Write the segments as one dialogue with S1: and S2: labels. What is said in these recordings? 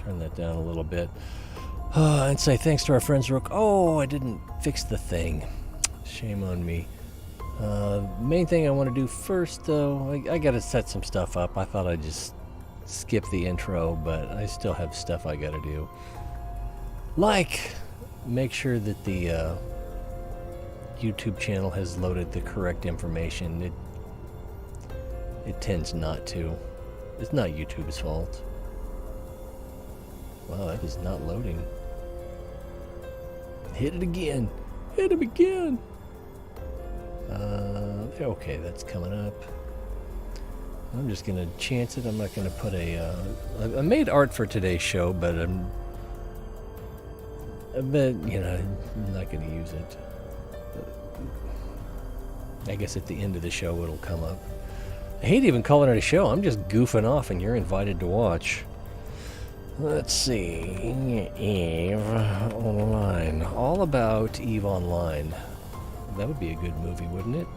S1: turn that down a little bit. And say thanks to our friends Rook. Oh, I didn't fix the thing. Shame on me. Main thing I want to do first, though, I gotta set some stuff up. I thought I'd just skip the intro, but I still have stuff I gotta do. Like, make sure that the YouTube channel has loaded the correct information. It tends not to. It's not YouTube's fault. Wow, that is not loading. Hit it again. Hit him again. Okay, that's coming up. I'm just gonna chance it. I'm not gonna put I made art for today's show, but I'm not gonna use it. I guess at the end of the show it'll come up. I hate even calling it a show. I'm just goofing off, and you're invited to watch. Let's see, Eve Online. All about Eve Online. That would be a good movie, wouldn't it?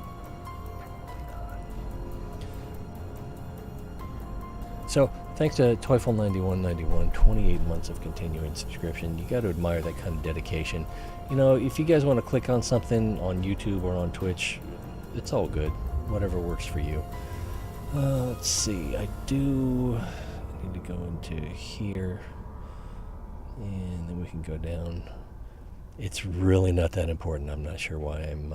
S1: So, thanks to Toyful9191, 28 months of continuing subscription. You got to admire that kind of dedication. You know, if you guys want to click on something on YouTube or on Twitch, it's all good. Whatever works for you. Let's see. I need to go into here, and then we can go down. It's really not that important. I'm not sure why I'm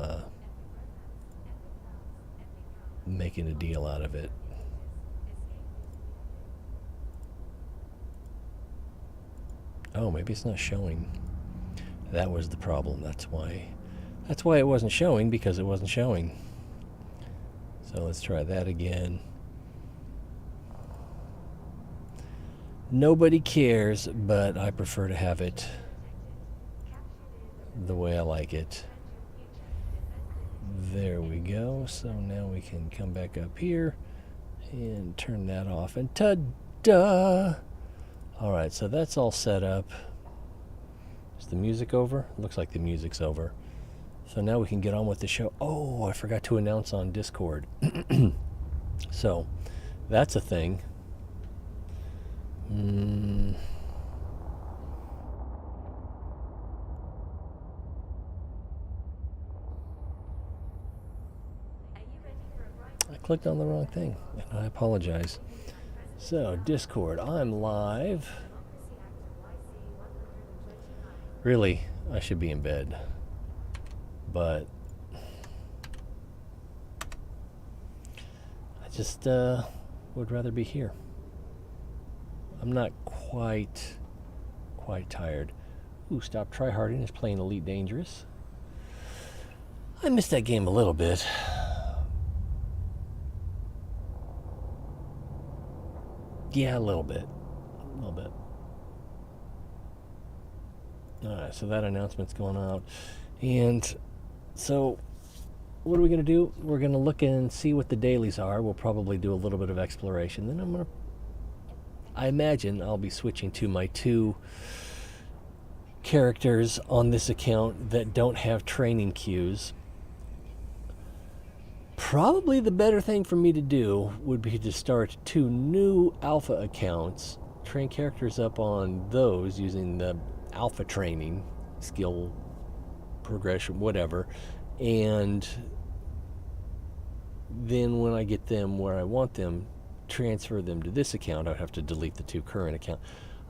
S1: making a deal out of it. Oh, maybe it's not showing. That was the problem. That's why it wasn't showing, because it wasn't showing. So let's try that again. Nobody cares, but I prefer to have it the way I like it. There we go. So now we can come back up here and turn that off, and ta-da! Alright, so that's all set up. Is the music over? Looks like the music's over. So now we can get on with the show. Oh, I forgot to announce on Discord. So, that's a thing. I clicked on the wrong thing, and I apologize. So, Discord, I'm live. Really, I should be in bed, but I just would rather be here. I'm not quite tired. Ooh, Stop Tryharding is playing Elite Dangerous. I missed that game a little bit. Yeah, a little bit. Alright, so that announcement's going out. And so, what are we going to do? We're going to look and see what the dailies are. We'll probably do a little bit of exploration. Then I imagine I'll be switching to my 2 characters on this account that don't have training queues. Probably the better thing for me to do would be to start 2 new alpha accounts, train characters up on those using the alpha training, skill progression, whatever, and then when I get them where I want them, transfer them to this account. I'd have to delete the 2 current accounts.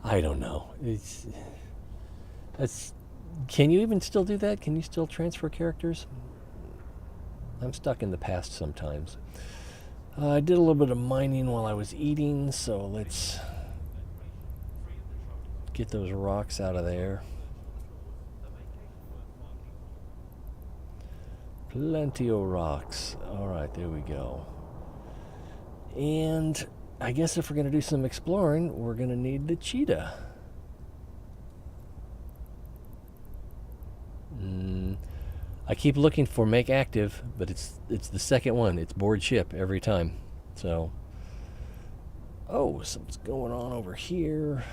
S1: I don't know. Can you even still do that? Can you still transfer characters? I'm stuck in the past sometimes. I did a little bit of mining while I was eating, so let's get those rocks out of there. Plenty of rocks. Alright, there we go. And I guess if we're going to do some exploring, we're going to need the cheetah. I keep looking for make active, but it's the second one. It's board ship every time. So, oh, something's going on over here.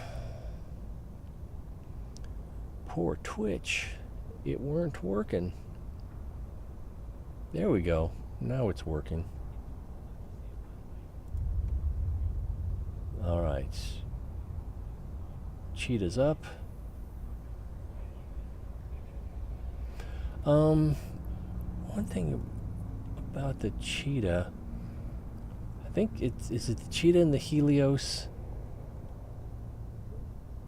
S1: Poor Twitch. It weren't working. There we go. Now it's working. All right. cheetah's up. One thing about the cheetah, I think is it the cheetah and the Helios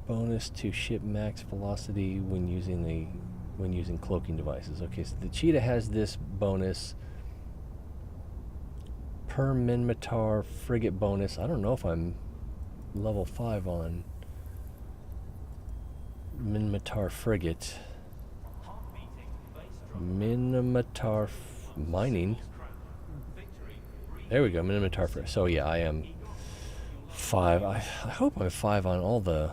S1: bonus to ship max velocity when using cloaking devices. Okay, so the cheetah has this bonus per Minmatar frigate bonus. I don't know if I'm level 5 on Minmatar frigate. Minmatar mining. There we go, Minmatar frigate. So yeah, I am 5. I hope I'm 5 on all the...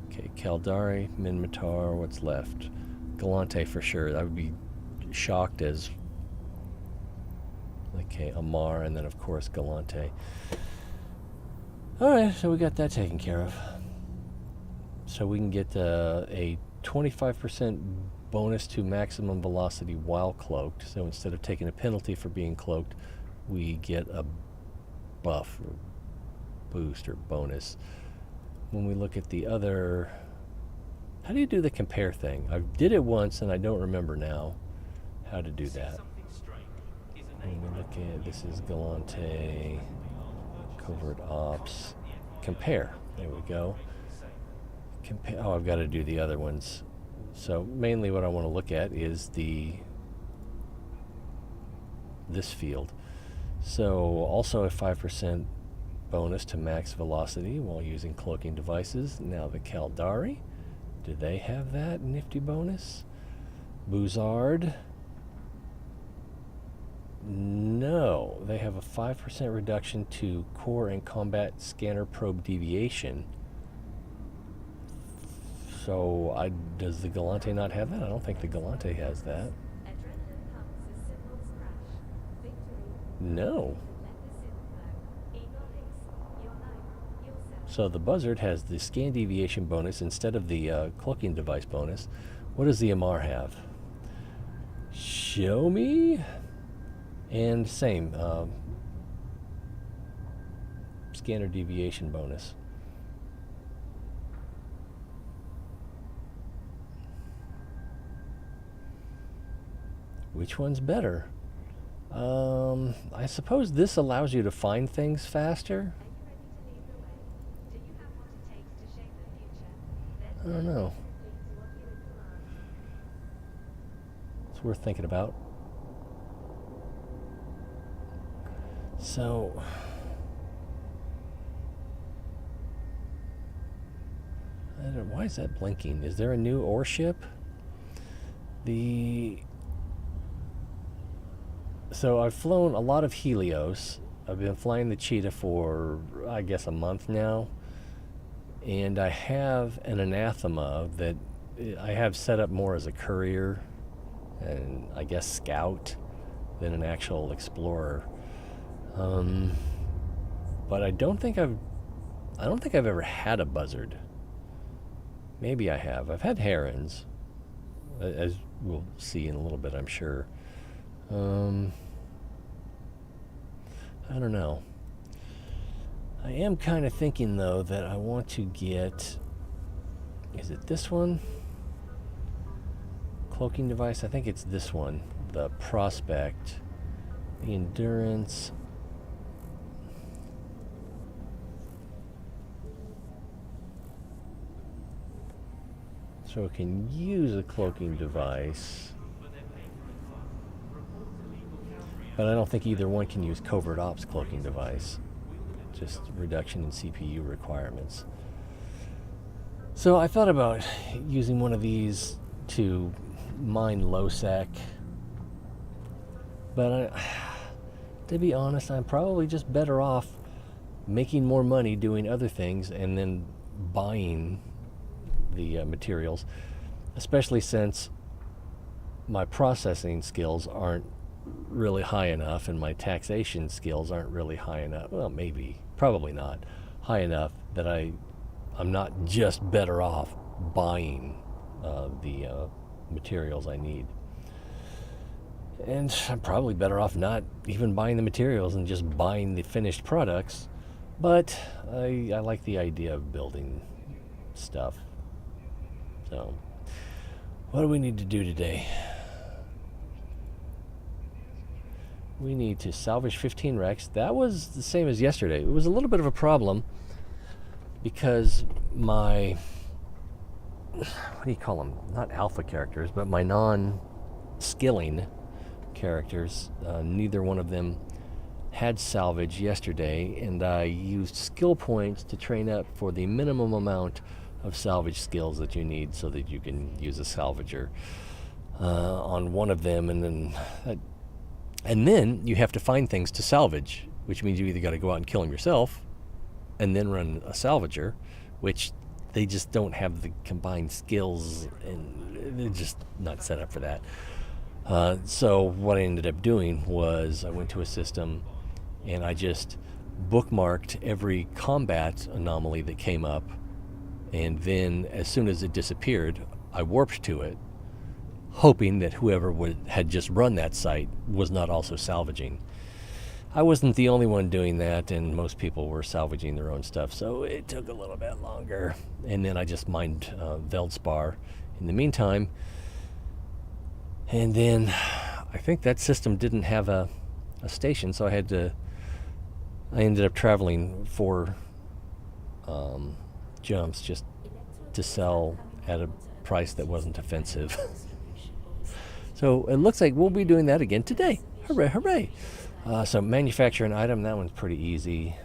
S1: Okay, Caldari, Minmatar, what's left? Galante for sure. I would be shocked as... Okay, Amar, and then of course Galante. Alright, so we got that taken care of. So we can get a 25% bonus to maximum velocity while cloaked. So instead of taking a penalty for being cloaked, we get a buff or boost or bonus. When we look at the other... How do you do the compare thing? I did it once and I don't remember now how to do that. When we look at... This is Galante, Covert Ops, compare. There we go. Compare. Oh, I've got to do the other ones. So mainly what I want to look at is this field. So also a 5% bonus to max velocity while using cloaking devices. Now the Caldari, do they have that nifty bonus? Bouzard, no, they have a 5% reduction to core and combat scanner probe deviation. So does the Galante not have that? I don't think the Galante has that. No. So the Buzzard has the scan deviation bonus instead of the cloaking device bonus. What does the Amar have? Show me. And same. Scanner deviation bonus. Which one's better? I suppose this allows you to find things faster. I don't know. It's worth thinking about. So, I don't know, why is that blinking? Is there a new ore ship? So I've flown a lot of Helios. I've been flying the Cheetah for, I guess, a month now. And I have an Anathema that I have set up more as a courier and I guess scout than an actual explorer. But I don't think I've ever had a Buzzard. Maybe I have. I've had Herons, as we'll see in a little bit, I'm sure. I don't know. I am kind of thinking, though, that I want to get... Is it this one? Cloaking device? I think it's this one. The Prospect. The Endurance. So it can use a cloaking device. But I don't think either one can use Covert Ops cloaking device. Just reduction in CPU requirements. So I thought about using one of these to mine LoSec. But to be honest, I'm probably just better off making more money doing other things and then buying the materials, especially since my processing skills aren't really high enough and my taxation skills aren't really high enough. Well, maybe, probably not high enough that I'm not just better off buying the materials I need. And I'm probably better off not even buying the materials and just buying the finished products But I like the idea of building stuff. So, what do we need to do today? We need to salvage 15 wrecks. That was the same as yesterday. It was a little bit of a problem because my, what do you call them? Not alpha characters, but my non-skilling characters, neither one of them had salvage yesterday, and I used skill points to train up for the minimum amount of salvage skills that you need so that you can use a salvager on one of them, and then you have to find things to salvage, which means you either got to go out and kill them yourself and then run a salvager, which they just don't have the combined skills, and they're just not set up for that. So what I ended up doing was I went to a system and I just bookmarked every combat anomaly that came up, and then as soon as it disappeared, I warped to it, hoping that whoever had just run that site was not also salvaging. I wasn't the only one doing that, and most people were salvaging their own stuff, so it took a little bit longer. And then I just mined Veldspar in the meantime. And then I think that system didn't have a station, so I ended up traveling 4 jumps just to sell at a price that wasn't offensive. So it looks like we'll be doing that again today. Hooray, hooray. So manufacture an item, that one's pretty easy.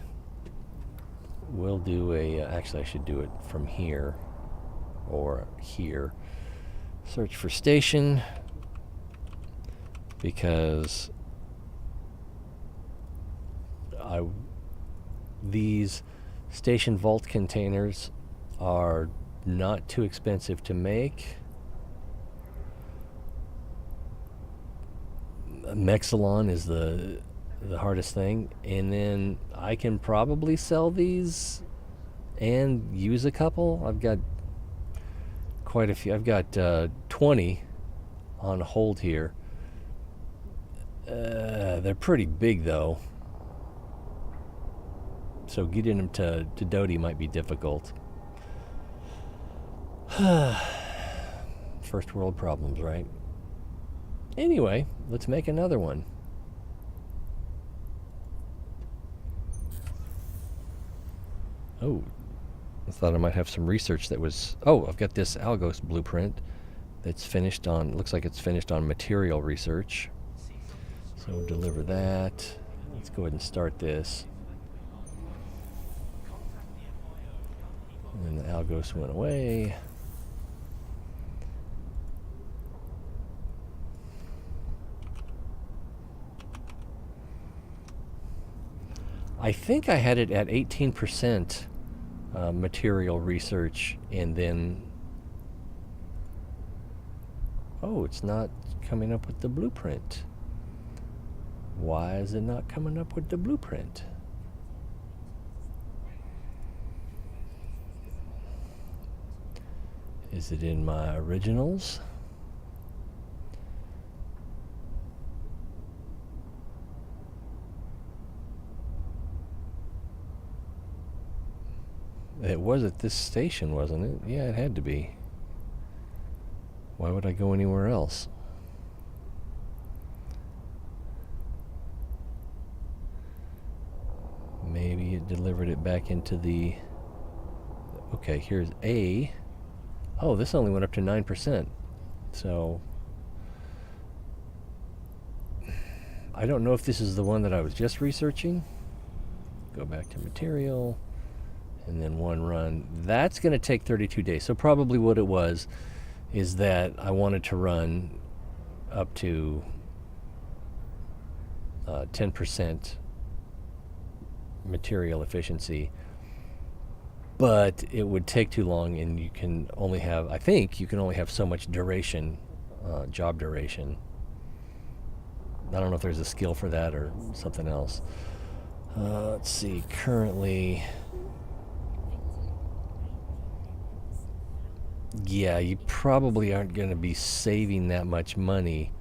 S1: We'll do actually I should do it from here or here. Search for station, because these station vault containers are not too expensive to make. Mexilon is the hardest thing, and then I can probably sell these and use a couple. I've got quite a few. I've got 20 on hold here. They're pretty big though, so getting them to Dodie might be difficult. First world problems, right? Anyway, let's make another one. Oh, I thought I might have some research that was... Oh, I've got this Algos blueprint that's finished on... Looks like it's finished on material research. So we'll deliver that. Let's go ahead and start this. And then the Algos went away. I think I had it at 18% material research, and then... Oh, it's not coming up with the blueprint. Why is it not coming up with the blueprint? Is it in my originals? It was at this station, wasn't it? Yeah, it had to be. Why would I go anywhere else? Maybe it delivered it back into the... Okay, here's A. Oh, this only went up to 9%. So... I don't know if this is the one that I was just researching. Go back to material. And then one run. That's going to take 32 days. So probably what it was is that I wanted to run up to 10% material efficiency, but it would take too long, and you can only have, I think you can only have so much duration, job duration. I don't know if there's a skill for that or something else. Let's see, currently... Yeah, you probably aren't going to be saving that much money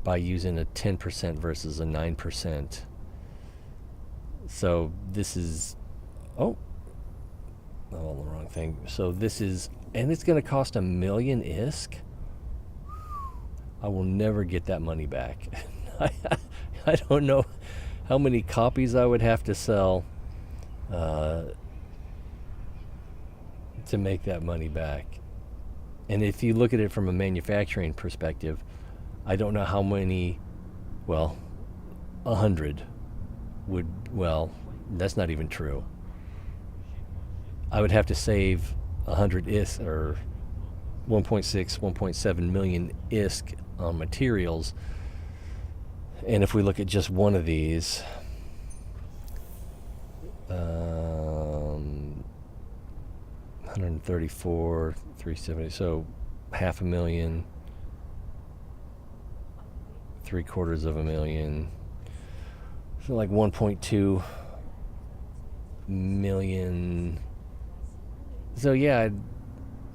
S1: by using a 10% versus a 9%. So this is Oh, all the wrong thing. So this is, and it's going to cost $1 million ISK. I will never get that money back. I don't know how many copies I would have to sell to make that money back. And if you look at it from a manufacturing perspective, I don't know how many, well, 100 would, well, that's not even true. I would have to save 100 ISK or 1.6, 1.7 million ISK on materials. And if we look at just one of these, 134, 370, so $500,000, $750,000, so like 1.2 million. So yeah,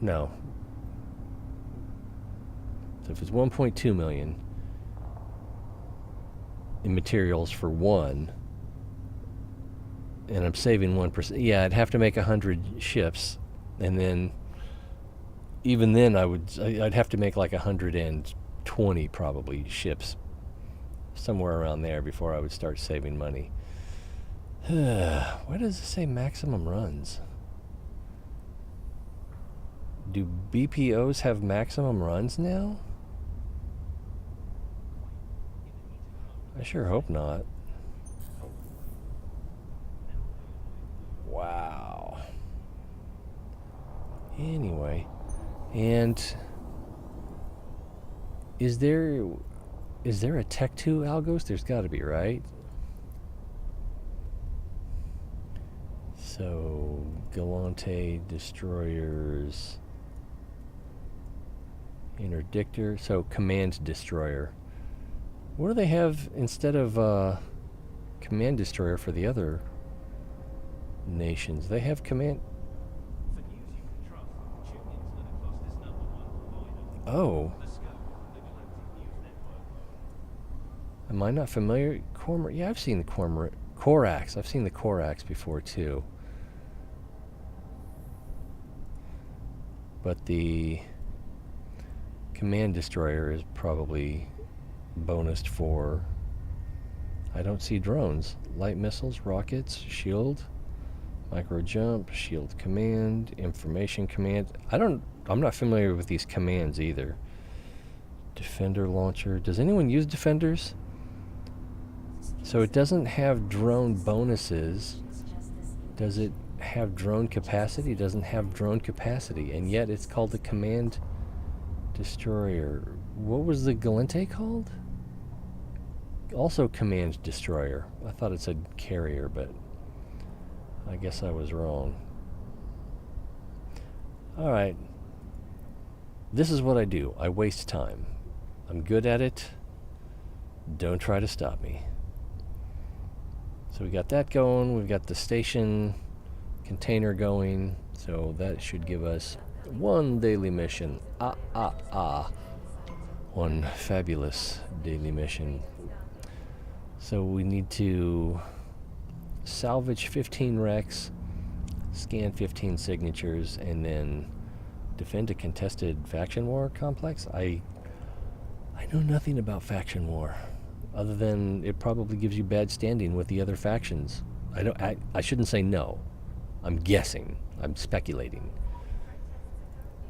S1: no. So if it's 1.2 million in materials for one, and I'm saving 1%, yeah, I'd have to make 100 ships, and then even then I'd have to make like 120 probably ships, somewhere around there, before I would start saving money. Why does it say maximum runs? Do BPOs have maximum runs now? I sure hope not. Wow. Anyway, and is there a Tech 2 Algos? There's got to be, right? So Galante destroyers, interdictor. So command destroyer. What do they have instead of command destroyer for the other nations? They have command. Oh. Am I not familiar? Yeah, I've seen the Corax. I've seen the Corax before too. But the command destroyer is probably bonused for, I don't see drones. Light missiles, rockets, shield, micro jump, shield command, information command. I'm not familiar with these commands either. Defender launcher. Does anyone use defenders? So it doesn't have drone bonuses. Does it have drone capacity? It doesn't have drone capacity, and yet it's called the command destroyer. What was the Galante called? Also command destroyer. I thought it said carrier, but I guess I was wrong. Alright. This is what I do. I waste time. I'm good at it. Don't try to stop me. So we got that going. We've got the station container going. So that should give us one daily mission. One fabulous daily mission. So we need to salvage 15 wrecks, scan 15 signatures, and then defend a contested faction war complex. I know nothing about faction war, other than it probably gives you bad standing with the other factions. I shouldn't say no. I'm guessing. I'm speculating.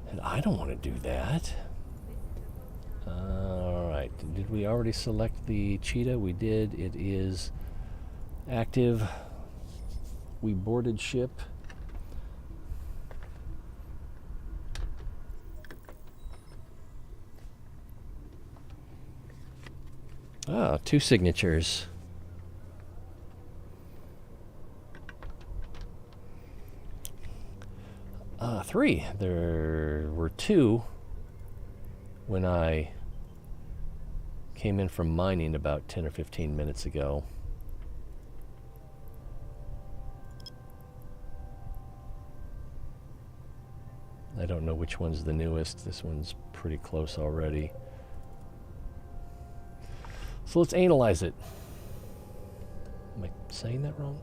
S1: And I don't want to do that. Alright, did we already select the cheetah? We did. It is active. We boarded ship. Ah, 2 signatures. Three. There were 2 when I came in from mining about 10 or 15 minutes ago. I don't know which one's the newest. This one's pretty close already. So let's analyze it. Am I saying that wrong?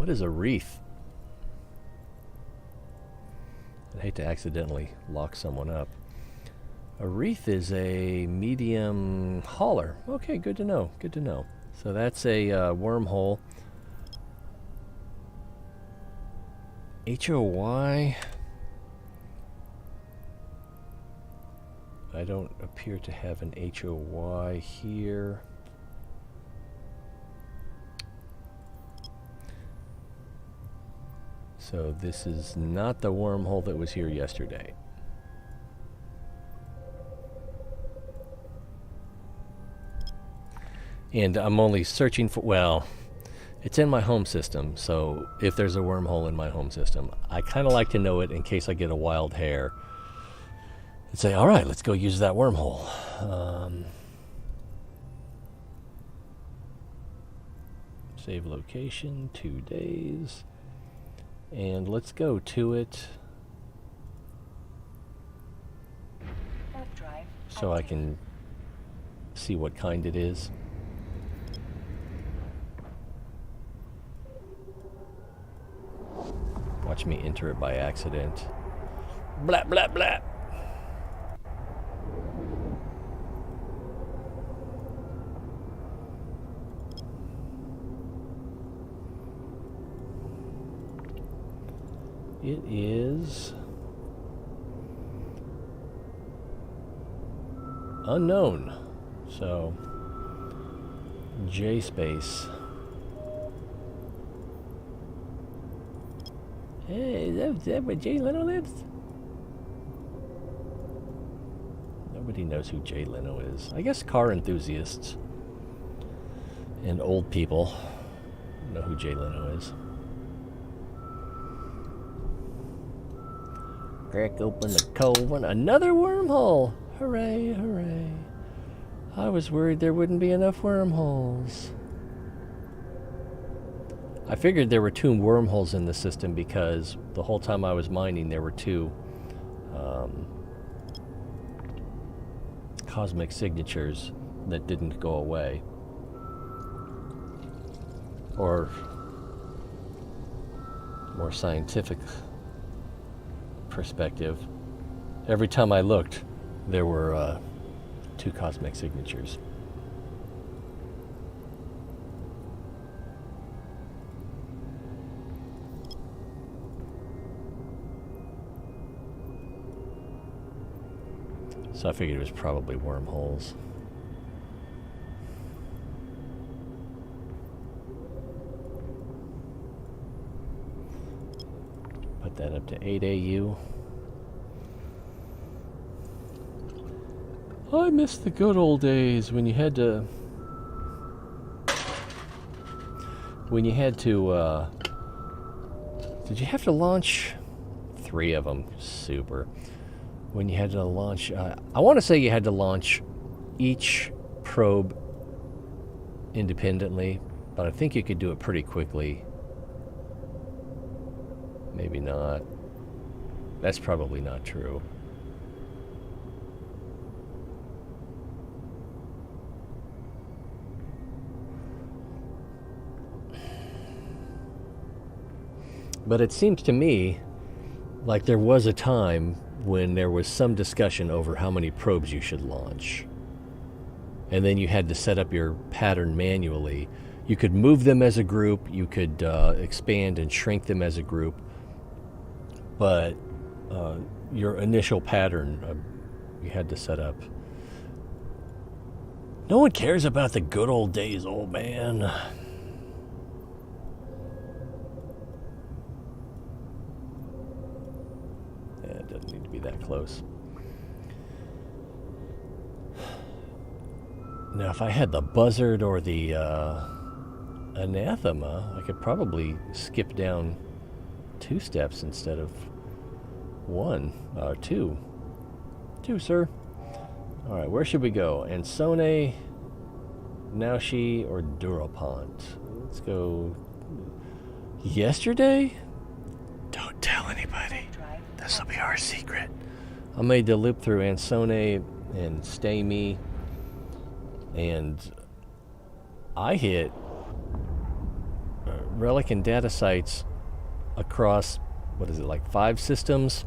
S1: What is a wreath? I'd hate to accidentally lock someone up. A wreath is a medium hauler. Okay, good to know. Good to know. So that's a wormhole. HOY. I don't appear to have an HOY here. So this is not the wormhole that was here yesterday. And I'm only searching for, well, it's in my home system, so if there's a wormhole in my home system, I kind of like to know it in case I get a wild hair and say, all right, let's go use that wormhole. Save location, 2 days, and let's go to it so I can see what kind it is. Watch me enter it by accident. Blah, blah, blah. It is unknown. So, J space. Hey, is that where Jay Leno lives? Nobody knows who Jay Leno is. I guess car enthusiasts and old people know who Jay Leno is. Crack open the cold one. Another wormhole! Hooray, hooray. I was worried there wouldn't be enough wormholes. I figured there were 2 wormholes in the system because the whole time I was mining there were 2 cosmic signatures that didn't go away. Or more scientific perspective, every time I looked there were 2 cosmic signatures. So I figured it was probably wormholes. Put that up to 8 AU. I miss the good old days when you had to... did you have to launch 3 of them? Super. When you had to launch, I want to say you had to launch each probe independently, but I think you could do it pretty quickly. Maybe not. That's probably not true. But it seems to me like there was a time when there was some discussion over how many probes you should launch. And then you had to set up your pattern manually. You could move them as a group, you could expand and shrink them as a group, but your initial pattern you had to set up. No one cares about the good old days, old man. It doesn't need to be that close. Now, if I had the buzzard or the anathema, I could probably skip down 2 steps instead of 1. 2. 2, sir. All right, where should we go? Ansone, Naoshi, or Durapont? Let's go. Yesterday? Don't tell anybody. This will be our secret. I made the loop through Ansone and Stay Me, and I hit relic and data sites across, what is it, like 5 systems?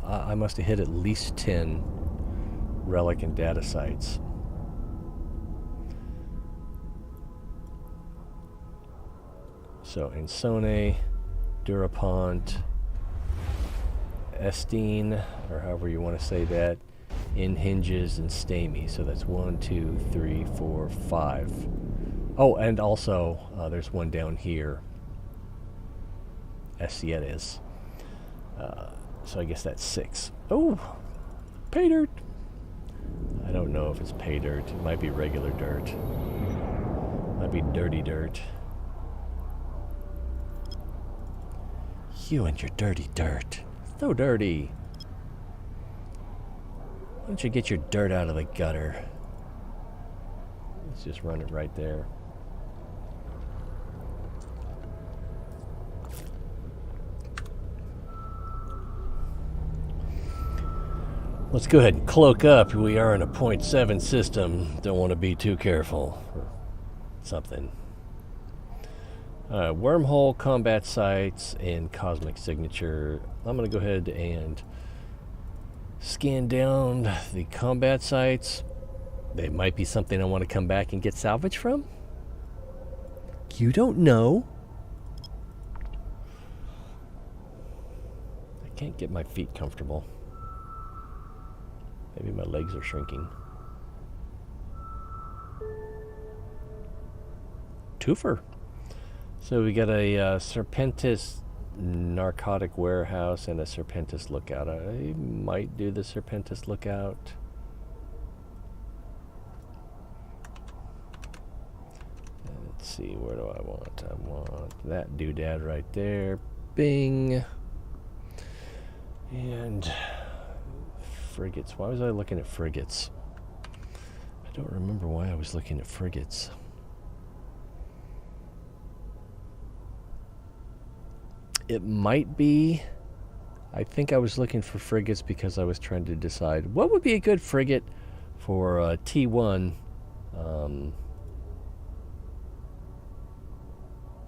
S1: I must have hit at least 10 relic and data sites. So Insone, Durapont, Estine, or however you want to say that, Hinges, and Stamy. So that's 1, 2, 3, 4, 5. Oh, and also there's one down here, Esietes. So I guess that's 6. Oh, pay dirt. I don't know if it's pay dirt. It might be regular dirt. Might be dirty dirt. You and your dirty dirt. So dirty. Why don't you get your dirt out of the gutter? Let's just run it right there. Let's go ahead and cloak up. We are in a 0.7 system. Don't want to be too careful or something. Wormhole, combat sites, and cosmic signature. I'm going to go ahead and scan down the combat sites. They might be something I want to come back and get salvage from. You don't know. I can't get my feet comfortable. Maybe my legs are shrinking. Twofer. So we got a Serpentis narcotic warehouse and a Serpentis lookout. I might do the Serpentis lookout. Let's see, where do I want? I want that doodad right there. Bing. And frigates. Why was I looking at frigates? I don't remember why I was looking at frigates. It might be, I think I was looking for frigates because I was trying to decide what would be a good frigate for T1.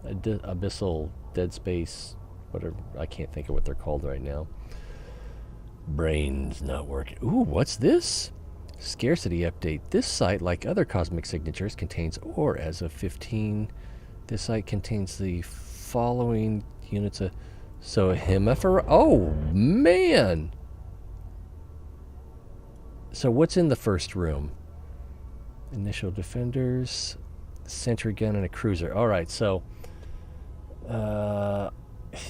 S1: Abyssal, Dead Space, whatever. I can't think of what they're called right now. Brain's not working. Ooh, what's this? Scarcity update. This site, like other cosmic signatures, contains ore as of 15. This site contains the following units of... So a hemifer... Oh, man! So what's in the first room? Initial defenders, sentry gun, and a cruiser. Alright, so...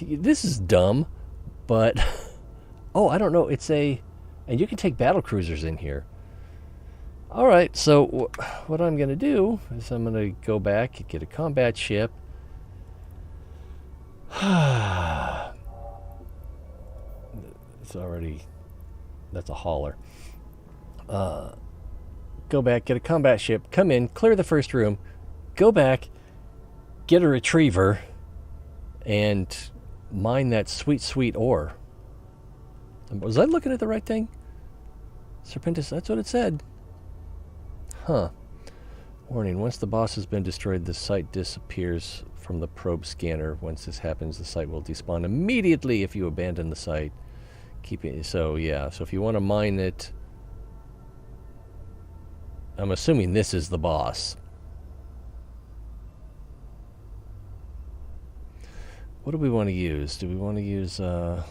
S1: this is dumb, but... Oh, I don't know. It's a... And you can take battle cruisers in here. Alright, so what I'm going to do is I'm going to go back and get a combat ship. It's already... That's a hauler. Go back, get a combat ship, come in, clear the first room, go back, get a retriever, and mine that sweet, sweet ore. Was I looking at the right thing? Serpentis, that's what it said. Huh. Warning, once the boss has been destroyed, the site disappears from the probe scanner. Once this happens, the site will despawn immediately if you abandon the site. So yeah, so if you want to mine it, I'm assuming this is the boss. What do we want to use? Do we want to use I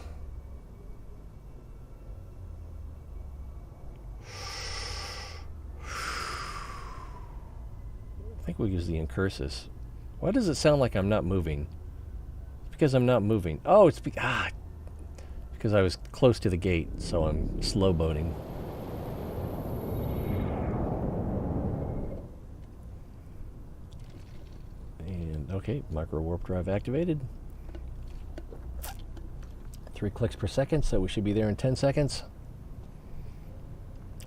S1: think we'll use the Incursus. Why does it sound like I'm not moving? It's because I'm not moving. Oh, it's because I was close to the gate, so I'm slow boating. And okay, micro warp drive activated. 3 clicks per second, so we should be there in 10 seconds.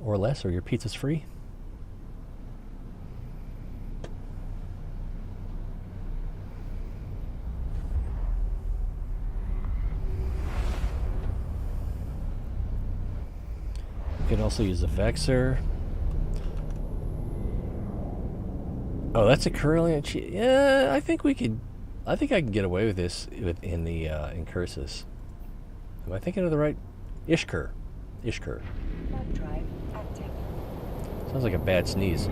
S1: Or less, or your pizza's free. You can also use a Vexer. Oh, that's a Corellian. Yeah, I think we could I think I can get away with this in the in Cursus. Am I thinking of the right? Ishkur. Ishkur.
S2: Warp drive active.
S1: Sounds like a bad sneeze.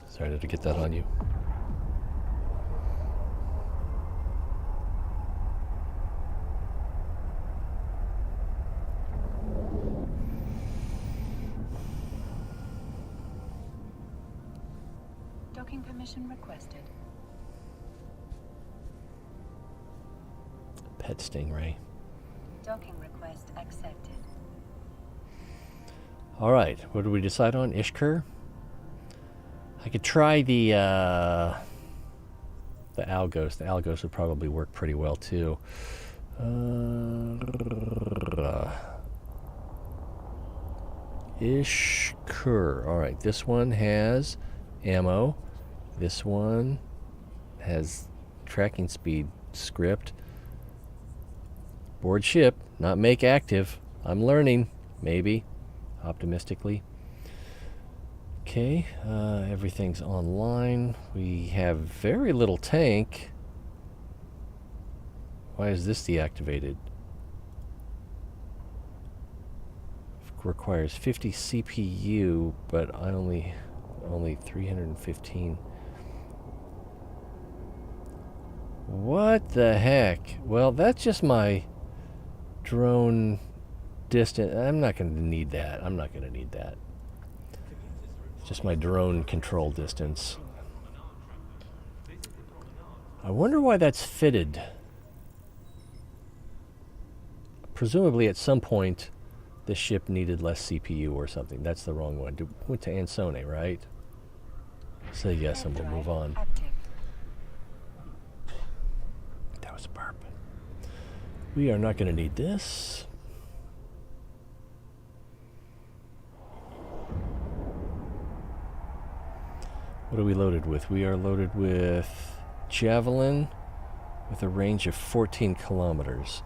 S1: Sorry, did I get that on you?
S2: Docking permission requested.
S1: Pet stingray.
S2: Docking request accepted.
S1: All right, what did we decide on? Ishkur. I could try the Algos. The Algos would probably work pretty well too. Ishkur. All right, this one has ammo. This one has tracking speed script. Board ship, not make active. I'm learning, maybe, optimistically. Okay, everything's online. We have very little tank. Why is this deactivated? Requires 50 CPU, but I only 315. What the heck? Well, that's just my drone distance. I'm not going to need that. I'm not going to need that. It's just my drone control distance. I wonder why that's fitted. Presumably at some point the ship needed less CPU or something. That's the wrong one. Went to Ansone, right? Say yes and we'll move on. That was a burp. We are not going to need this. What are we loaded with? We are loaded with Javelin with a range of 14 kilometers.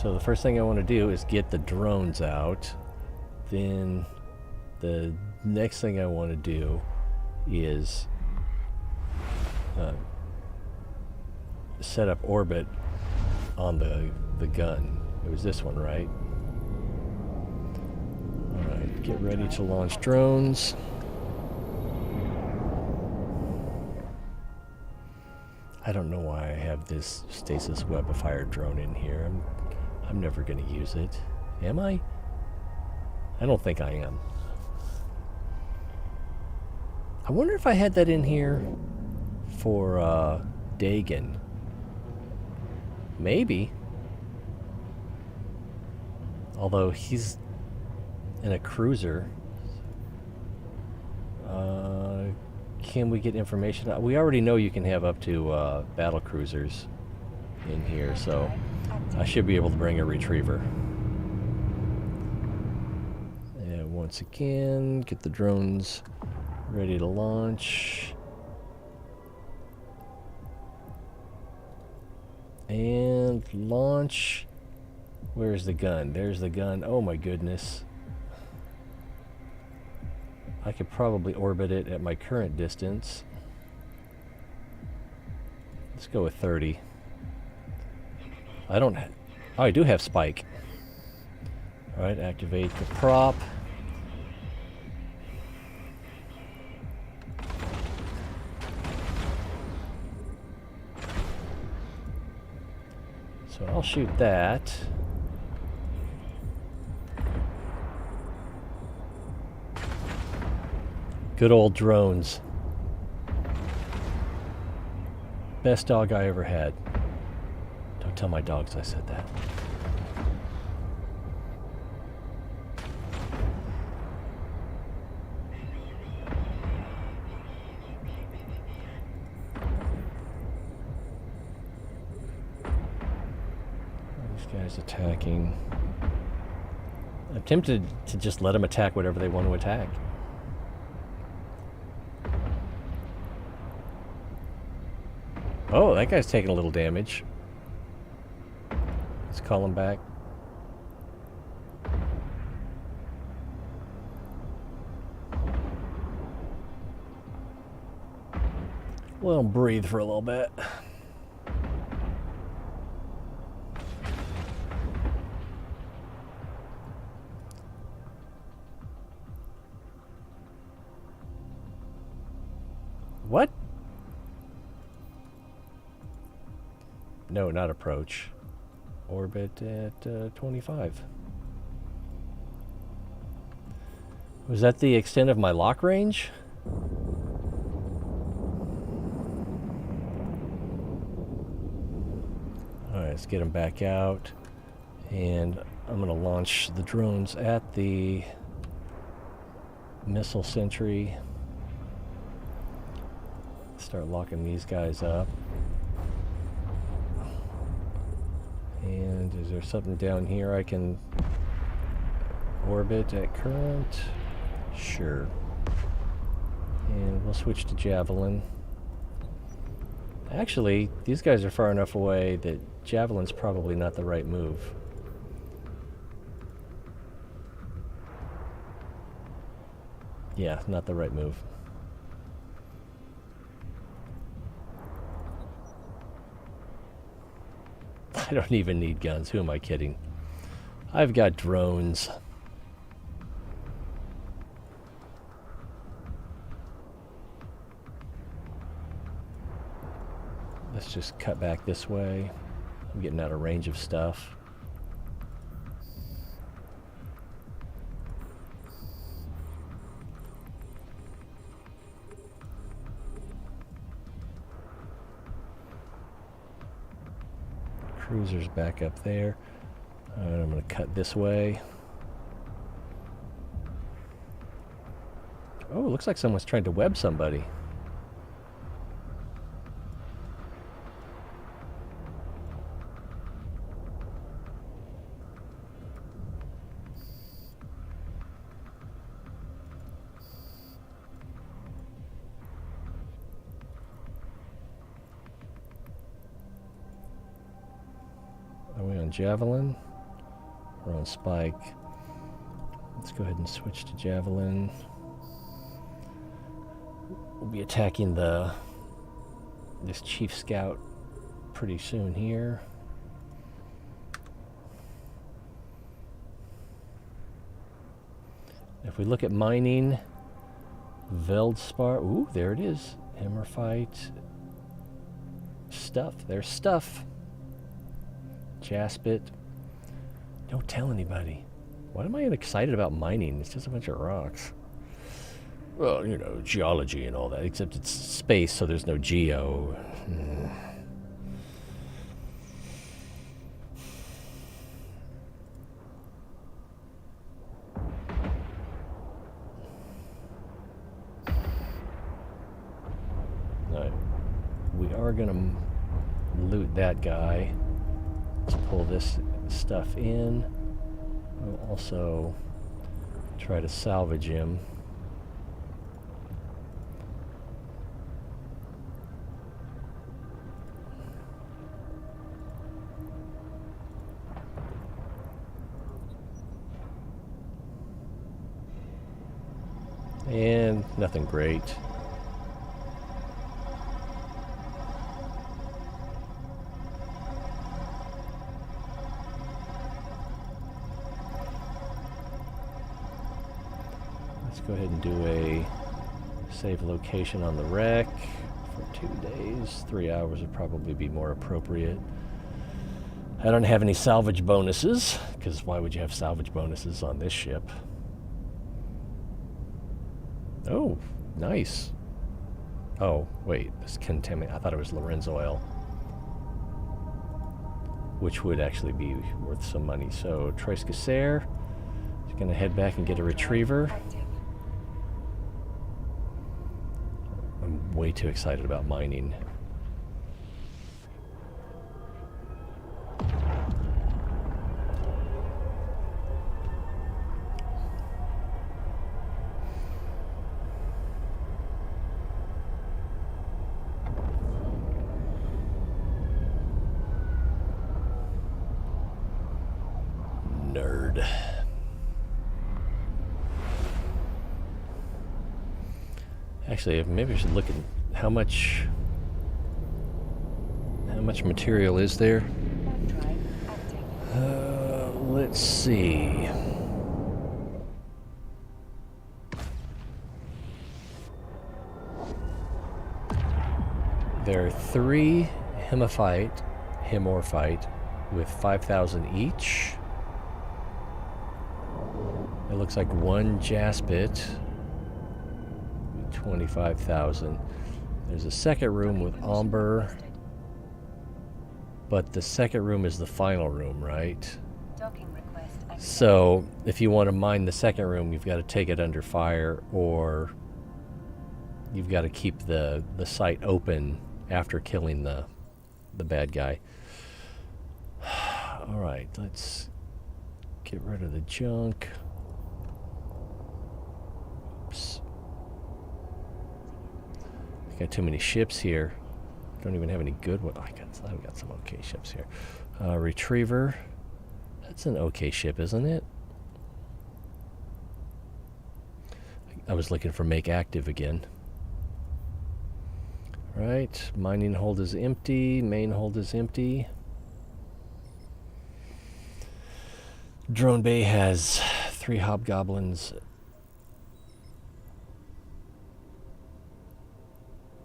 S1: So the first thing I want to do is get the drones out. Then the next thing I want to do is set up orbit on the gun. It was this one, right? Alright, get ready to launch drones. I don't know why I have this stasis webifier drone in here. I'm never going to use it. Am I? I don't think I am. I wonder if I had that in here for Dagon. Maybe. Although he's in a cruiser. Can we get information? We already know you can have up to battle cruisers in here, so I should be able to bring a retriever. And once again, get the drones ready to launch. And launch. Where's the gun? There's the gun. Oh my goodness. I could probably orbit it at my current distance. Let's go with 30. Oh, I do have spike. Alright, activate the prop. So I'll shoot that. Good old drones. Best dog I ever had. Don't tell my dogs I said that. These guys attacking. I'm tempted to just let them attack whatever they want to attack. Oh, that guy's taking a little damage. Let's call him back. Let them breathe for a little bit. What? No, not approach. Orbit at 25. Was that the extent of my lock range? Alright, let's get them back out. And I'm going to launch the drones at the missile sentry. Start locking these guys up. And is there something down here I can orbit at current? Sure. And we'll switch to Javelin. Actually, these guys are far enough away that Javelin's probably not the right move. Yeah, not the right move. I don't even need guns. Who am I kidding? I've got drones. Let's just cut back this way. I'm getting out of range of stuff. Cruiser's back up there. I'm going to cut this way. Oh, looks like someone's trying to web somebody. Are we on Javelin? We're on Spike. Let's go ahead and switch to Javelin. We'll be attacking this Chief Scout pretty soon here. If we look at mining, Veldspar, ooh, there it is. Hammerfight. Stuff. There's stuff. Jaspit. Don't tell anybody. Why am I excited about mining? It's just a bunch of rocks. Well, you know, geology and all that, except it's space, so there's no geo. Alright. We are going to loot that guy. Let's pull this stuff in. We'll also try to salvage him. And nothing great. Let's go ahead and do a save location on the wreck for 2 days. 3 hours would probably be more appropriate. I don't have any salvage bonuses, because why would you have salvage bonuses on this ship? Oh, nice. Oh, wait, this contaminant. I thought it was Lorenz oil, which would actually be worth some money. So, Trois Casser is going to head back and get a retriever. I'm way too excited about mining. Nerd. Actually, maybe I should look at how much much material is there?
S2: Warp drive active.
S1: Let's see. There are 3 hemorphite with 5,000 each. It looks like 1 jaspit, 25,000. There's a second room with amber, but the second room is the final room, right?
S2: Docking request accepted.
S1: So if you want to mine the second room, you've got to take it under fire, or you've got to keep the site open after killing the bad guy. All right, let's get rid of the junk. Oops. Got too many ships here. Don't even have any good ones. I've got some okay ships here. Retriever. That's an okay ship, isn't it? I was looking for make active again. Right, mining hold is empty, main hold is empty. Drone bay has 3 hobgoblins.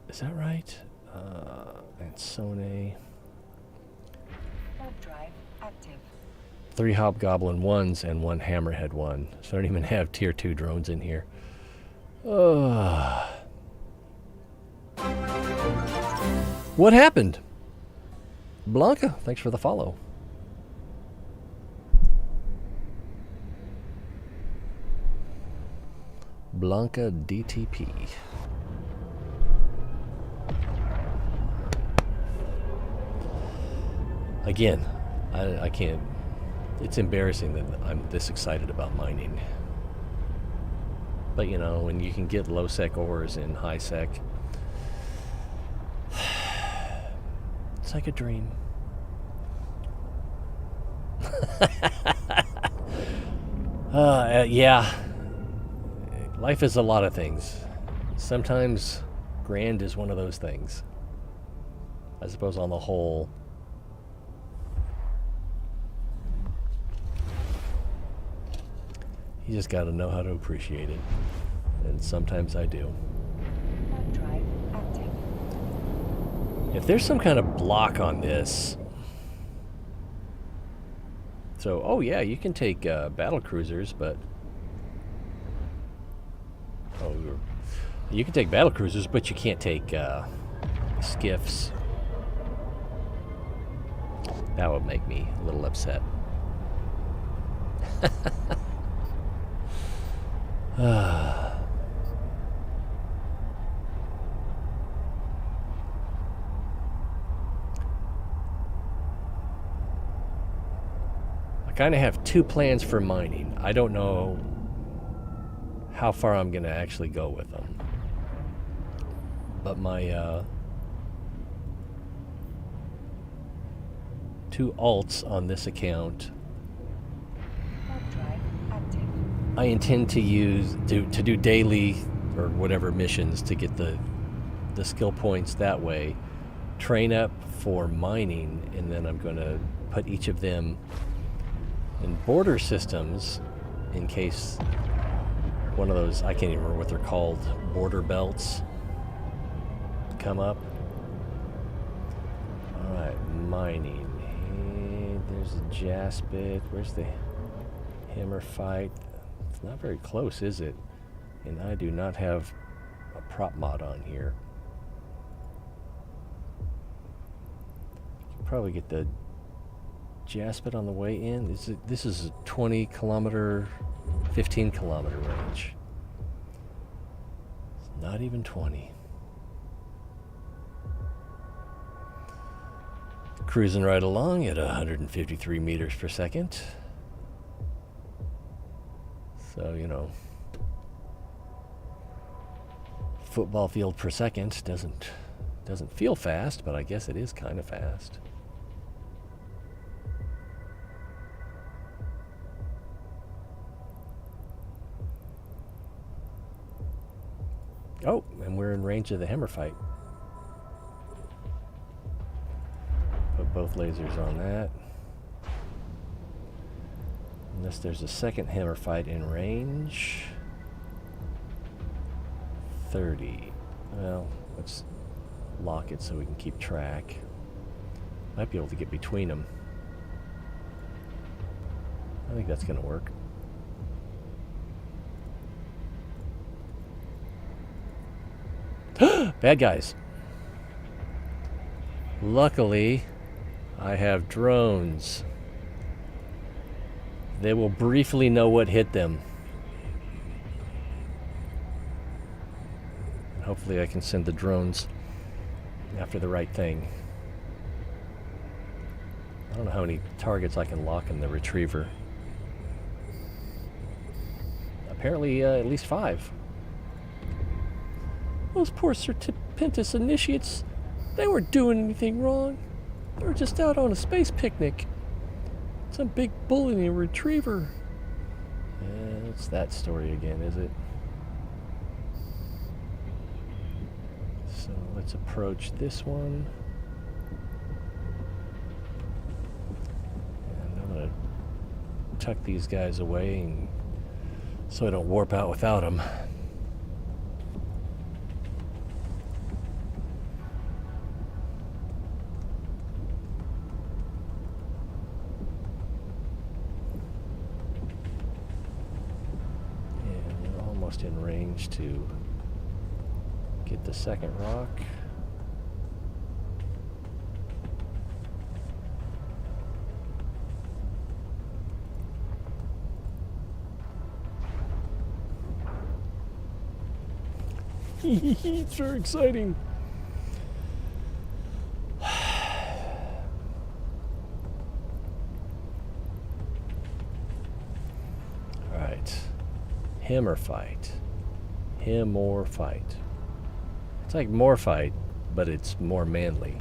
S1: Is that right? And Sone.
S2: Warp drive active.
S1: 3 hobgoblin 1s and 1 hammerhead 1. So I don't even have tier 2 drones in here. What happened? Blanca, thanks for the follow. Blanca DTP. Again, I can't. It's embarrassing that I'm this excited about mining. But you know, when you can get low sec ores in high sec, it's like a dream. Yeah. Life is a lot of things. Sometimes grand is one of those things. I suppose on the whole, you just got to know how to appreciate it. And sometimes I do.
S2: Warp drive active.
S1: If there's some kind of block on this... So, oh yeah, you can take battle cruisers, but... Oh, you can take battle cruisers, but you can't take skiffs. That would make me a little upset. I kind of have 2 plans for mining. I don't know how far I'm going to actually go with them. But my 2 alts on this account,
S2: Warp drive active.
S1: I intend to use to do daily or whatever missions to get the skill points that way. Train up for mining, and then I'm going to put each of them in border systems in case one of those, I can't even remember what they're called, border belts come up. Alright, mining. Hey, there's a jaspit. Where's the hammer fight? It's not very close, is it? And I do not have a prop mod on here. You can probably get the jaspit on the way in. This is a 20 kilometer, 15 kilometer range. It's not even 20. Cruising right along at 153 meters per second. So, you know, football field per second doesn't feel fast, but I guess it is kind of fast. Oh, and we're in range of the hammer fight. both lasers on that. Unless there's a second hammer fight in range. 30. Well, let's lock it so we can keep track. Might be able to get between them. I think that's going to work. Bad guys. Luckily, I have drones. They will briefly know what hit them. Hopefully I can send the drones after the right thing. I don't know how many targets I can lock in the retriever. Apparently at least 5. Those poor Serpentis initiates, they weren't doing anything wrong. They were just out on a space picnic. Some big bull in a retriever. It's that story again, is it? So let's approach this one. And I'm going to tuck these guys away so I don't warp out without them. In range to get the second rock. It's very exciting. All right. Him or fight. Him or fight. It's like more fight, but it's more manly.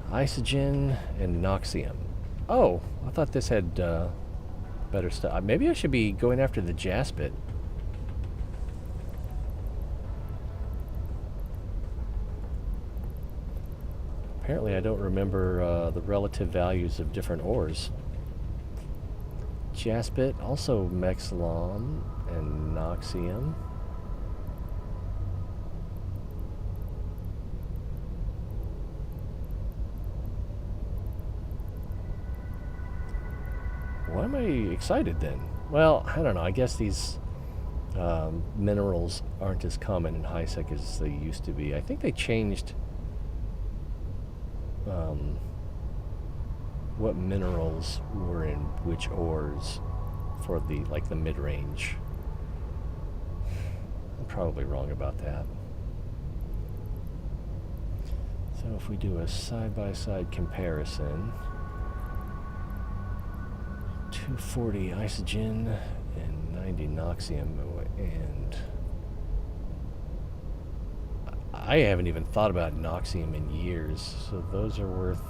S1: Isogen and Noxium. Oh, I thought this had better stuff. Maybe I should be going after the Jaspit. Apparently I don't remember the relative values of different ores. Jaspit, also Mexilom and Noxium. Why am I excited then? Well, I don't know. I guess these minerals aren't as common in HiSec as they used to be. I think they changed what minerals were in which ores for the mid-range. I'm probably wrong about that. So if we do a side-by-side comparison, 240 Isogen and 90 Noxium, and I haven't even thought about Noxium in years, so those are worth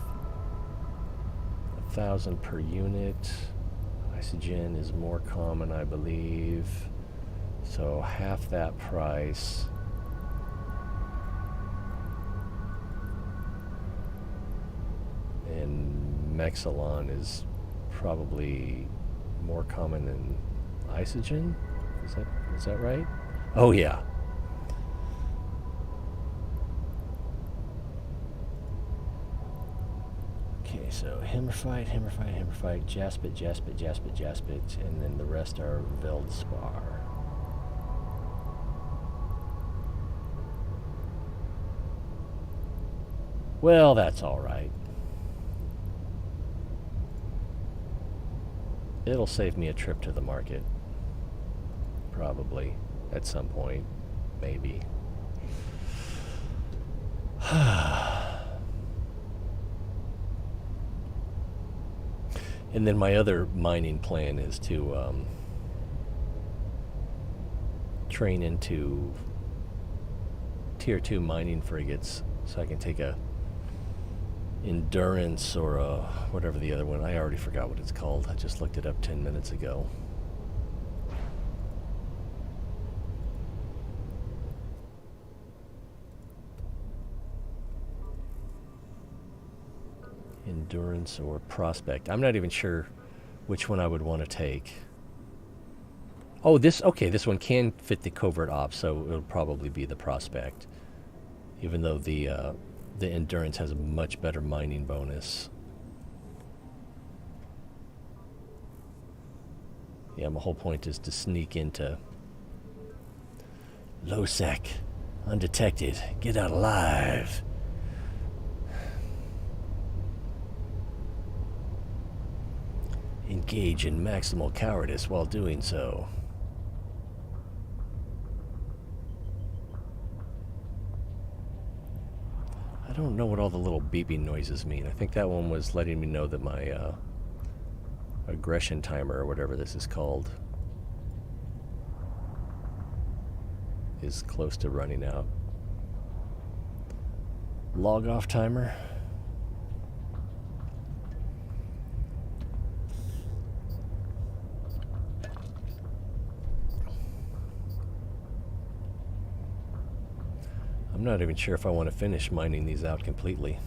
S1: 1,000 per unit. Isogen is more common, I believe, so half that price. And Mexilon is probably more common than Isogen. Is that right? Oh yeah. Okay, so Hammerfight, Jaspit, and then the rest are Veldspar. Well, that's all right. It'll save me a trip to the market. Probably. At some point. Maybe. And then my other mining plan is to train into Tier 2 mining frigates so I can take a Endurance or whatever the other one. I already forgot what it's called. I just looked it up 10 minutes ago. Endurance or Prospect. I'm not even sure which one I would want to take. Oh, this one can fit the Covert Ops, so it'll probably be the Prospect. Even though the Endurance has a much better mining bonus. Yeah, my whole point is to sneak into low sec, undetected, get out alive. Engage in maximal cowardice while doing so. I don't know what all the little beeping noises mean. I think that one was letting me know that my aggression timer, or whatever this is called, is close to running out. Log off timer. I'm not even sure if I want to finish mining these out completely.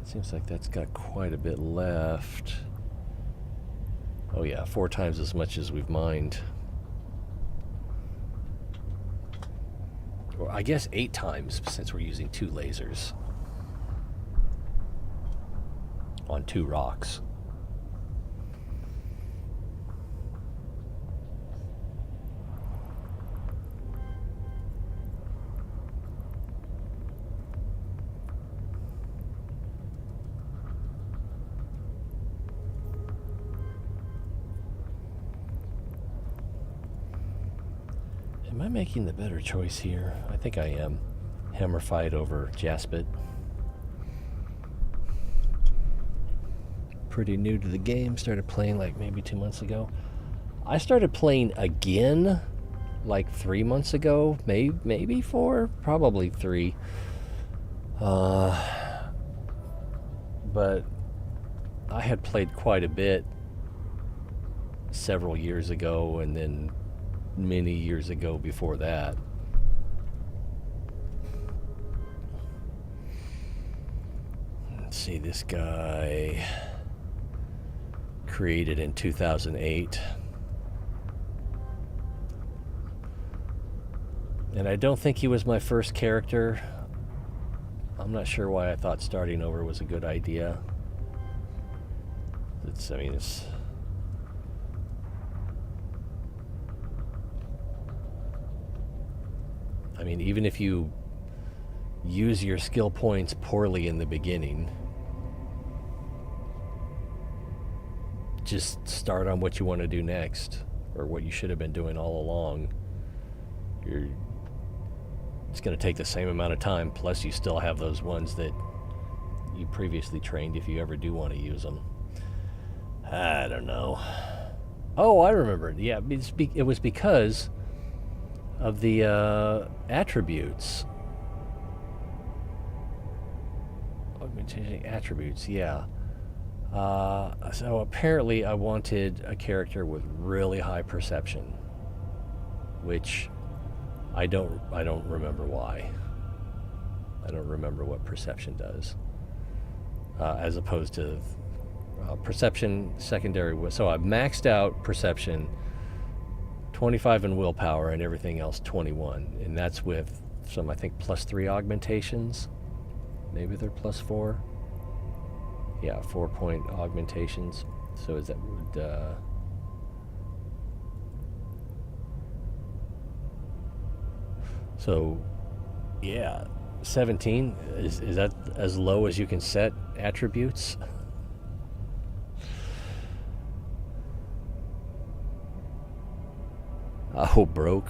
S1: Seems like that's got quite a bit left. Oh yeah, 4 times as much as we've mined. Or I guess 8 times, since we're using 2 lasers on 2 rocks. Am I making the better choice here? I think I am. Hammer fight over Jaspit. Pretty new to the game. Started playing like maybe 2 months ago. I started playing again like 3 months ago. Maybe 4? Probably 3. But I had played quite a bit several years ago, and then many years ago before that. Let's see, this guy created in 2008. And I don't think he was my first character. I'm not sure why I thought starting over was a good idea. I mean, even if you use your skill points poorly in the beginning, just start on what you want to do next, or what you should have been doing all along. It's going to take the same amount of time, plus you still have those ones that you previously trained if you ever do want to use them. I don't know. Oh, I remember. Yeah, it was because of the attributes. Augmentation attributes, yeah. So apparently I wanted a character with really high perception, which I don't remember why. I don't remember what perception does, as opposed to perception secondary. So I maxed out perception, 25 in willpower, and everything else 21, and that's with some, I think, +3 augmentations. Maybe they're +4. Yeah, 4-point augmentations. So is that would so yeah, 17 is that as low as you can set attributes? Oh, broke.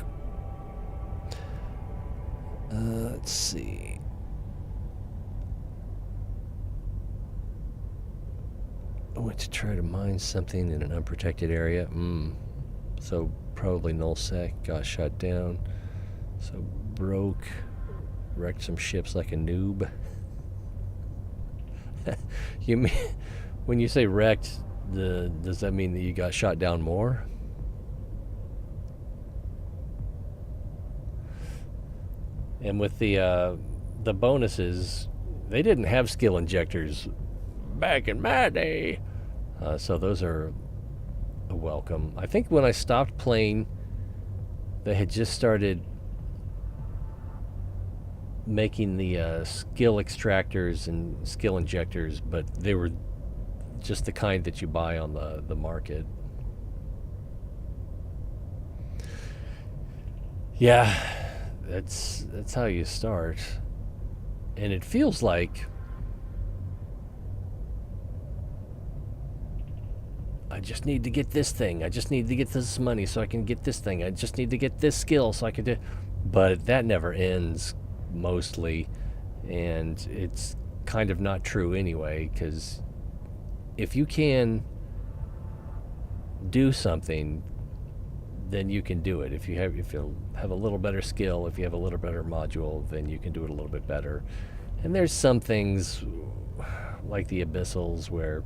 S1: Let's see. I went to try to mine something in an unprotected area. So probably null sec, got shot down. So broke, wrecked some ships like a noob. You mean, when you say wrecked, Does that mean that you got shot down more? And with the bonuses, they didn't have skill injectors back in my day, so those are a welcome. I think when I stopped playing, they had just started making the skill extractors and skill injectors, but they were just the kind that you buy on the market. Yeah, that's how you start. And it feels like I just need to get this thing. I just need to get this money so I can get this thing. I just need to get this skill so I can do. But that never ends, mostly. And it's kind of not true anyway, because if you can do something, then you can do it. If you have a little better skill, if you have a little better module, then you can do it a little bit better. And there's some things like the abyssals where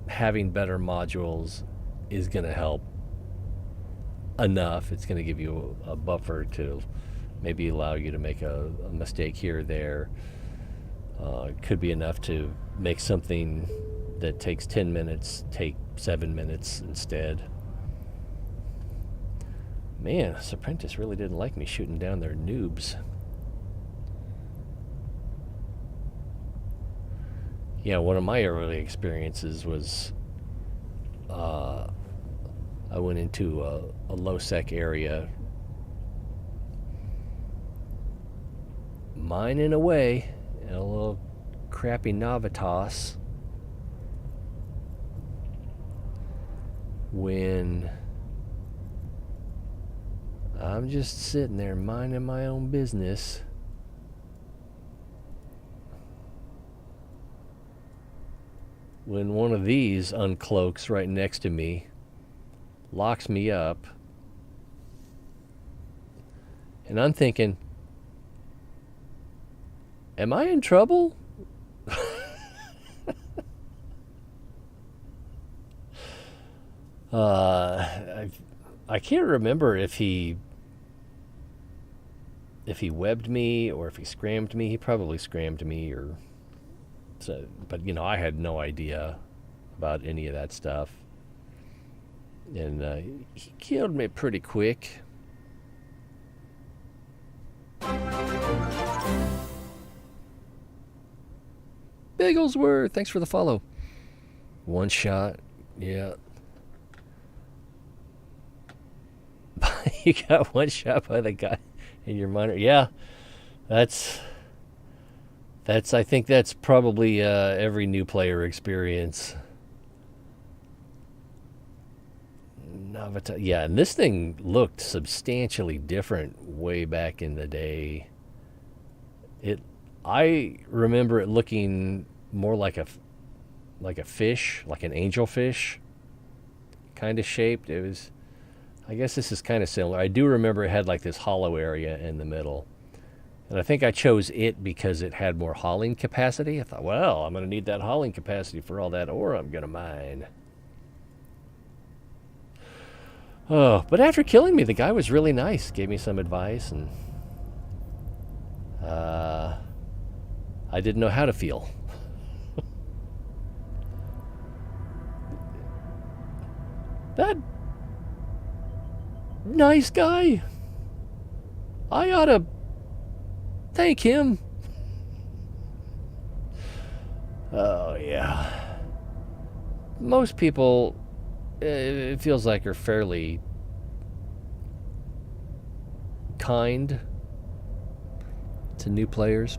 S1: having better modules is going to help enough. It's going to give you a buffer to maybe allow you to make a mistake here or there. It could be enough to make something that takes 10 minutes take 7 minutes instead. Man, Serpentis really didn't like me shooting down their noobs. Yeah, one of my early experiences was I went into a low-sec area, mining away in a little crappy Navitas, when I'm just sitting there minding my own business, when one of these uncloaks right next to me, locks me up, and I'm thinking, am I in trouble? I can't remember if he webbed me or if he scrammed me. He probably scrammed me, or so, but I had no idea about any of that stuff, and he killed me pretty quick. Bigglesworth, thanks for the follow. One shot, yeah. You got one shot by the guy in your monitor. Yeah, that's. I think that's probably every new player experience. Yeah, and this thing looked substantially different way back in the day. I remember it looking more like a fish, like an angelfish kind of shaped. It was. I guess this is kind of similar. I do remember it had like this hollow area in the middle. And I think I chose it because it had more hauling capacity. I thought, well, I'm going to need that hauling capacity for all that ore I'm going to mine. Oh, but after killing me, the guy was really nice. Gave me some advice, and I didn't know how to feel. That nice guy, I ought to thank him. Oh, yeah. Most people, it feels like, are fairly kind to new players.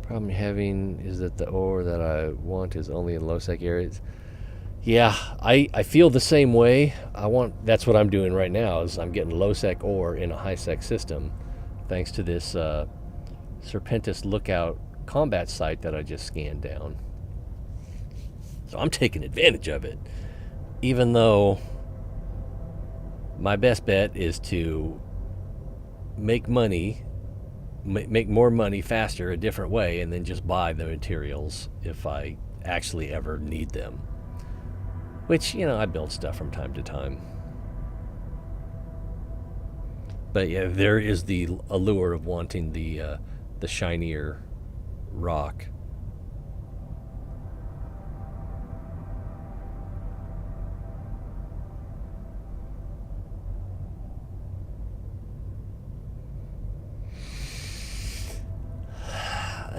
S1: Problem you're having is that the ore that I want is only in low-sec areas. Yeah, I feel the same way. That's what I'm doing right now, is I'm getting low-sec ore in a high-sec system, thanks to this Serpentis Lookout combat site that I just scanned down. So I'm taking advantage of it, even though my best bet is to make money make more money faster a different way, and then just buy the materials if I actually ever need them. Which, I build stuff from time to time. But yeah, there is the allure of wanting the shinier rock.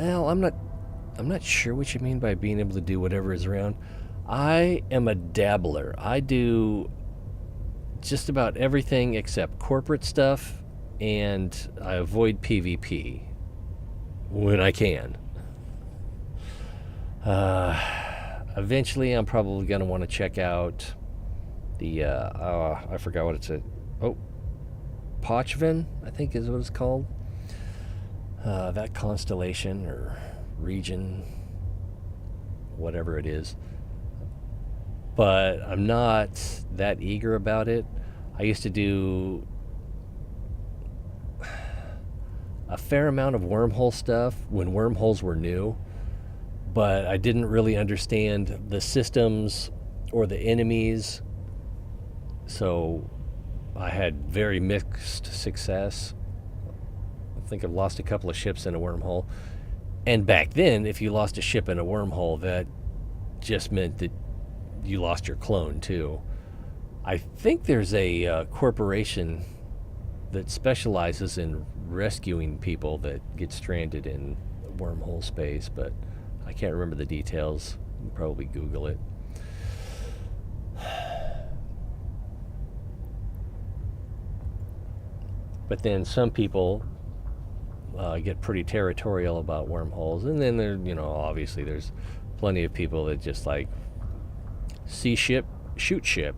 S1: Well, I'm not sure what you mean by being able to do whatever is around. I am a dabbler. I do just about everything except corporate stuff, and I avoid PvP when I can. Eventually, I'm probably going to want to check out the, I forgot what it's, Pochven, I think is what it's called. That constellation or region, whatever it is. But I'm not that eager about it. I used to do a fair amount of wormhole stuff when wormholes were new, but I didn't really understand the systems or the enemies, so I had very mixed success. I think I've lost a couple of ships in a wormhole. And back then, if you lost a ship in a wormhole, that just meant that you lost your clone too. I think there's a corporation that specializes in rescuing people that get stranded in wormhole space, but I can't remember the details. You can probably Google it. But then some people get pretty territorial about wormholes, and then there, obviously there's plenty of people that just like see ship, shoot ship.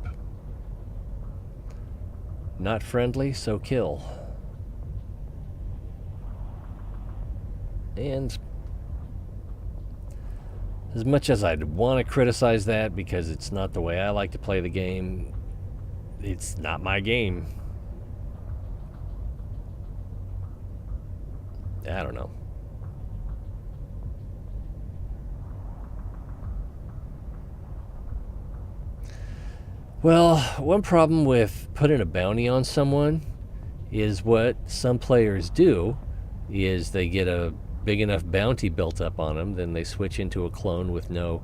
S1: Not friendly, so kill. And as much as I'd want to criticize that because it's not the way I like to play the game, it's not my game. I don't know. Well, one problem with putting a bounty on someone is what some players do is they get a big enough bounty built up on them, then they switch into a clone with no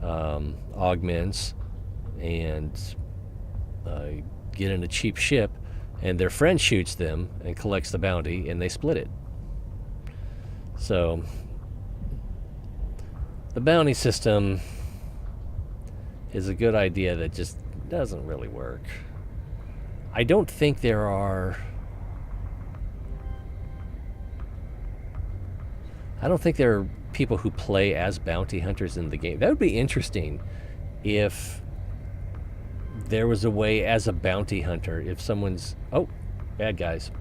S1: augments and get in a cheap ship, and their friend shoots them and collects the bounty, and they split it. So the bounty system is a good idea that just doesn't really work. I don't think there are people who play as bounty hunters in the game. That would be interesting if there was a way as a bounty hunter, if someone's bad guys.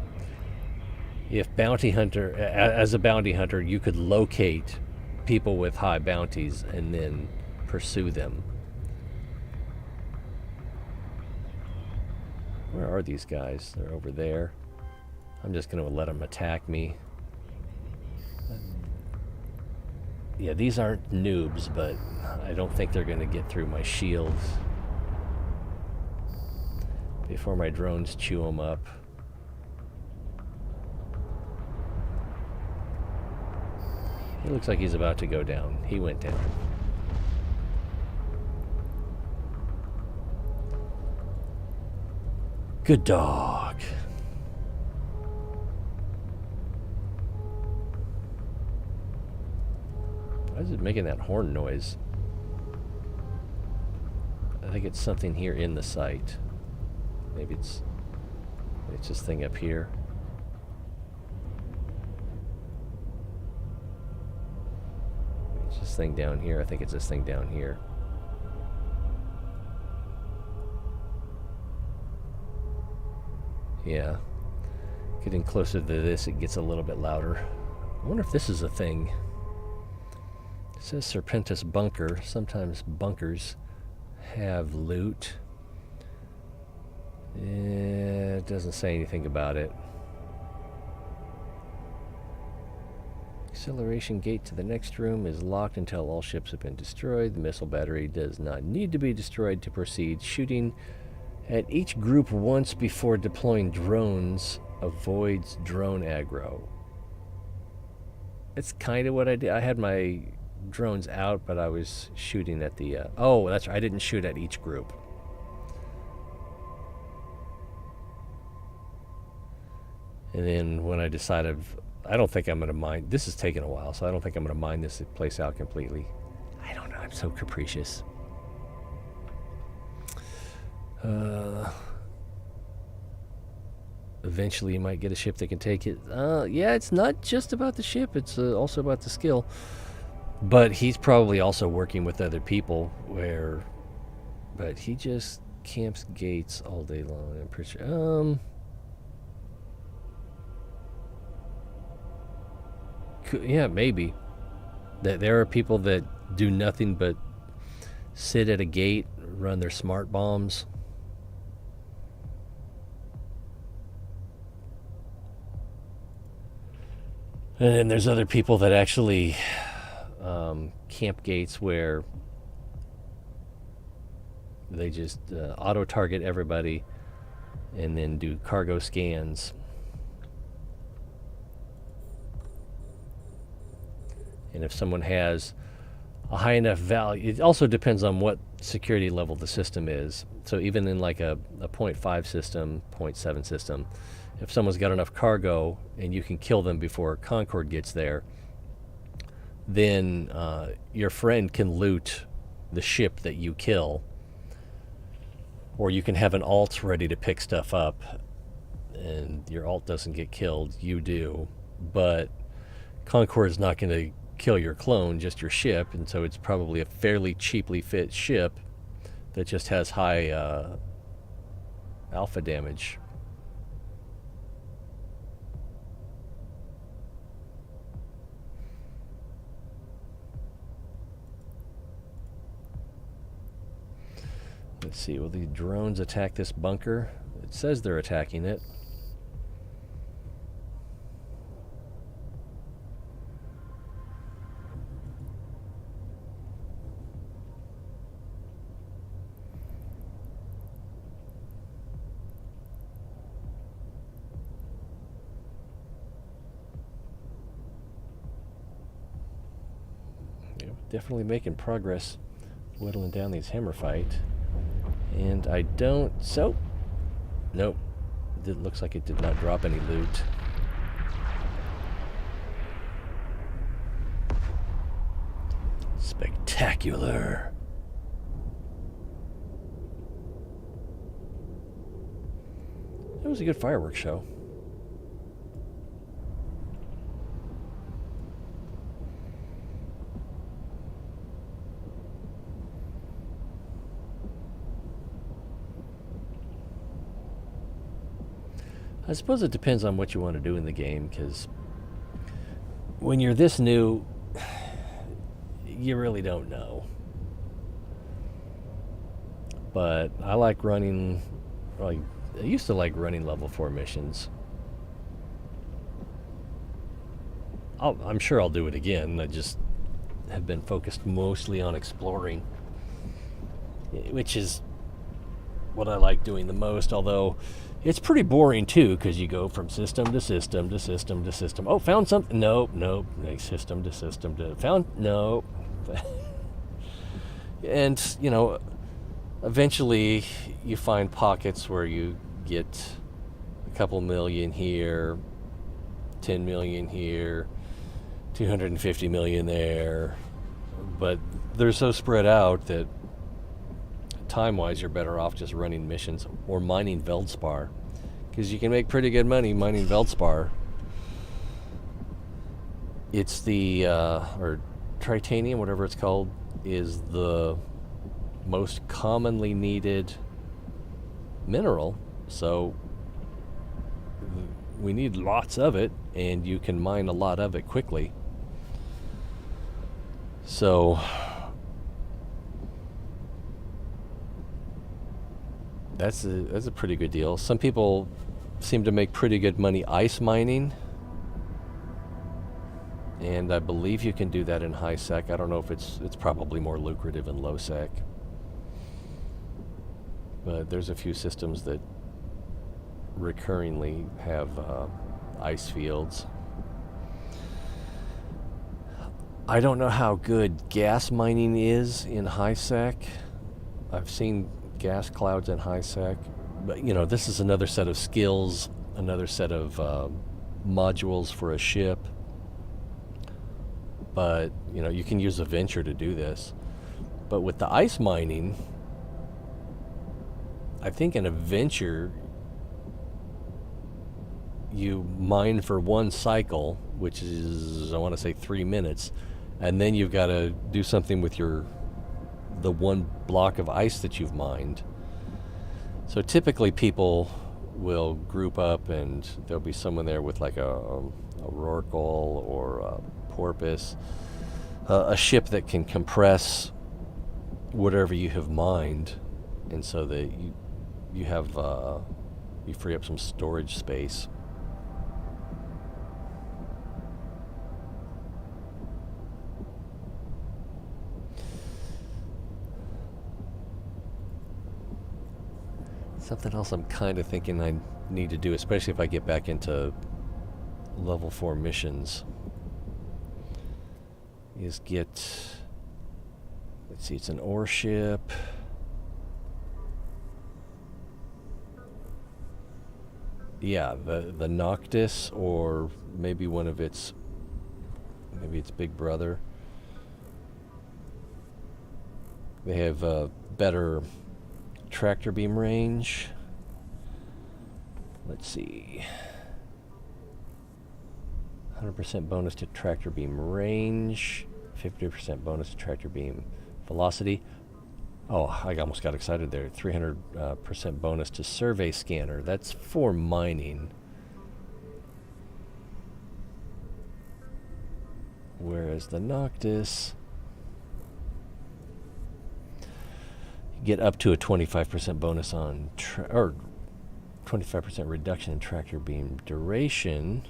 S1: If as a bounty hunter, you could locate people with high bounties and then pursue them. Where are these guys? They're over there. I'm just going to let them attack me. Yeah, these aren't noobs, but I don't think they're going to get through my shields before my drones chew them up. He looks like he's about to go down. He went down. Good dog. Why is it making that horn noise? I think it's something here in the site. Maybe it's this thing up here. It's this thing down here. I think it's this thing down here. Yeah. Getting closer to this, it gets a little bit louder. I wonder if this is a thing. It says Serpentis Bunker. Sometimes bunkers have loot. It doesn't say anything about it. Acceleration gate to the next room is locked until all ships have been destroyed. The missile battery does not need to be destroyed to proceed. Shooting at each group once before deploying drones avoids drone aggro. It's kind of what I did. I had my drones out, but I was shooting at the... oh, that's right. I didn't shoot at each group. And then when I decided... I don't think I'm going to mine... This is taking a while, so I don't think I'm going to mine this place out completely. I don't know. I'm so capricious. Eventually you might get a ship that can take it. Yeah, it's not just about the ship. It's also about the skill. But he's probably also working with other people where... But he just camps gates all day long. I'm pretty sure... yeah, maybe. There are people that do nothing but sit at a gate, run their smart bombs. And then there's other people that actually camp gates where they just auto-target everybody and then do cargo scans. And if someone has a high enough value, it also depends on what security level the system is. So even in like a 0.5 system, 0.7 system, if someone's got enough cargo and you can kill them before Concord gets there, then your friend can loot the ship that you kill. Or you can have an alt ready to pick stuff up, and your alt doesn't get killed, you do. But Concord is not going to kill your clone, just your ship, and so it's probably a fairly cheaply fit ship that just has high alpha damage. Let's see, will the drones attack this bunker? It says they're attacking it. Definitely making progress whittling down these Hammerfight. And I don't... So... Nope. It looks like it did not drop any loot. Spectacular. It was a good fireworks show. I suppose it depends on what you want to do in the game, because when you're this new, you really don't know. But I like running, I used to like running level 4 missions. I'm sure I'll do it again. I just have been focused mostly on exploring, which is what I like doing the most, although it's pretty boring too, because you go from system to system to system to system. Oh, found something. Nope. Next system to system to found. Nope. And, you know, eventually you find pockets where you get a couple million here, 10 million here, 250 million there. But they're so spread out that time-wise, you're better off just running missions or mining Veldspar, because you can make pretty good money mining Veldspar. It's the or tritanium, whatever it's called, is the most commonly needed mineral, so we need lots of it, and you can mine a lot of it quickly. So that's a pretty good deal. Some people seem to make pretty good money ice mining, And I believe you can do that in high sec. I don't know if it's probably more lucrative in low sec. But there's a few systems that recurringly have ice fields. I don't know how good gas mining is in high sec. I've seen gas clouds in high sec, but you know, this is another set of skills, another set of modules for a ship. But you know, you can use a venture to do this. But with the ice mining, I think in a venture you mine for one cycle, which is, I want to say 3 minutes, and then you've got to do something with the one block of ice that you've mined. So typically people will group up and there'll be someone there with like a rorqual or a porpoise, a ship that can compress whatever you have mined, and so that you have you free up some storage space. Something else I'm kind of thinking I need to do, especially if I get back into level 4 missions, is get, let's see, it's an ore ship. Yeah, the Noctis, or maybe one of its, maybe its big brother. They have better tractor beam range. Let's see. 100% bonus to tractor beam range, 50% bonus to tractor beam velocity. Oh, I almost got excited there. 300% bonus to survey scanner. That's for mining. Whereas the Noctis, you get up to a 25% bonus on, or 25% reduction in tractor beam duration.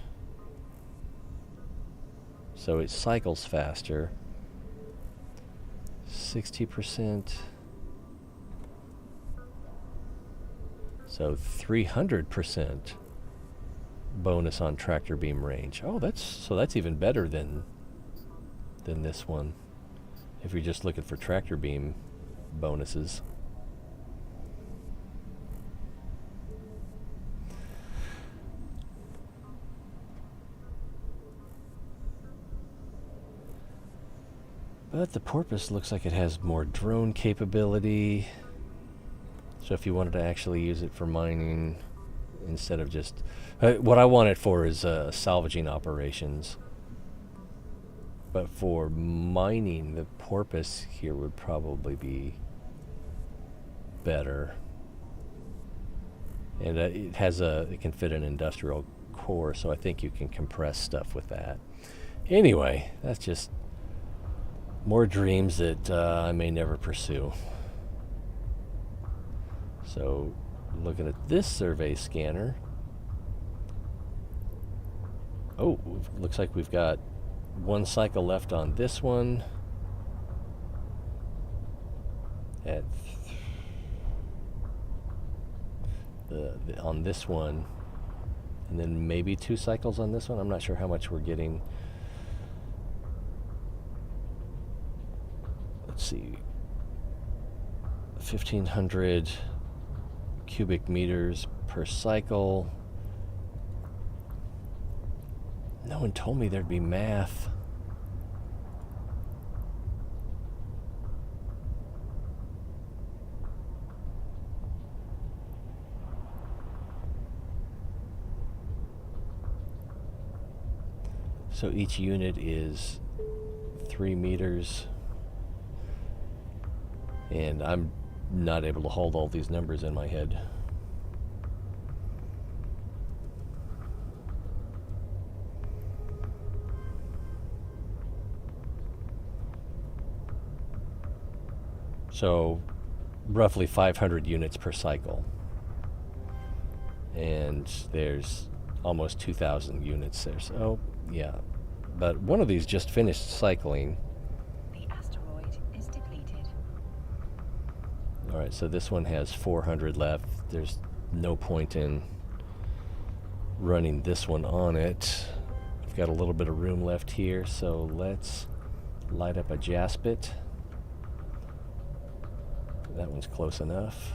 S1: So it cycles faster. 60%. So 300% bonus on tractor beam range. Oh, that's even better than this one, if you're just looking for tractor beam bonuses. But the Porpoise looks like it has more drone capability. So if you wanted to actually use it for mining instead of just... what I want it for is salvaging operations. But for mining, the Porpoise here would probably be better. And it can fit an industrial core, so I think you can compress stuff with that. Anyway, that's just more dreams that I may never pursue. So, looking at this survey scanner. Oh, looks like we've got one cycle left on this one. On this one. And then maybe 2 cycles on this one. I'm not sure how much we're getting. Let's see. 1,500 cubic meters per cycle. No one told me there'd be math. So each unit is 3 meters. And I'm not able to hold all these numbers in my head. So roughly 500 units per cycle. And there's almost 2,000 units there. So, yeah, but one of these just finished cycling.
S2: The asteroid is depleted.
S1: All right, so this one has 400 left. There's no point in running this one on it. I've got a little bit of room left here, so let's light up a jaspit. That one's close enough.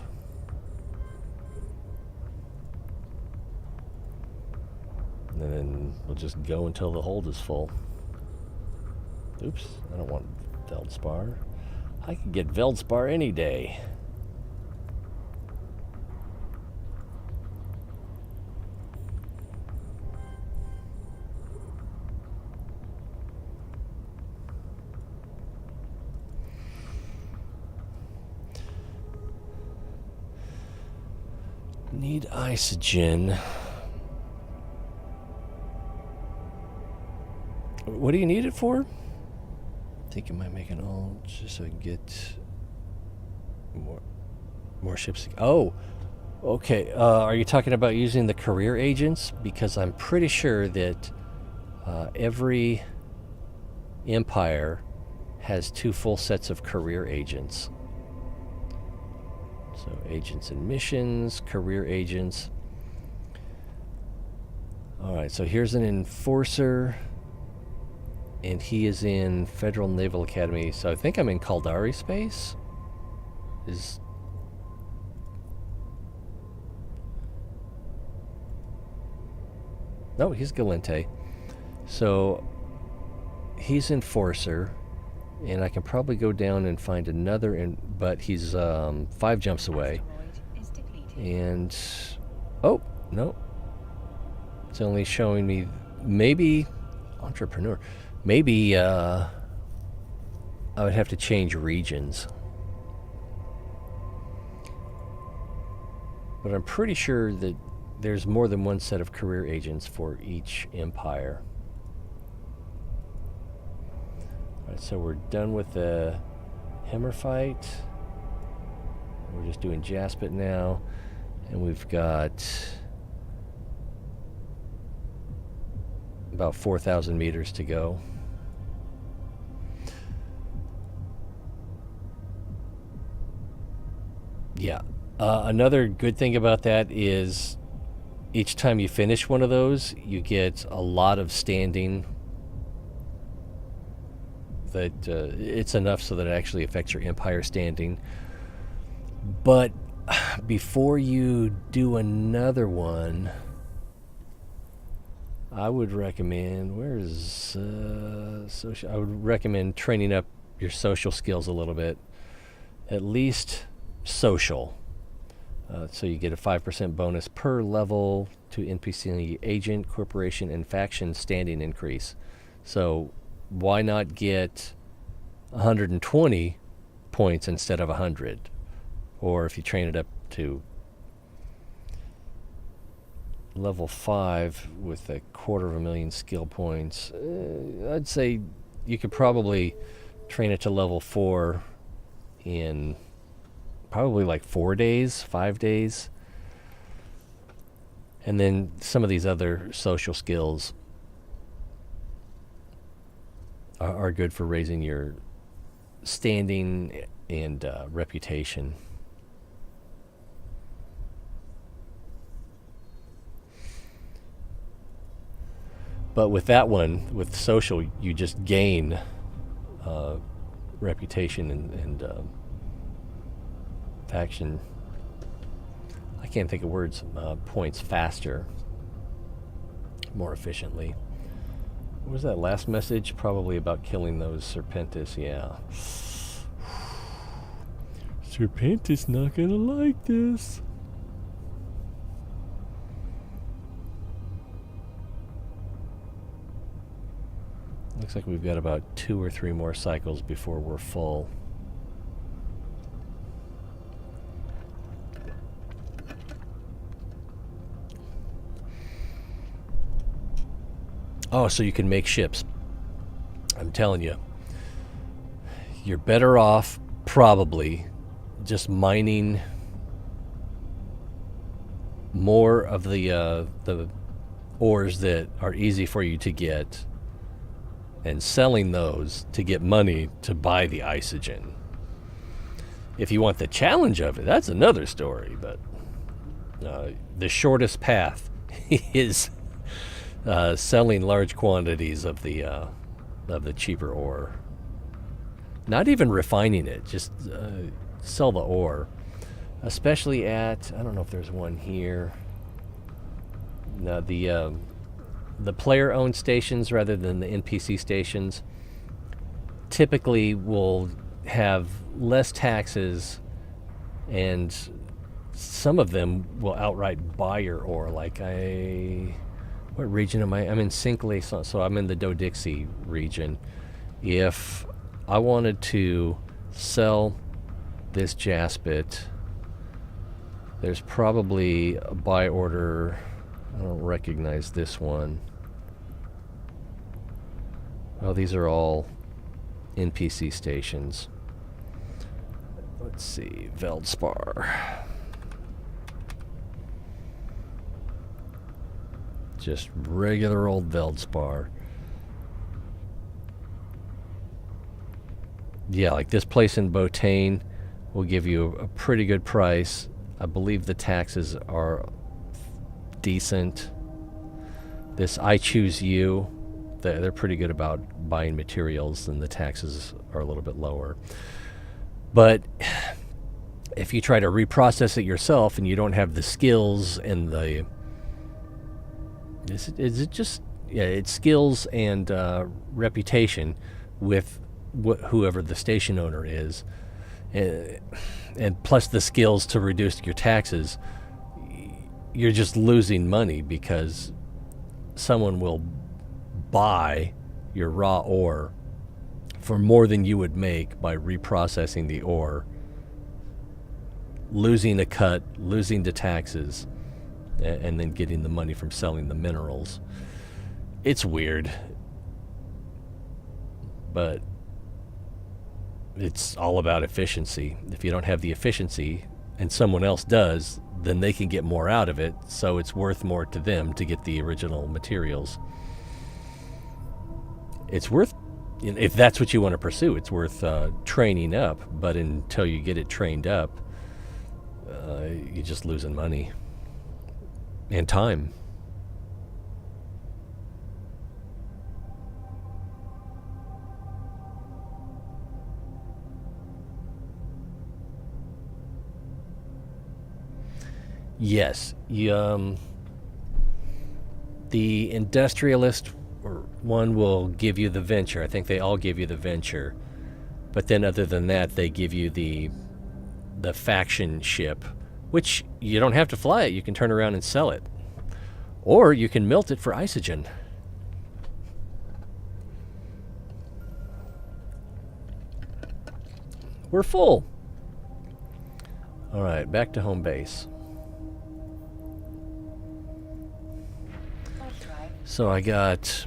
S1: And then we'll just go until the hold is full. Oops, I don't want Veldspar. I could get Veldspar any day. Need isogen. What do you need it for? I think it might make an all just so I can get more ships. Oh, okay. Are you talking about using the career agents? Because I'm pretty sure that every empire has 2 full sets of career agents. So agents and missions, career agents. All right, so here's an enforcer, and he is in Federal Naval Academy. So I think I'm in Caldari space. No, he's Galente. So he's enforcer. And I can probably go down and find another, but he's 5 jumps away. And, oh, no. It's only showing me, maybe, entrepreneur. Maybe I would have to change regions. But I'm pretty sure that there's more than one set of career agents for each empire. Alright, so we're done with the hammer fight. We're just doing Jaspit now. And we've got about 4,000 meters to go. Yeah. Another good thing about that is each time you finish one of those, you get a lot of standing. That it's enough so that it actually affects your empire standing. But before you do another one, I would recommend, social? I would recommend training up your social skills a little bit, at least social. So you get a 5% bonus per level to NPC agent, corporation, and faction standing increase. So why not get 120 points instead of 100? Or if you train it up to level 5 with 250,000 skill points, I'd say you could probably train it to level 4 in probably like 4 days, 5 days. And then some of these other social skills are good for raising your standing and reputation. But with that one, with social, you just gain reputation and faction. I can't think of words. Points faster, more efficiently. What was that last message? Probably about killing those Serpentis. Yeah. Serpentis not gonna like this. Looks like we've got about 2 or 3 more cycles before we're full. Oh, so you can make ships. I'm telling you, you're better off probably just mining more of the ores that are easy for you to get, and selling those to get money to buy the isogen. If you want the challenge of it, that's another story, but the shortest path is selling large quantities of the cheaper ore. Not even refining it, just sell the ore. Especially at, I don't know if there's one here. No, the player-owned stations rather than the NPC stations typically will have less taxes, and some of them will outright buy your ore. Like what region am I? I'm in Sinkley, so I'm in the Doe-Dixie region. If I wanted to sell this jaspit, there's probably a buy order. I don't recognize this one. Oh, these are all NPC stations. Let's see, Veldspar. Just regular old Veldspar. Yeah, like this place in Botane will give you a pretty good price. I believe the taxes are decent. This I Choose You, they're pretty good about buying materials, and the taxes are a little bit lower. But if you try to reprocess it yourself and you don't have the skills and it's skills and reputation with whoever the station owner is, and plus the skills to reduce your taxes, you're just losing money because someone will buy your raw ore for more than you would make by reprocessing the ore, losing a cut, losing the taxes, and then getting the money from selling the minerals. It's weird, but it's all about efficiency. If you don't have the efficiency and someone else does, then they can get more out of it, so it's worth more to them to get the original materials. It's worth, if that's what you want to pursue, it's worth training up, but until you get it trained up, you're just losing money and time. Yes, the industrialist one will give you the venture. I think they all give you the venture, but then other than that, they give you the faction ship, which you don't have to fly it. You can turn around and sell it, or you can melt it for isogen. We're full. All right, back to home base. So I got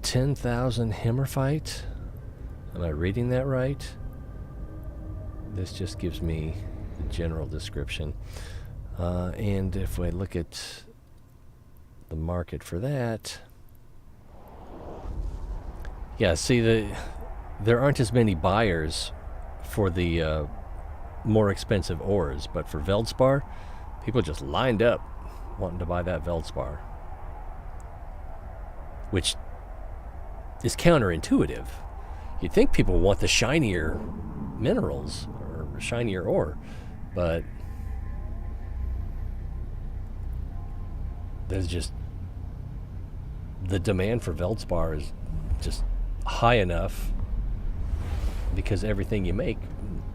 S1: 10,000 Himmerfite. Am I reading that right? This just gives me the general description. And if we look at the market for that, yeah, see, there aren't as many buyers for the more expensive ores, but for Veldspar, people just lined up wanting to buy that Veldspar, which is counterintuitive. You'd think people want the shinier minerals or shinier ore, but there's just, the demand for Veldspar is just high enough because everything you make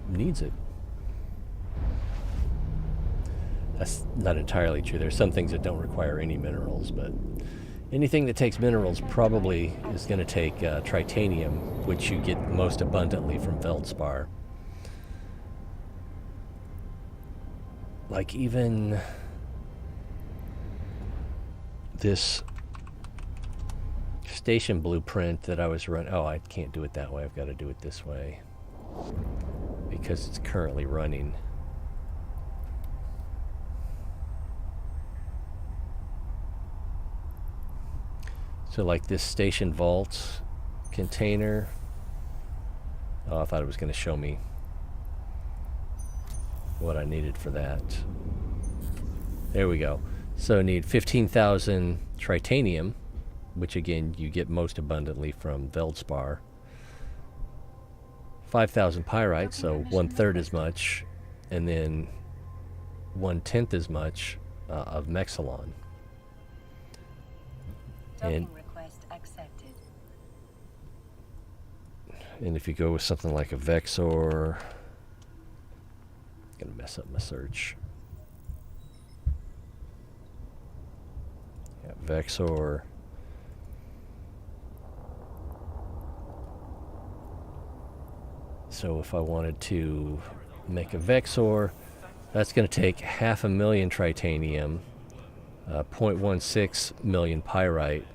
S1: needs it. That's not entirely true. There's some things that don't require any minerals, but anything that takes minerals probably is going to take tritanium, which you get most abundantly from Veldspar. Like even this station blueprint that I was running. Oh, I can't do it that way. I've got to do it this way because it's currently running. So like this station vault container. Oh, I thought it was going to show me what I needed for that. There we go. So I need 15,000 tritanium, which again you get most abundantly from Veldspar. 5,000 pyrite, so 1/3 as much, and then 1/10 as much of Mexilon.
S2: Docking request accepted.
S1: And if you go with something like a Vexor, gonna mess up my search. Yeah, Vexor. So if I wanted to make a Vexor, that's going to take 500,000 tritanium, 0.16 million pyrite,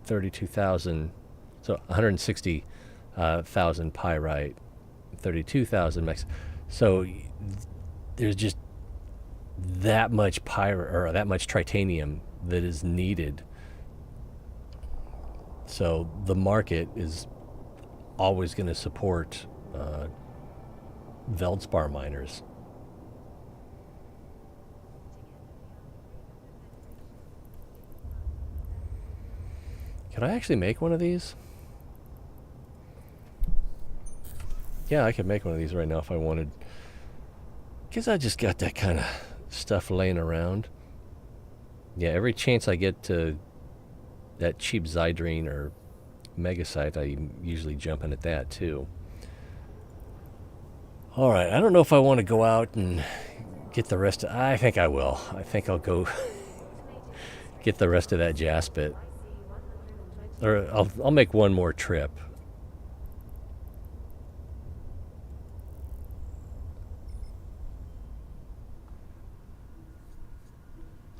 S1: 32,000, so 160,000 pyrite, 32,000 mex. So there's just that much pyrite or that much tritanium that is needed. So the market is always going to support Veldspar miners. Could I actually make one of these? Yeah, I could make one of these right now if I wanted. Because I just got that kind of stuff laying around. Yeah, every chance I get to that cheap Zydrine or Megasite, I usually jump in at that too. Alright, I don't know if I want to go out and get the rest of... I think I will. I think I'll go get the rest of that jaspit. Or I'll make one more trip.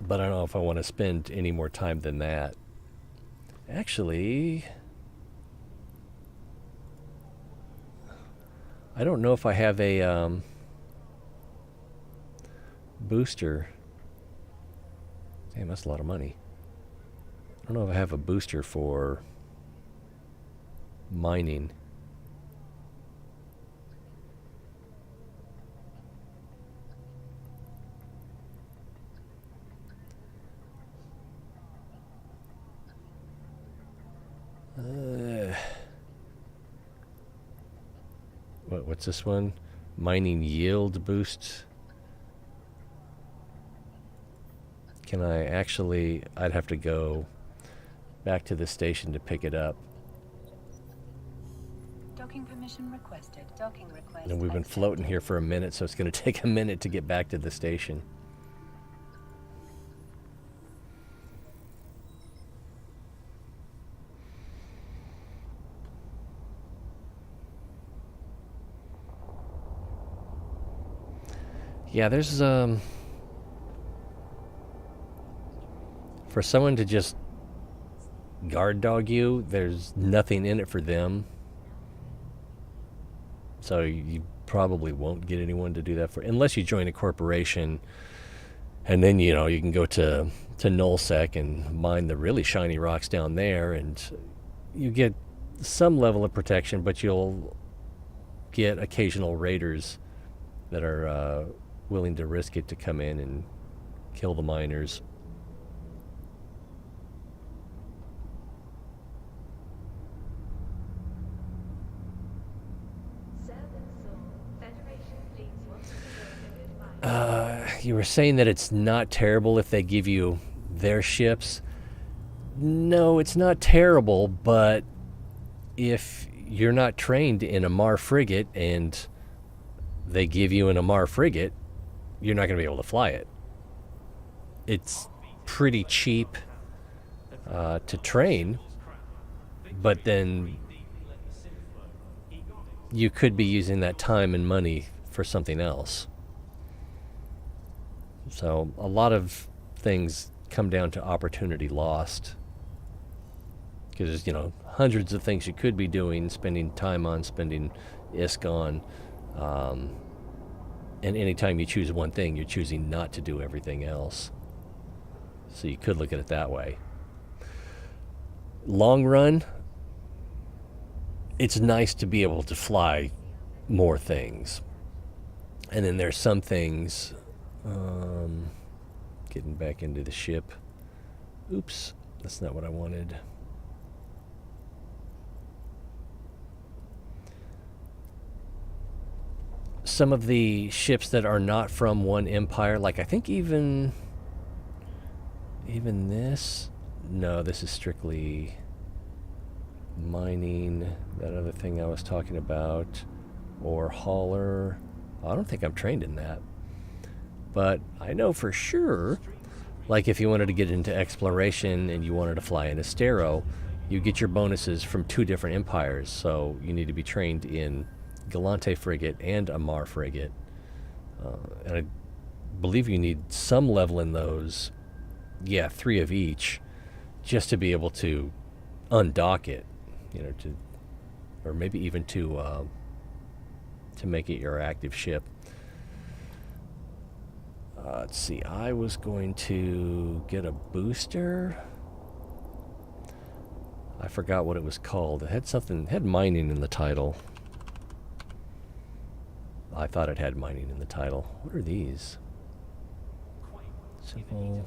S1: But I don't know if I want to spend any more time than that. Actually, I don't know if I have a booster. Damn, that's a lot of money. I don't know if I have a booster for mining. What's this one? Mining yield boost. Can I actually... I'd have to go back to the station to pick it up.
S2: Docking permission requested. Docking request.
S1: And we've been floating here for a minute, so it's going to take a minute to get back to the station. Yeah, there's for someone to just guard dog you, there's nothing in it for them. So you probably won't get anyone to do that for, unless you join a corporation, and then you can go to Nullsec and mine the really shiny rocks down there, and you get some level of protection, but you'll get occasional raiders that are willing to risk it to come in and kill the miners. You were saying that it's not terrible if they give you their ships. No, it's not terrible, but if you're not trained in a Mar frigate and they give you an Amar frigate, you're not going to be able to fly it. It's pretty cheap to train, but then you could be using that time and money for something else. So a lot of things come down to opportunity lost. Because there's, hundreds of things you could be doing, spending time on, spending ISK on. And anytime you choose one thing, you're choosing not to do everything else. So you could look at it that way. long run, it's nice to be able to fly more things. And then there's some things, getting back into the ship. Oops, that's not what I wanted. Some of the ships that are not from one empire, like I think even this, no, this is strictly mining, that other thing I was talking about, or hauler. I don't think I'm trained in that, but I know for sure, like if you wanted to get into exploration and you wanted to fly in a Astero, you get your bonuses from 2 different empires, so you need to be trained in Galante frigate and a Mar frigate, and I believe you need some level in those, 3 of each, just to be able to undock it, or maybe even to make it your active ship. Let's see, I was going to get a booster. I forgot what it was called. It had mining in the title. I thought it had mining in the title. What are these? Simple.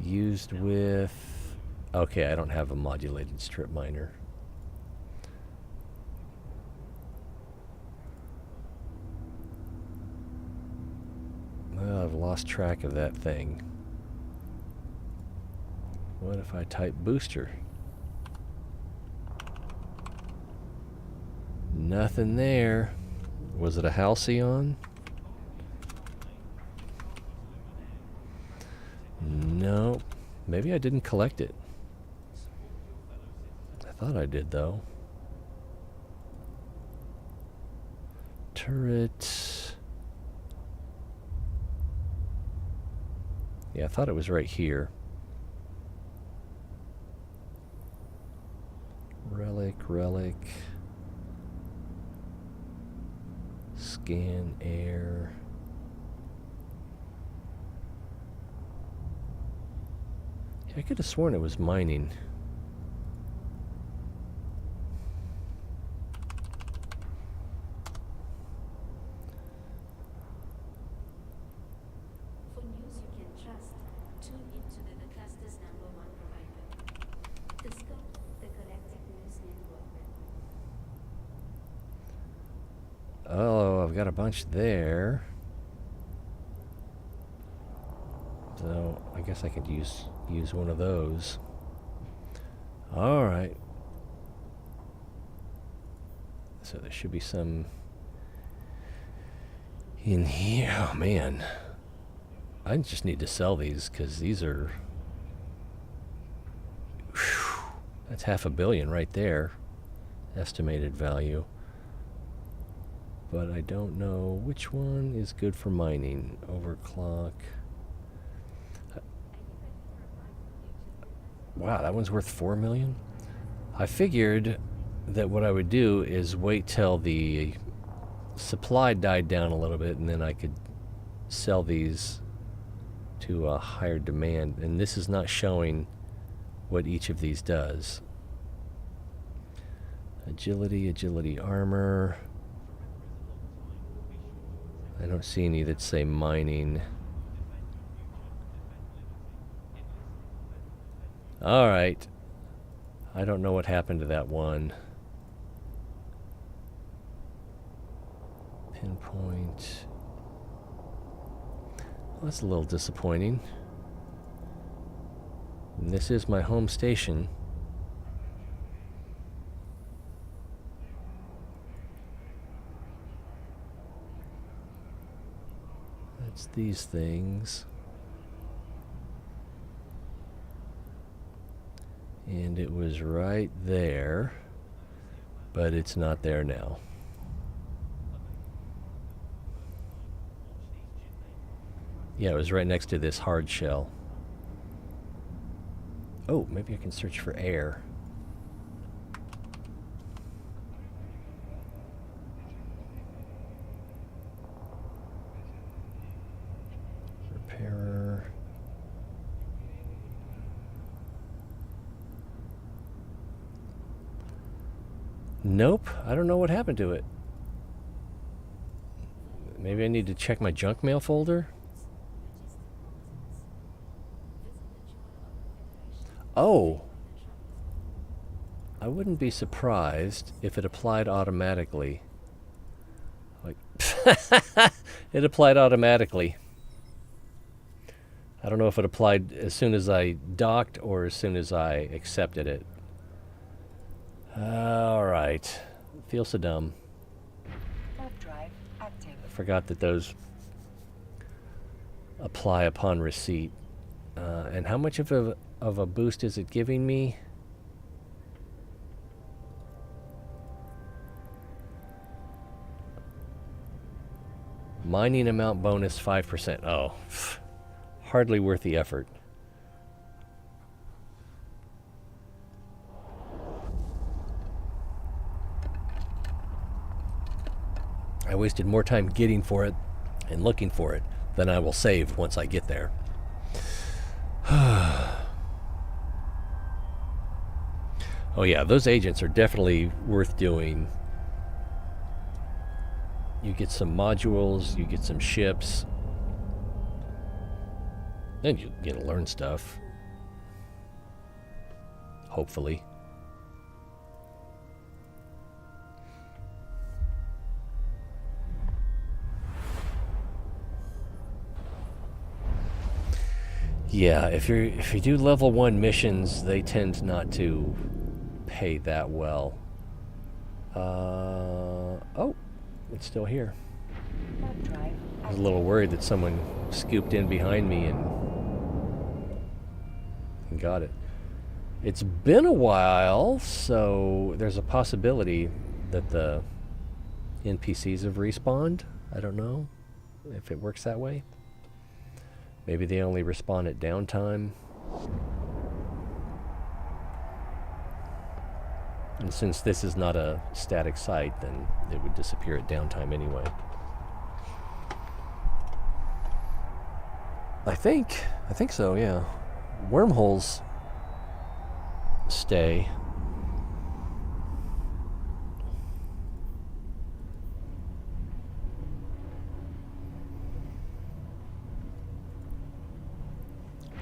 S1: Used with... Okay, I don't have a modulated strip miner. Well, I've lost track of that thing. What if I type booster? Nothing there. Was it a halcyon? No. Maybe I didn't collect it. I thought I did, though. Turret. Yeah, I thought it was right here. Relic. Scan air. Yeah, I could have sworn it was mining.
S3: For news you can trust, tune into the cluster's #1 provider. The Scope, the Collective News Network.
S1: Oh, I've got a bunch there. So I guess I could use one of those. All right. So there should be some in here. Oh man, I just need to sell these because these are. Whew, that's $500 million right there, estimated value. But I don't know which one is good for mining. Overclock. Wow, that one's worth $4 million. I figured that what I would do is wait till the supply died down a little bit, and then I could sell these to a higher demand. And this is not showing what each of these does. Agility armor. I don't see any that say mining. All right. I don't know what happened to that one. Pinpoint. Well, that's a little disappointing. And this is my home station. That's these things. And it was right there, but it's not there now. Yeah, it was right next to this hard shell. Oh, maybe I can search for air. Repairer. Nope, I don't know what happened to it. Maybe I need to check my junk mail folder. Oh, I wouldn't be surprised if it applied automatically. Like, it applied automatically. I don't know if it applied as soon as I docked or as soon as I accepted it. All right. Feels so dumb.
S2: Warp drive active.
S1: I forgot that those apply upon receipt. And how much of a boost is it giving me? Mining amount bonus 5%. Oh, hardly worth the effort. I wasted more time getting for it and looking for it than I will save once I get there. Oh yeah, those agents are definitely worth doing. You get some modules, you get some ships, and you get to learn stuff. Hopefully. Yeah, if you do level 1 missions, they tend not to pay that well. Oh, it's still here.
S2: Warp drive
S1: I was a little worried that someone scooped in behind me and got it. It's been a while, so there's a possibility that the NPCs have respawned. I don't know if it works that way. Maybe they only respawn at downtime. And since this is not a static site, then it would disappear at downtime anyway. I think so, yeah. Wormholes stay.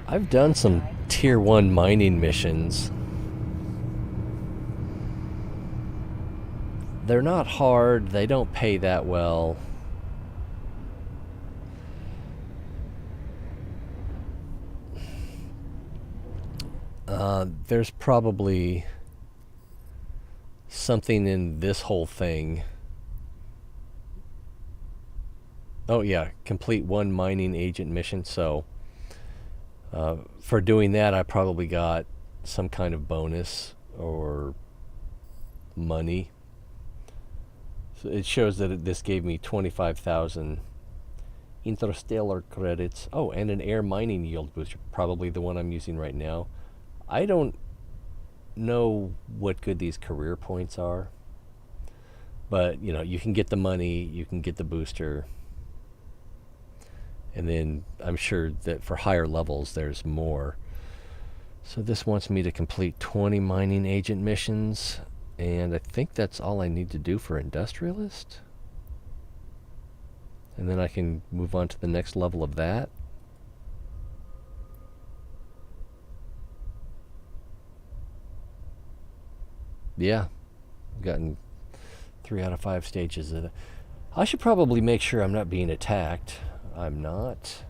S1: I've done some tier 1 mining missions. They're not hard, they don't pay that well. There's probably something in this whole thing. Oh yeah, complete 1 mining agent mission. So for doing that, I probably got some kind of bonus or money. So it shows that this gave me 25,000 interstellar credits. Oh, and an air mining yield booster, probably the one I'm using right now. I don't know what good these career points are, but you know, you can get the money, you can get the booster, and then I'm sure that for higher levels there's more. So this wants me to complete 20 mining agent missions, and I think that's all I need to do for industrialist, and then I can move on to the next level of that. Yeah, I've gotten 3 out of 5 stages of it. I should probably make sure I'm not being attacked. I'm not.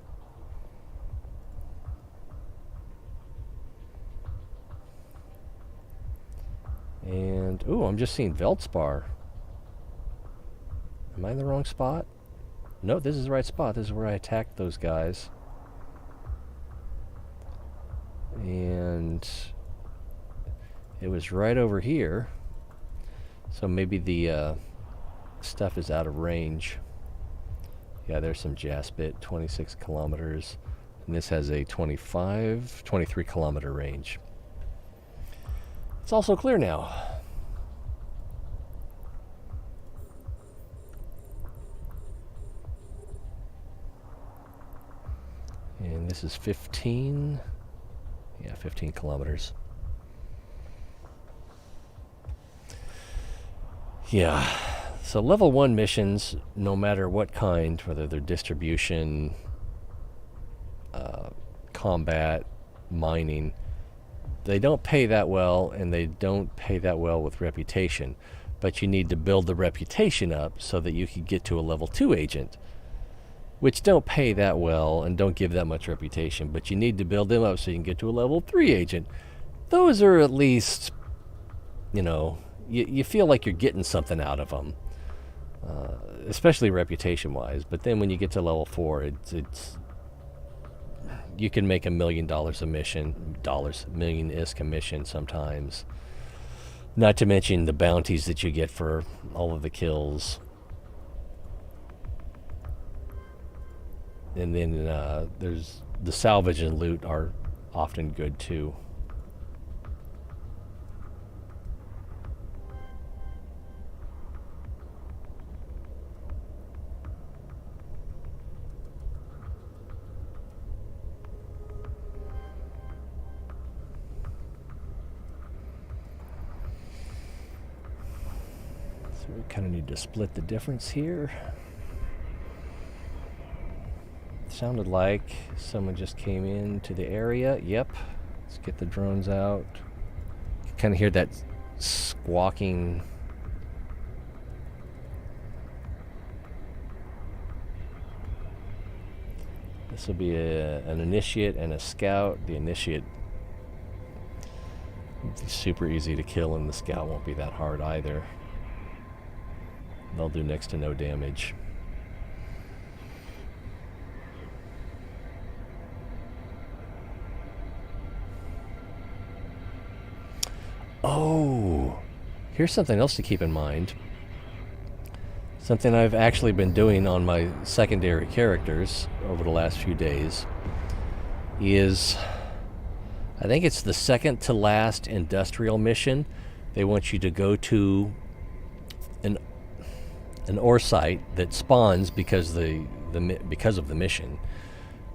S1: And, ooh, I'm just seeing Veldspar. Am I in the wrong spot? No, this is the right spot. This is where I attacked those guys. And it was right over here. So maybe the stuff is out of range. Yeah, there's some Jaspit, 26 kilometers. And this has a 23 kilometer range. It's also clear now. And this is 15. Yeah, 15 kilometers. Yeah. So level 1 missions, no matter what kind, whether they're distribution, combat, mining, they don't pay that well, and they don't pay that well with reputation. But you need to build the reputation up so that you can get to a level 2 agent, which don't pay that well and don't give that much reputation. But you need to build them up so you can get to a level 3 agent. Those are at least, you feel like you're getting something out of them, especially reputation-wise. But then when you get to level 4, it's you can make $1 million a mission, million-isk a mission sometimes. Not to mention the bounties that you get for all of the kills. And then there's the salvage and loot are often good too. So we kind of need to split the difference here. Sounded like someone just came into the area. Yep. Let's get the drones out. You kind of hear that squawking. This will be an initiate and a scout. The initiate will be super easy to kill, and the scout won't be that hard either. They'll do next to no damage. Oh, here's something else to keep in mind. Something I've actually been doing on my secondary characters over the last few days is, I think it's the second to last industrial mission. They want you to go to an ore site that spawns because of the mission,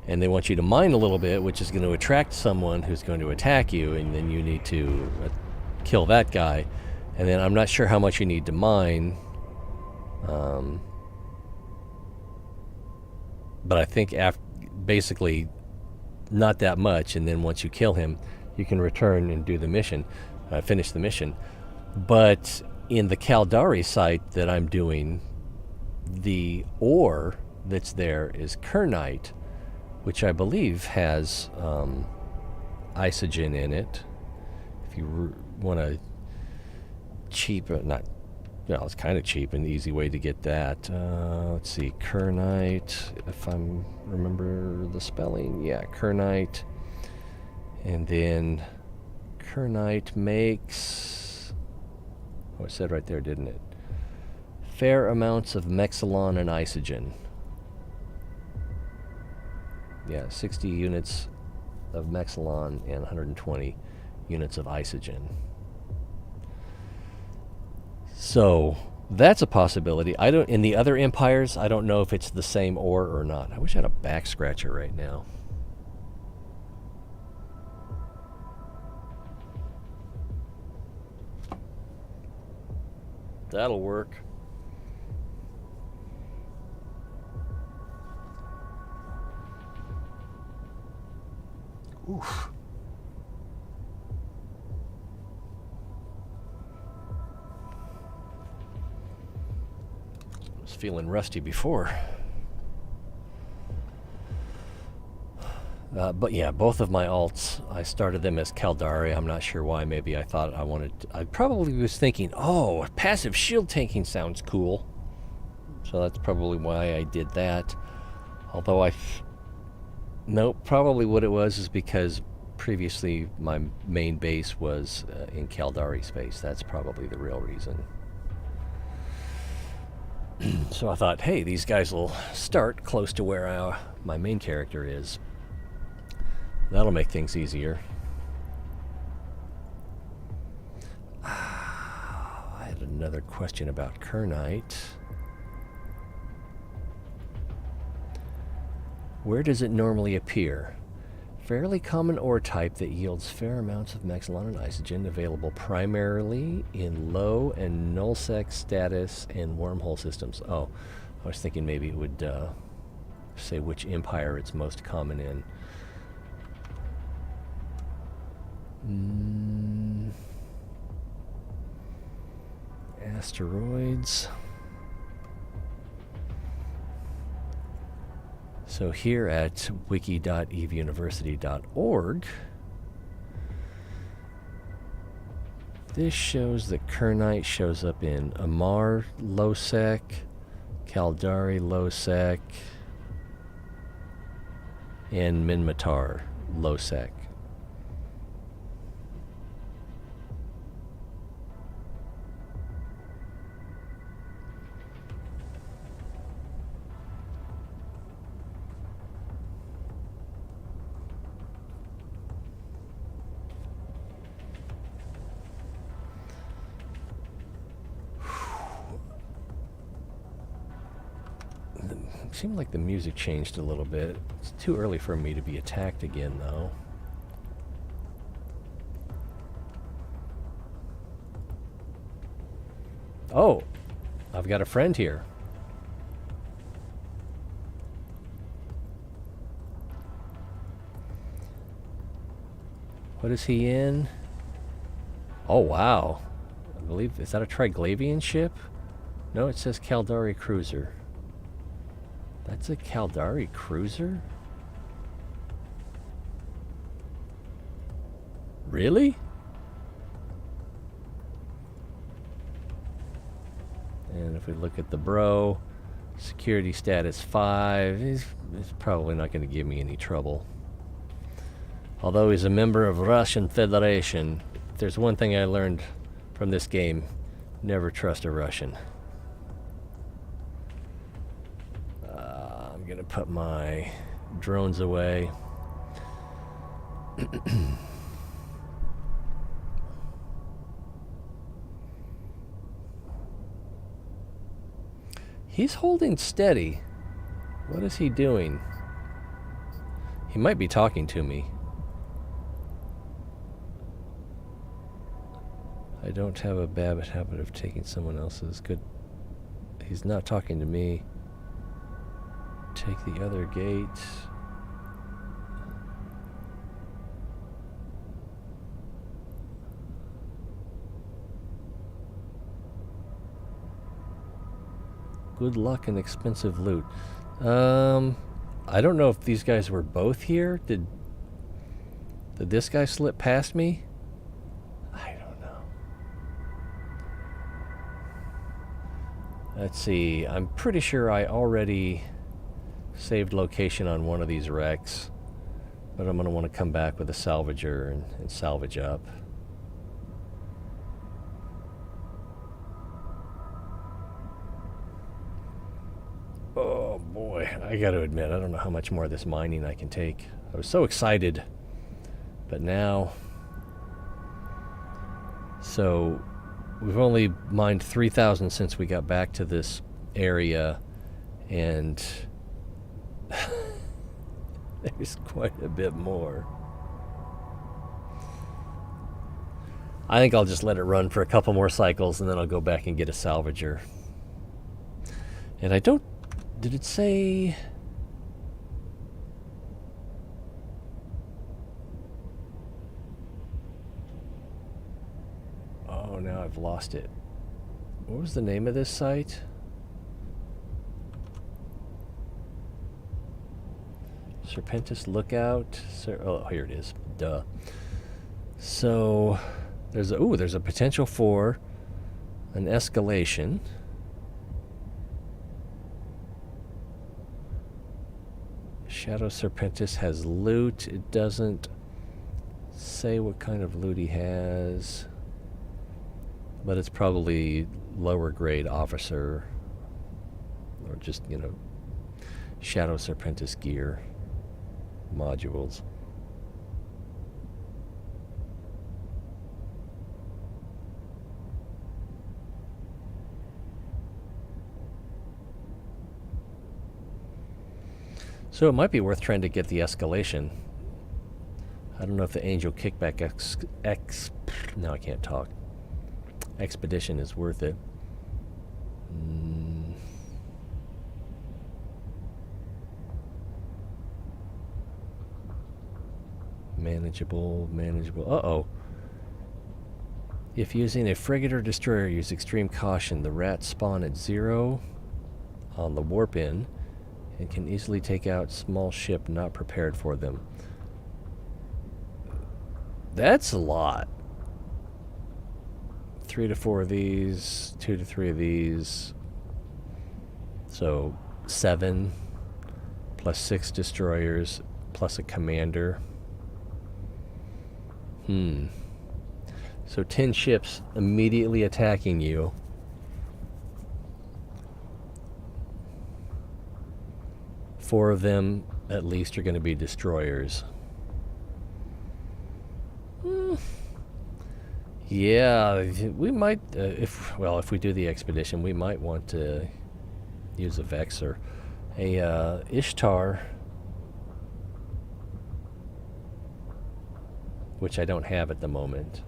S1: and they want you to mine a little bit, which is going to attract someone who's going to attack you, and then you need to kill that guy. And then I'm not sure how much you need to mine, but I think basically not that much, and then once you kill him, you can return and do the mission, finish the mission. But in the Caldari site that I'm doing, the ore that's there is kernite, which I believe has isogen in it. If you want to it's kind of cheap and easy way to get that. Let's see, kernite, if I remember the spelling. Yeah, kernite. And then kernite makes, it said right there, didn't it? Fair amounts of mexilon and isogen. Yeah, 60 units of mexilon and 120 units of isogen. So that's a possibility. In the other empires, I don't know if it's the same ore or not. I wish I had a back scratcher right now. That'll work. Oof. I was feeling rusty before. But yeah, both of my alts, I started them as Caldari. I'm not sure why. Maybe I thought I probably was thinking, oh, passive shield tanking sounds cool. So that's probably why I did that. Although no, probably what it was is because previously my main base was in Caldari space. That's probably the real reason. So I thought, hey, these guys will start close to where my main character is. That'll make things easier. I had another question about kernite. Where does it normally appear? Fairly common ore type that yields fair amounts of Maxilon and isogen, available primarily in low and nullsec status and wormhole systems. Oh, I was thinking maybe it would say which empire it's most common in. Asteroids. So here at wiki.eveuniversity.org, this shows that Kernite shows up in Amar low sec, Caldari low sec, and Minmatar low sec. It seemed like the music changed a little bit. It's too early for me to be attacked again, though. Oh, I've got a friend here. What is he in? Oh, wow. I believe, is that a Triglavian ship? No, it says Caldari cruiser. That's a Caldari cruiser? Really? And if we look at the bro, security status 5, he's probably not going to give me any trouble. Although he's a member of Russian Federation, if there's one thing I learned from this game, never trust a Russian. I'm going to put my drones away. He's holding steady. What is he doing? He might be talking to me. I don't have a bad habit of taking someone else's good. He's not talking to me. Take the other gate. Good luck and expensive loot. I don't know if these guys were both here. Did this guy slip past me? I don't know. Let's see. I'm pretty sure I already saved location on one of these wrecks, but I'm going to want to come back with a salvager and salvage up. Oh boy, I got to admit, I don't know how much more of this mining I can take. I was so excited, but now... So, we've only mined 3,000 since we got back to this area, and there's quite a bit more. I think I'll just let it run for a couple more cycles, and then I'll go back and get a salvager. And I don't... Did it say... Oh, now I've lost it. What was the name of this site? Serpentis Lookout. Oh, here it is. Duh. So there's a potential for an escalation. Shadow Serpentis has loot. It doesn't say what kind of loot he has, but it's probably lower grade officer or just, Shadow Serpentis gear modules. So it might be worth trying to get the escalation. I don't know if the Angel Kickback now I can't talk. Expedition is worth it. Manageable. Uh-oh. If using a frigate or destroyer, use extreme caution. The rats spawn at 0 on the warp in and can easily take out small ship not prepared for them. That's a lot. 3 to 4 of these, 2 to 3 of these. So 7 plus 6 destroyers plus a commander. So 10 ships immediately attacking you. Four of them at least are going to be destroyers. Yeah, we might, if we do the expedition, we might want to use a Vex or a Ishtar, which I don't have at the moment.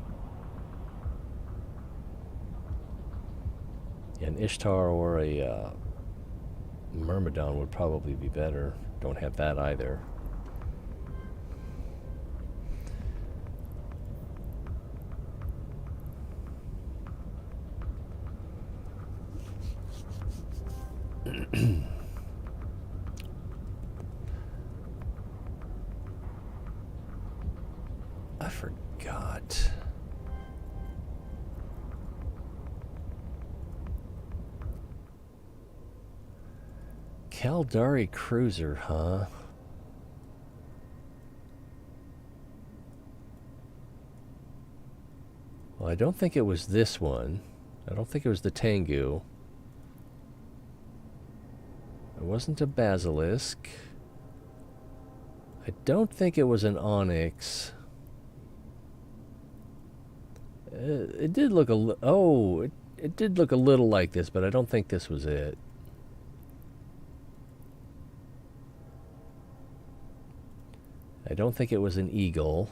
S1: Yeah, an Ishtar or a Myrmidon would probably be better. Don't have that either. I forgot. Caldari Cruiser, huh? Well, I don't think it was this one. I don't think it was the Tengu. It wasn't a Basilisk. I don't think it was an Onyx. It did look it did look a little like this, but I don't think this was it. I don't think it was an Eagle.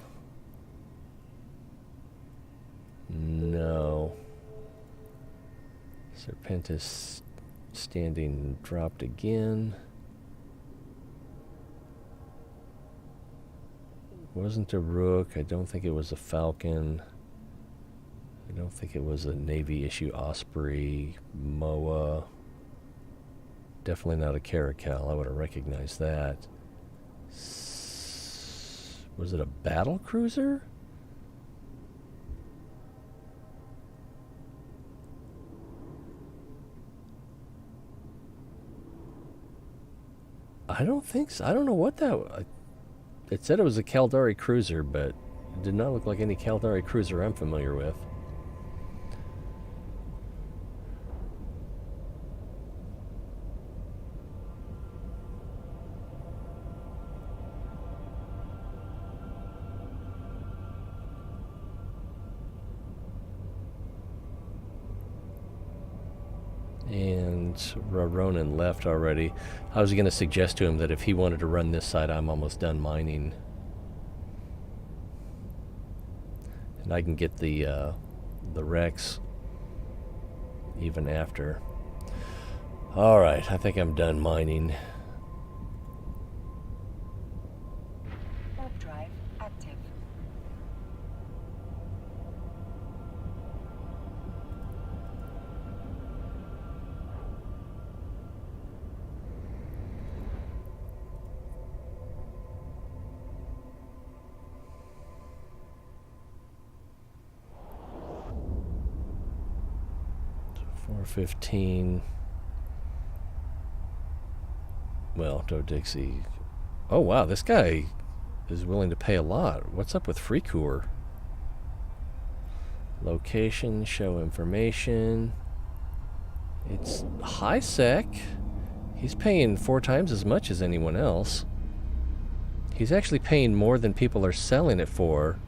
S1: No. Serpentis standing dropped again. Wasn't a Rook. I don't think it was a Falcon. I don't think it was a Navy issue Osprey, Moa. Definitely not a Caracal. I would have recognized that. Was it a battle cruiser? I don't think so. I don't know what that was. It said it was a Caldari cruiser, but it did not look like any Caldari cruiser I'm familiar with. And Ronan left already. I was going to suggest to him that if he wanted to run this side, I'm almost done mining. And I can get the Rex even after. Alright, I think I'm done mining.
S2: Warp drive active.
S1: $415. Well, Joe Dixie. Oh wow, this guy is willing to pay a lot. What's up with Freecore? Location, show information. It's high sec. He's paying 4 times as much as anyone else. He's actually paying more than people are selling it for.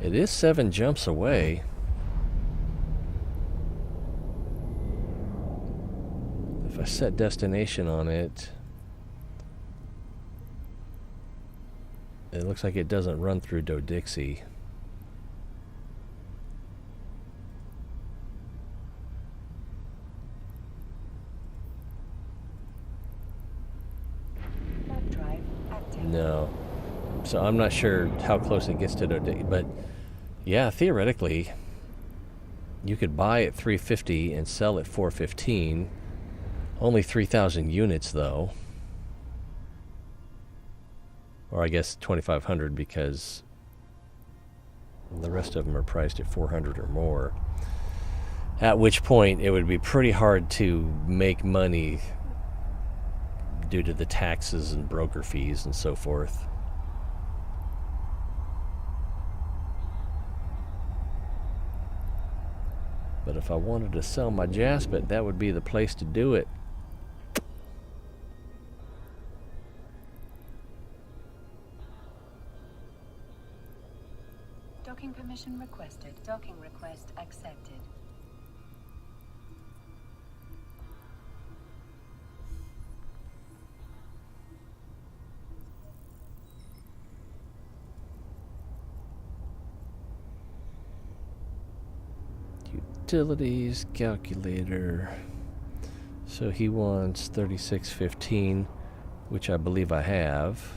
S1: It is 7 jumps away. set destination on it. It looks like it doesn't run through Dodixie.
S2: Map drive active.
S1: No. So I'm not sure how close it gets to Dodixie, but yeah, theoretically, you could buy at $350 and sell at $415. Only 3,000 units, though. Or I guess 2,500 because the rest of them are priced at 400 or more. At which point, it would be pretty hard to make money due to the taxes and broker fees and so forth. But if I wanted to sell my Jaspit, that would be the place to do it.
S2: Docking permission requested. Docking request accepted.
S1: Utilities, calculator. So he wants 3615, which I believe I have.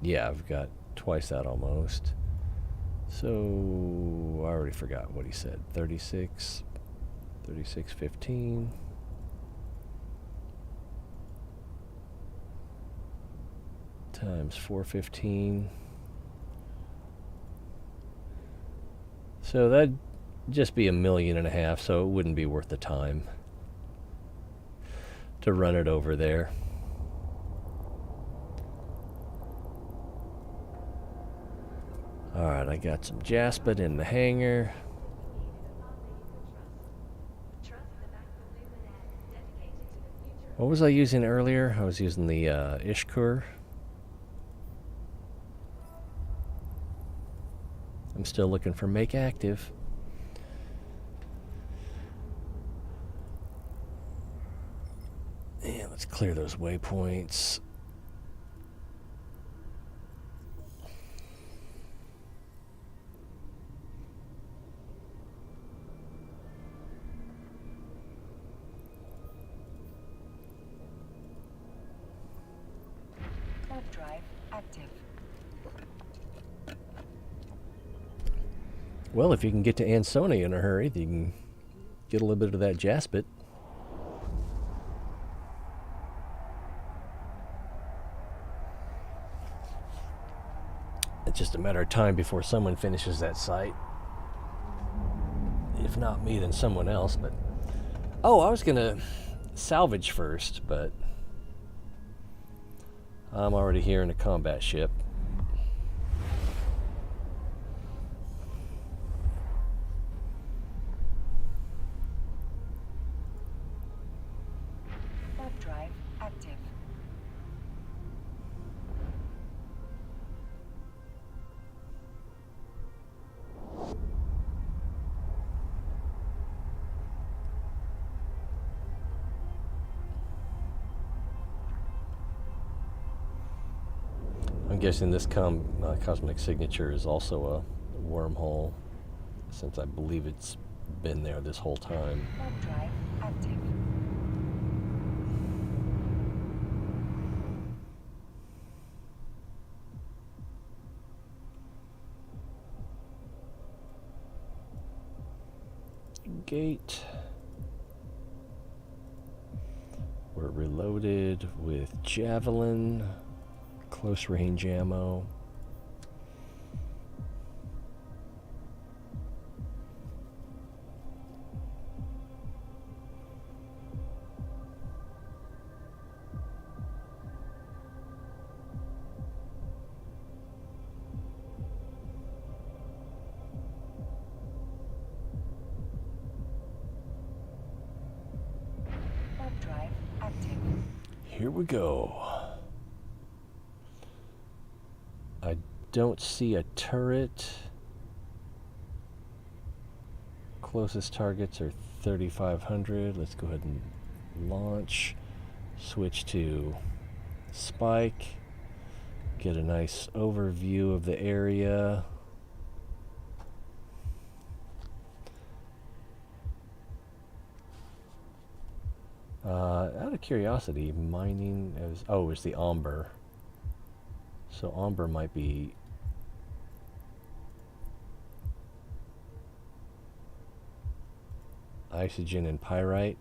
S1: Yeah, I've got twice that almost. So I already forgot what he said. 3615 times 415. So that'd just be $1.5 million, so it wouldn't be worth the time to run it over there. Alright, I got some Jaspit in the hangar. What was I using earlier? I was using the Ishkur. I'm still looking for make active. Yeah, let's clear those waypoints.
S2: Map drive active.
S1: Well, if you can get to Ansoni in a hurry, you can get a little bit of that Jaspit. It's just a matter of time before someone finishes that site. If not me, then someone else. But oh, I was gonna salvage first, but I'm already here in a combat ship.
S2: Map drive active.
S1: I'm guessing this cosmic signature is also a wormhole, since I believe it's been there this whole time.
S2: Map drive active.
S1: Gate. We're reloaded with javelin, close range ammo.
S2: Map drive active.
S1: Here we go. don't see a turret. Closest targets are 3,500. Let's go ahead and launch. Switch to spike. Get a nice overview of the area. Out of curiosity, mining is, oh, it's the Amber. So Amber might be oxygen and pyrite.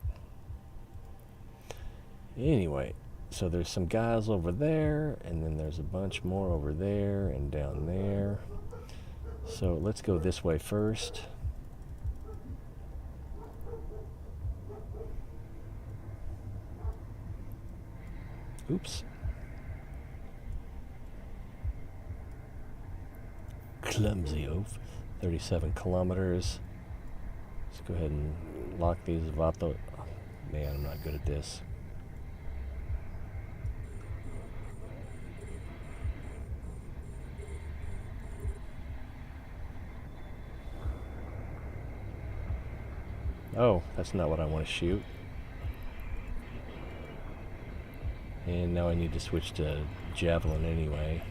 S1: Anyway, so there's some guys over there, and then there's a bunch more over there and down there. So let's go this way first. Oops. Clumsy oaf. 37 kilometers. Let's go ahead and lock these vato. Oh, man, I'm not good at this. Oh, that's not what I want to shoot. And now I need to switch to javelin anyway.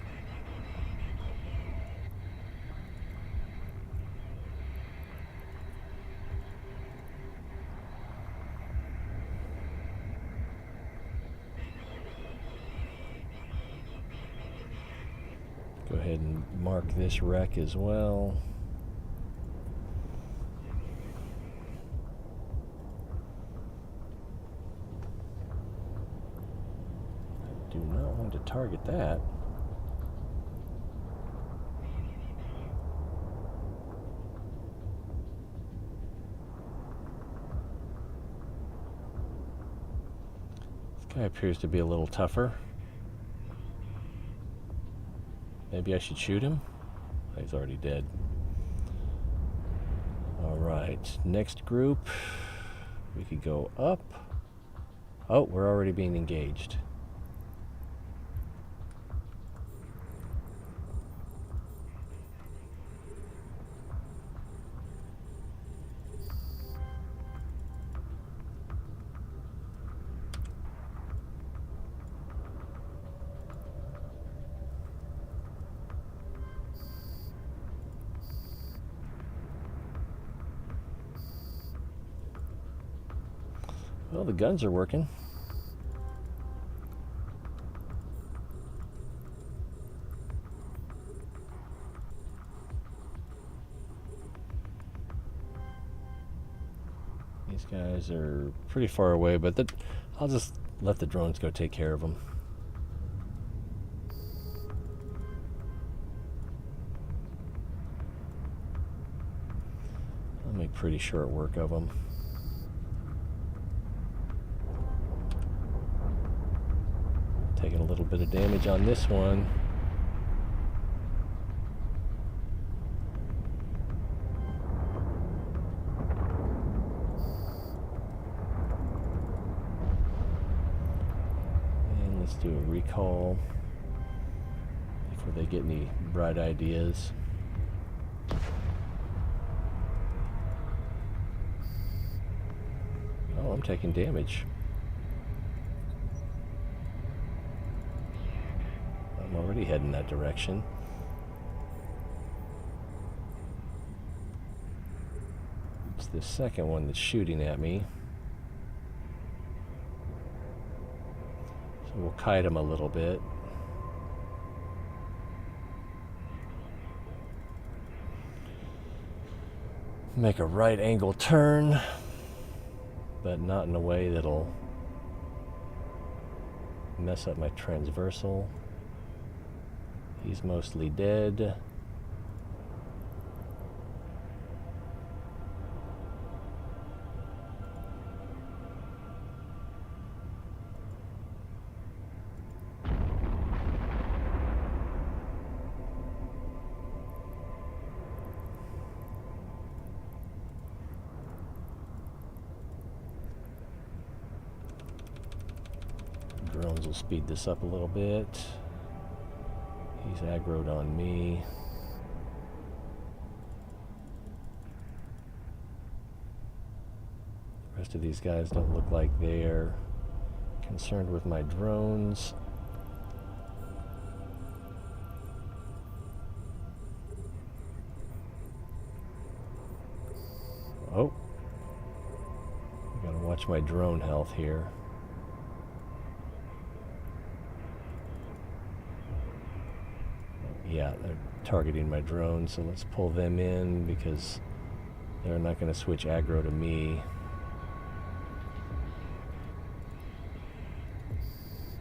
S1: Go ahead and mark this wreck as well. I do not want to target that. This guy appears to be a little tougher. Maybe I should shoot him? He's already dead. Alright, next group. We could go up. Oh, we're already being engaged. Well, the guns are working. These guys are pretty far away, but I'll just let the drones go take care of them. I'll make pretty short work of them. Taking a little bit of damage on this one. And let's do a recall before they get any bright ideas. Oh, I'm taking damage. I'm already heading that direction. It's the second one that's shooting at me. So we'll kite him a little bit. Make a right angle turn, but not in a way that'll mess up my transversal. He's mostly dead. Drones will speed this up a little bit. He's aggroed on me. The rest of these guys don't look like they're concerned with my drones. Oh, I gotta watch my drone health here. Yeah, they're targeting my drone, so let's pull them in because they're not going to switch aggro to me.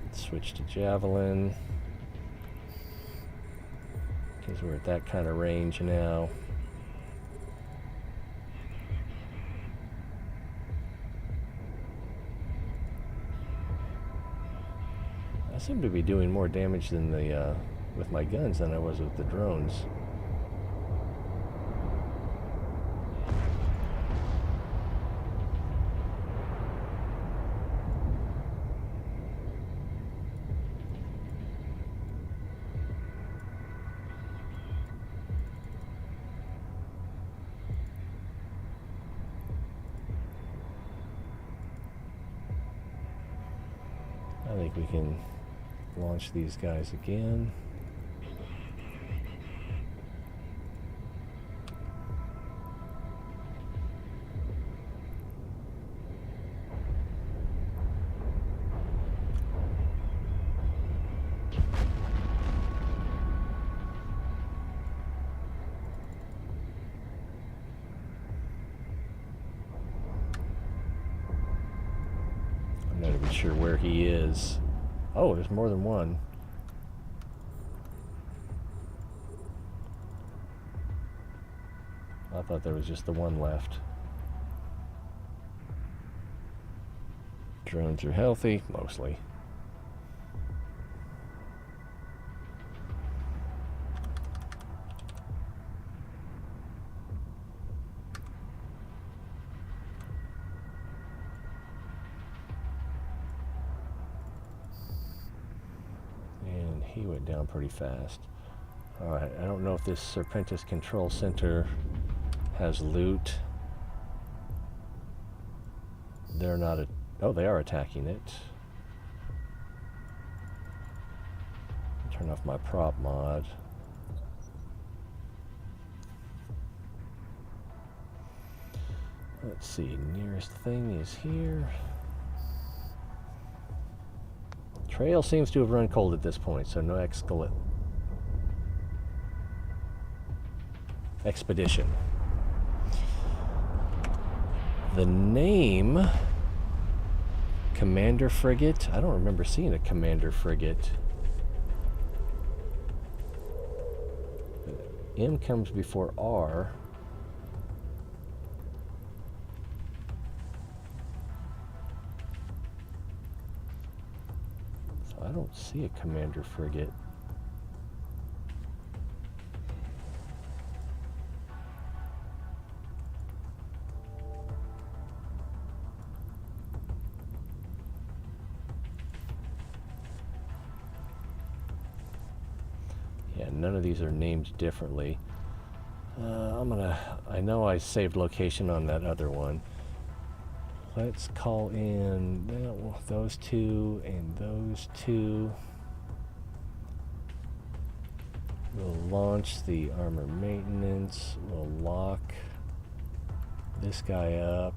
S1: Let's switch to javelin because we're at that kind of range now. I seem to be doing more damage than the with my guns than I was with the drones. I think we can launch these guys again. I'm not even sure where he is. Oh, there's more than one. I thought there was just the one left. Drones are healthy, mostly. And he went down pretty fast. Alright, I don't know if this Serpentis Control Center has loot. They're not oh, they are attacking it. Turn off my prop mod. Let's see, nearest thing is here. Trail seems to have run cold at this point, so no expedition. The name Commander Frigate, I don't remember seeing a Commander Frigate. M comes before R. So I don't see a Commander Frigate. Yeah, none of these are named differently. I know I saved location on that other one. Let's call in those two and those two. We'll launch the armor maintenance. We'll lock this guy up.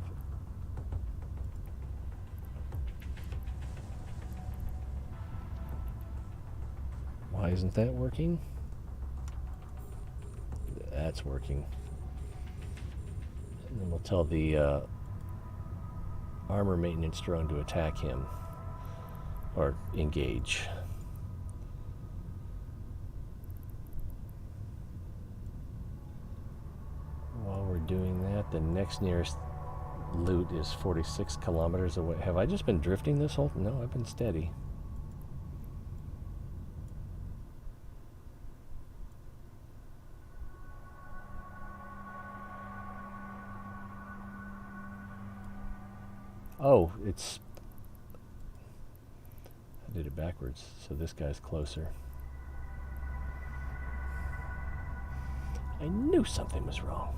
S1: Why isn't that working? That's working. And then we'll tell the armor maintenance drone to attack him or engage. While we're doing that, the next nearest loot is 46 kilometers away. Have I just been drifting this whole? No, I've been steady. Oh, it's... I did it backwards, so this guy's closer. I knew something was wrong.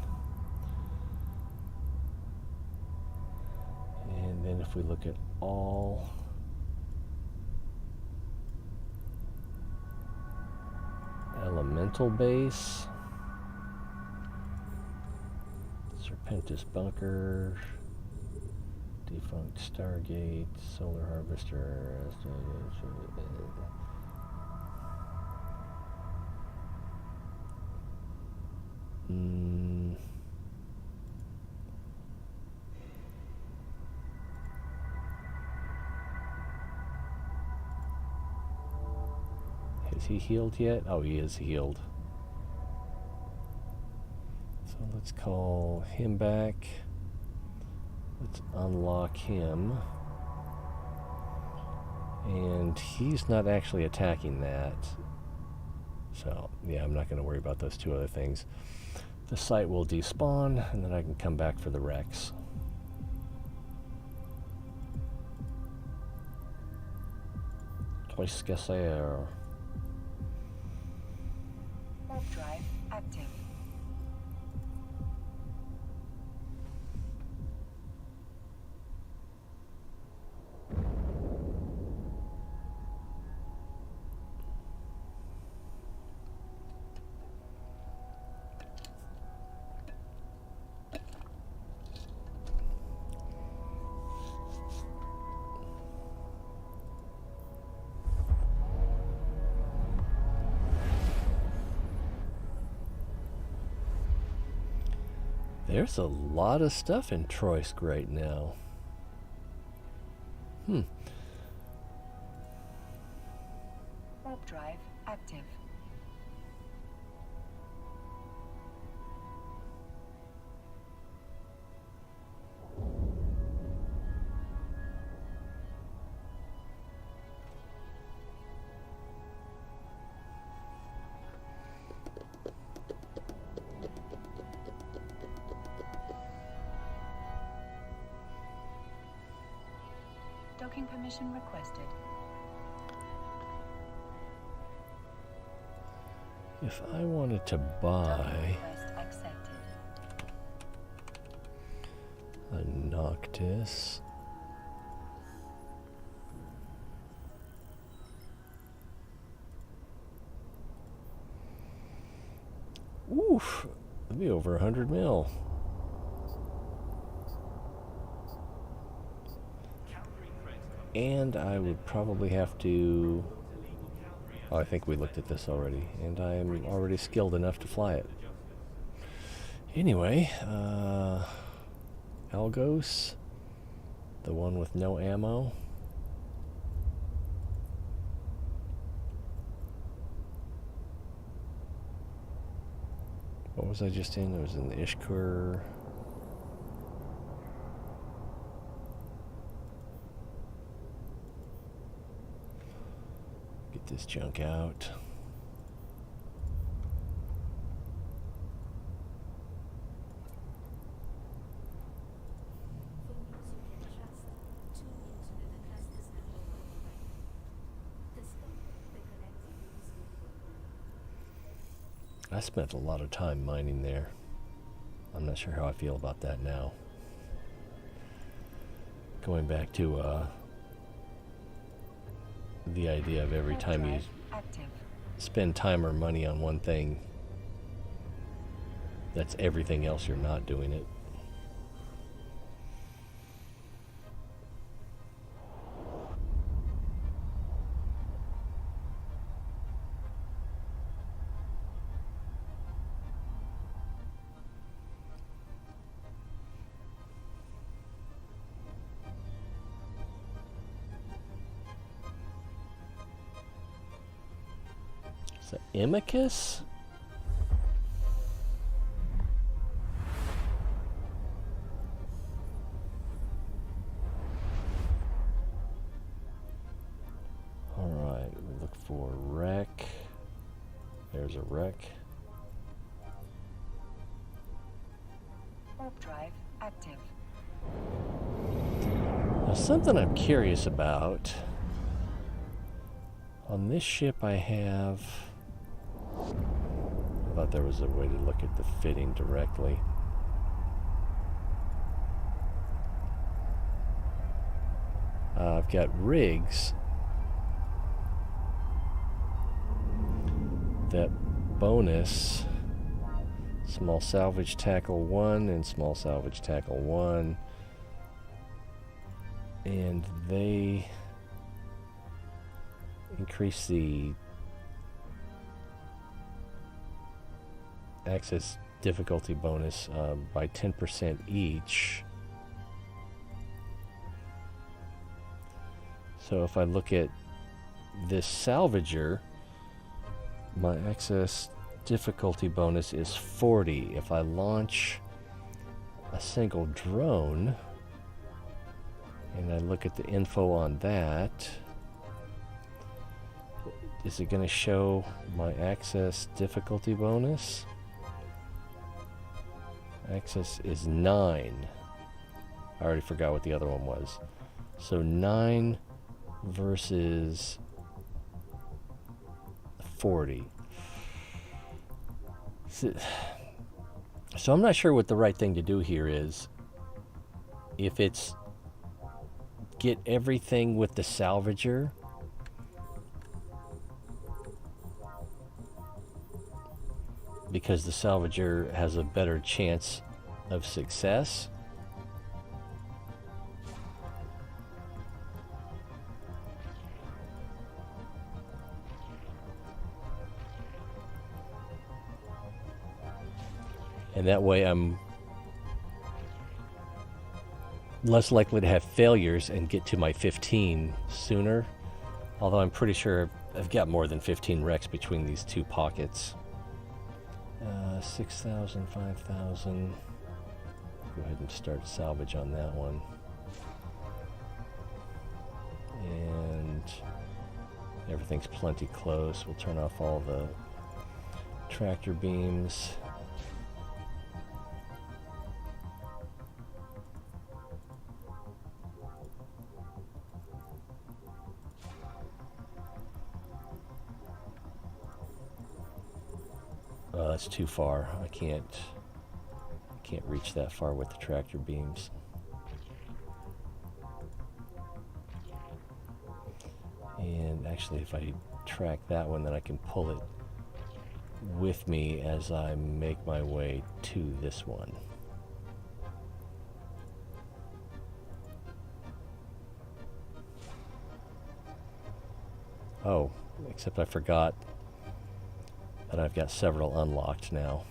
S1: And then if we look at all, elemental base, Serpentis bunker, defunct Stargate, solar harvester. Is he healed yet? Oh, he is healed. So let's call him back. Let's unlock him. And he's not actually attacking that. So, yeah, I'm not going to worry about those two other things. The site will despawn, and then I can come back for the Rex. Qu'est-ce que c'est?
S2: Warp drive active.
S1: There's a lot of stuff in Troysk right now.
S2: Warp drive active. Docking permission requested.
S1: If I wanted to buy
S2: Request accepted.
S1: a Noctis, oof, that'd be over 100 mil. And I would probably have to... Oh, I think we looked at this already. And I'm already skilled enough to fly it. Anyway, Algos, the one with no ammo. What was I just in? I was in the Ishkur. Get this junk out. I spent a lot of time mining there. I'm not sure how I feel about that now. Going back to the idea of every time you spend time or money on one thing, that's everything else you're not doing it. Is that Imicus? Alright, we look for wreck. There's a wreck.
S2: Warp drive active.
S1: Now, something I'm curious about. On this ship I have I thought there was a way to look at the fitting directly. I've got rigs that bonus small salvage tackle 1 and small salvage tackle 1, and they increase the access difficulty bonus by 10% each. So if I look at this salvager, my access difficulty bonus is 40. If I launch a single drone and I look at the info on that, is it going to show my access difficulty bonus? Access is 9. I already forgot what the other one was. So 9 versus 40. So I'm not sure what the right thing to do here is. If it's get everything with the salvager, because the salvager has a better chance of success. And that way I'm less likely to have failures and get to my 15 sooner. Although I'm pretty sure I've got more than 15 wrecks between these two pockets. 6,000, 5,000. Go ahead and start salvage on that one. And everything's plenty close. We'll turn off all the tractor beams. That's too far. I can't reach that far with the tractor beams. And actually, if I track that one, then I can pull it with me as I make my way to this one. Oh, except I forgot that I've got several unlocked now.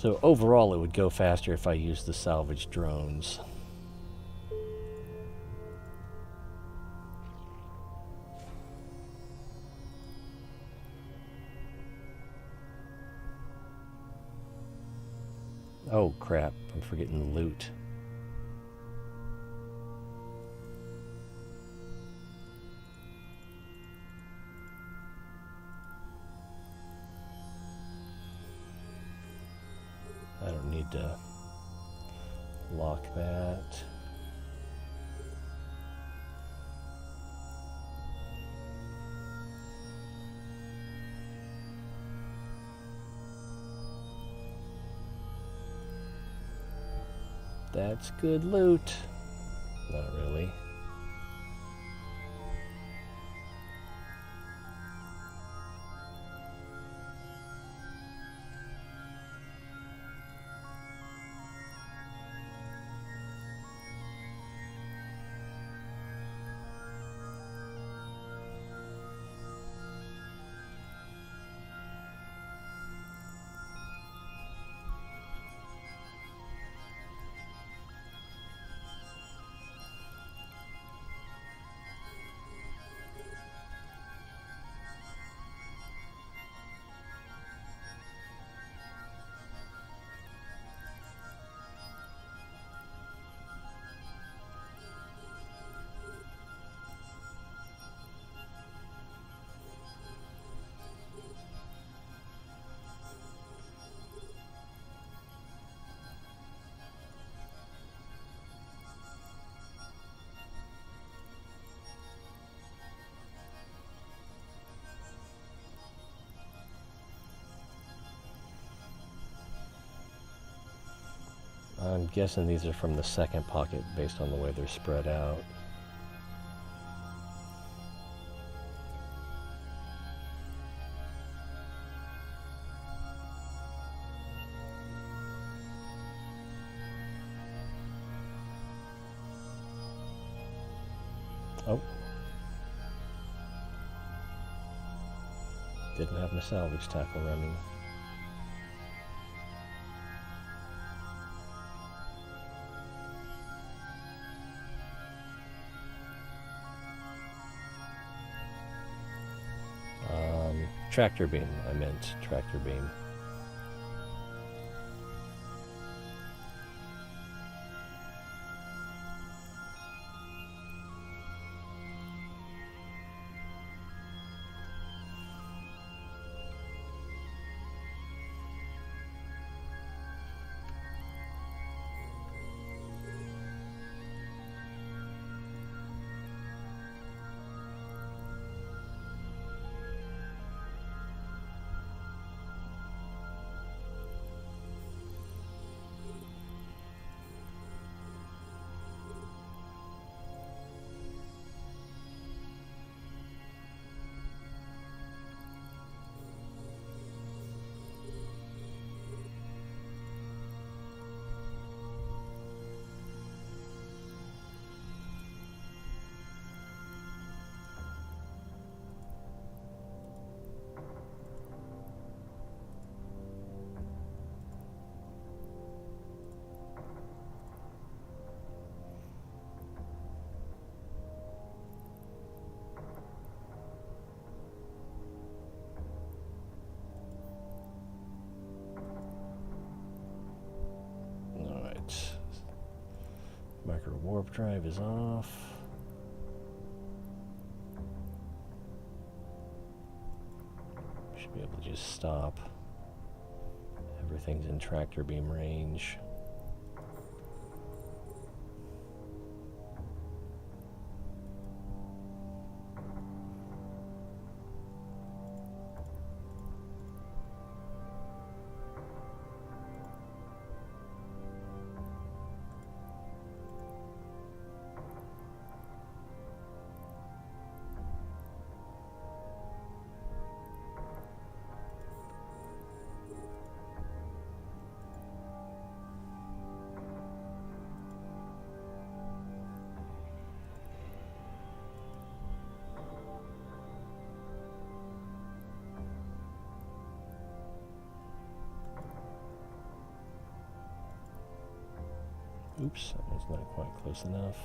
S1: So overall, it would go faster if I used the salvage drones. Oh crap, I'm forgetting the loot. I don't need to lock that. That's good loot. Not really. I'm guessing these are from the second pocket based on the way they're spread out. Oh. Didn't have my salvage tackle running. Tractor beam, I meant tractor beam. Micro warp drive is off. Should be able to just stop. Everything's in tractor beam range. Oops, that was not quite close enough.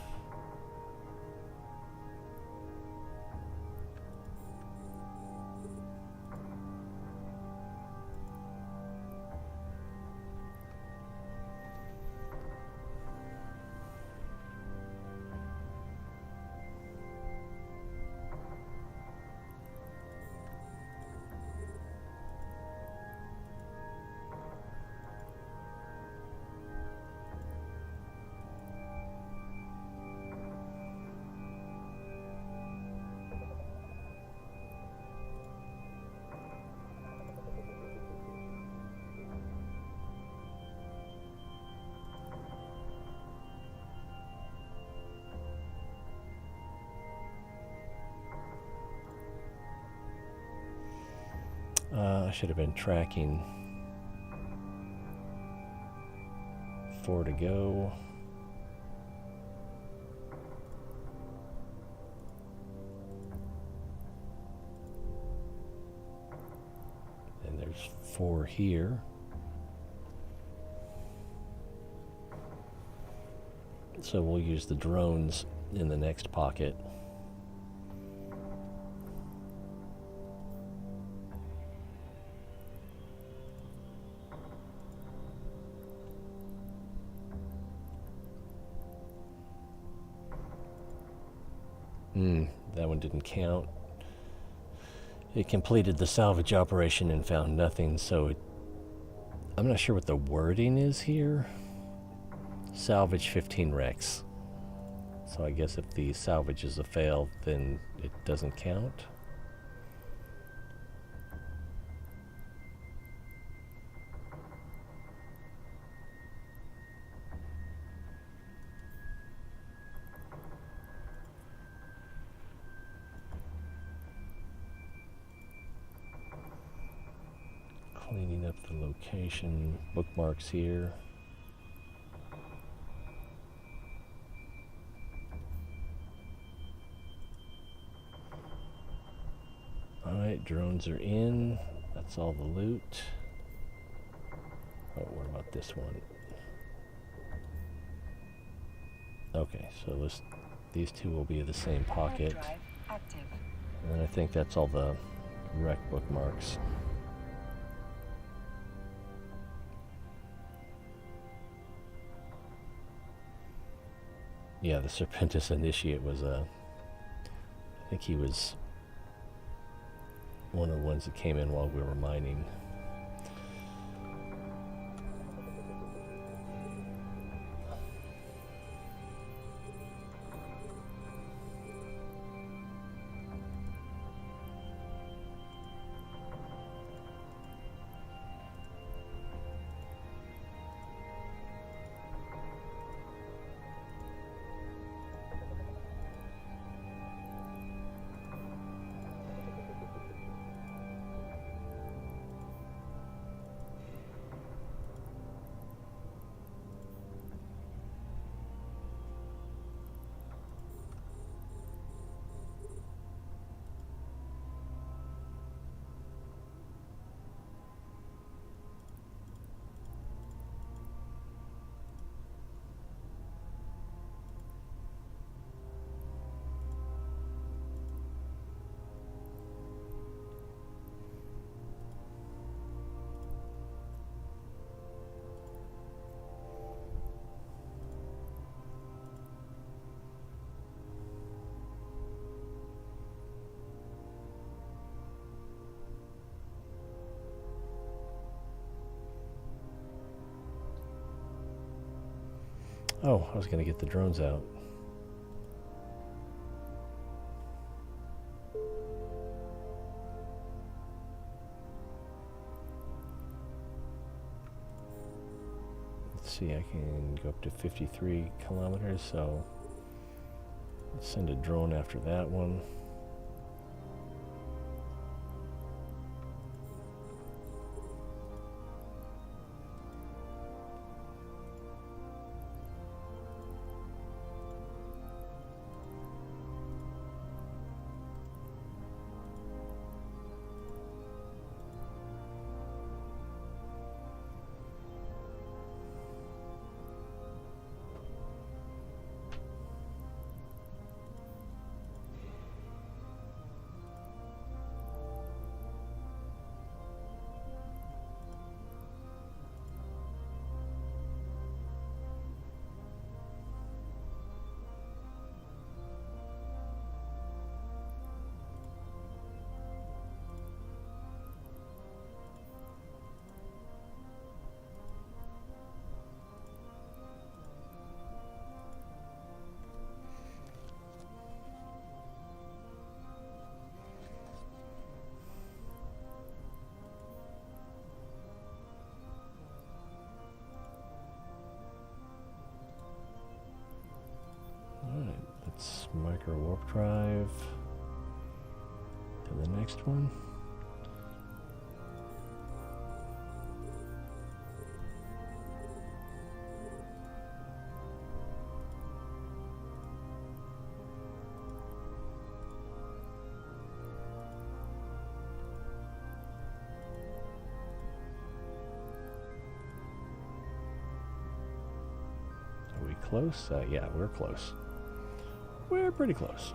S1: I should have been tracking 4 to go. And there's 4 here. So we'll use the drones in the next pocket. That one didn't count. It completed the salvage operation and found nothing, so I'm not sure what the wording is here. Salvage 15 wrecks. So I guess if the salvage is a fail, then it doesn't count. cleaning up the location bookmarks here. Alright, drones are in. That's all the loot. Oh, what about this one? Okay, so these two will be in the same pocket.
S2: Hard drive active.
S1: And I think that's all the rec bookmarks. Yeah, the Serpentis Initiate was I think he was one of the ones that came in while we were mining. Oh, I was going to get the drones out. Let's see, I can go up to 53 kilometers, so let's send a drone after that one. Alright, let's micro warp drive to the next one. Are we close? Yeah, we're close. We're pretty close.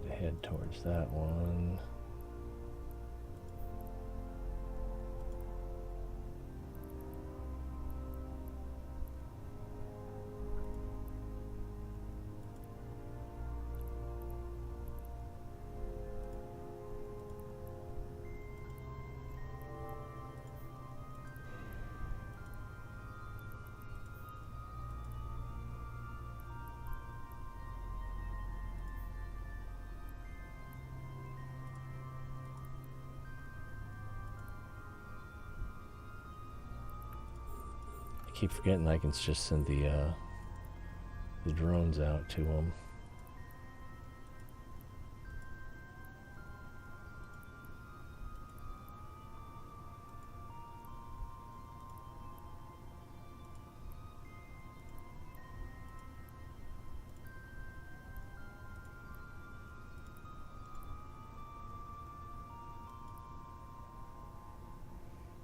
S1: Head towards that one. keep forgetting I can just send the drones out to them.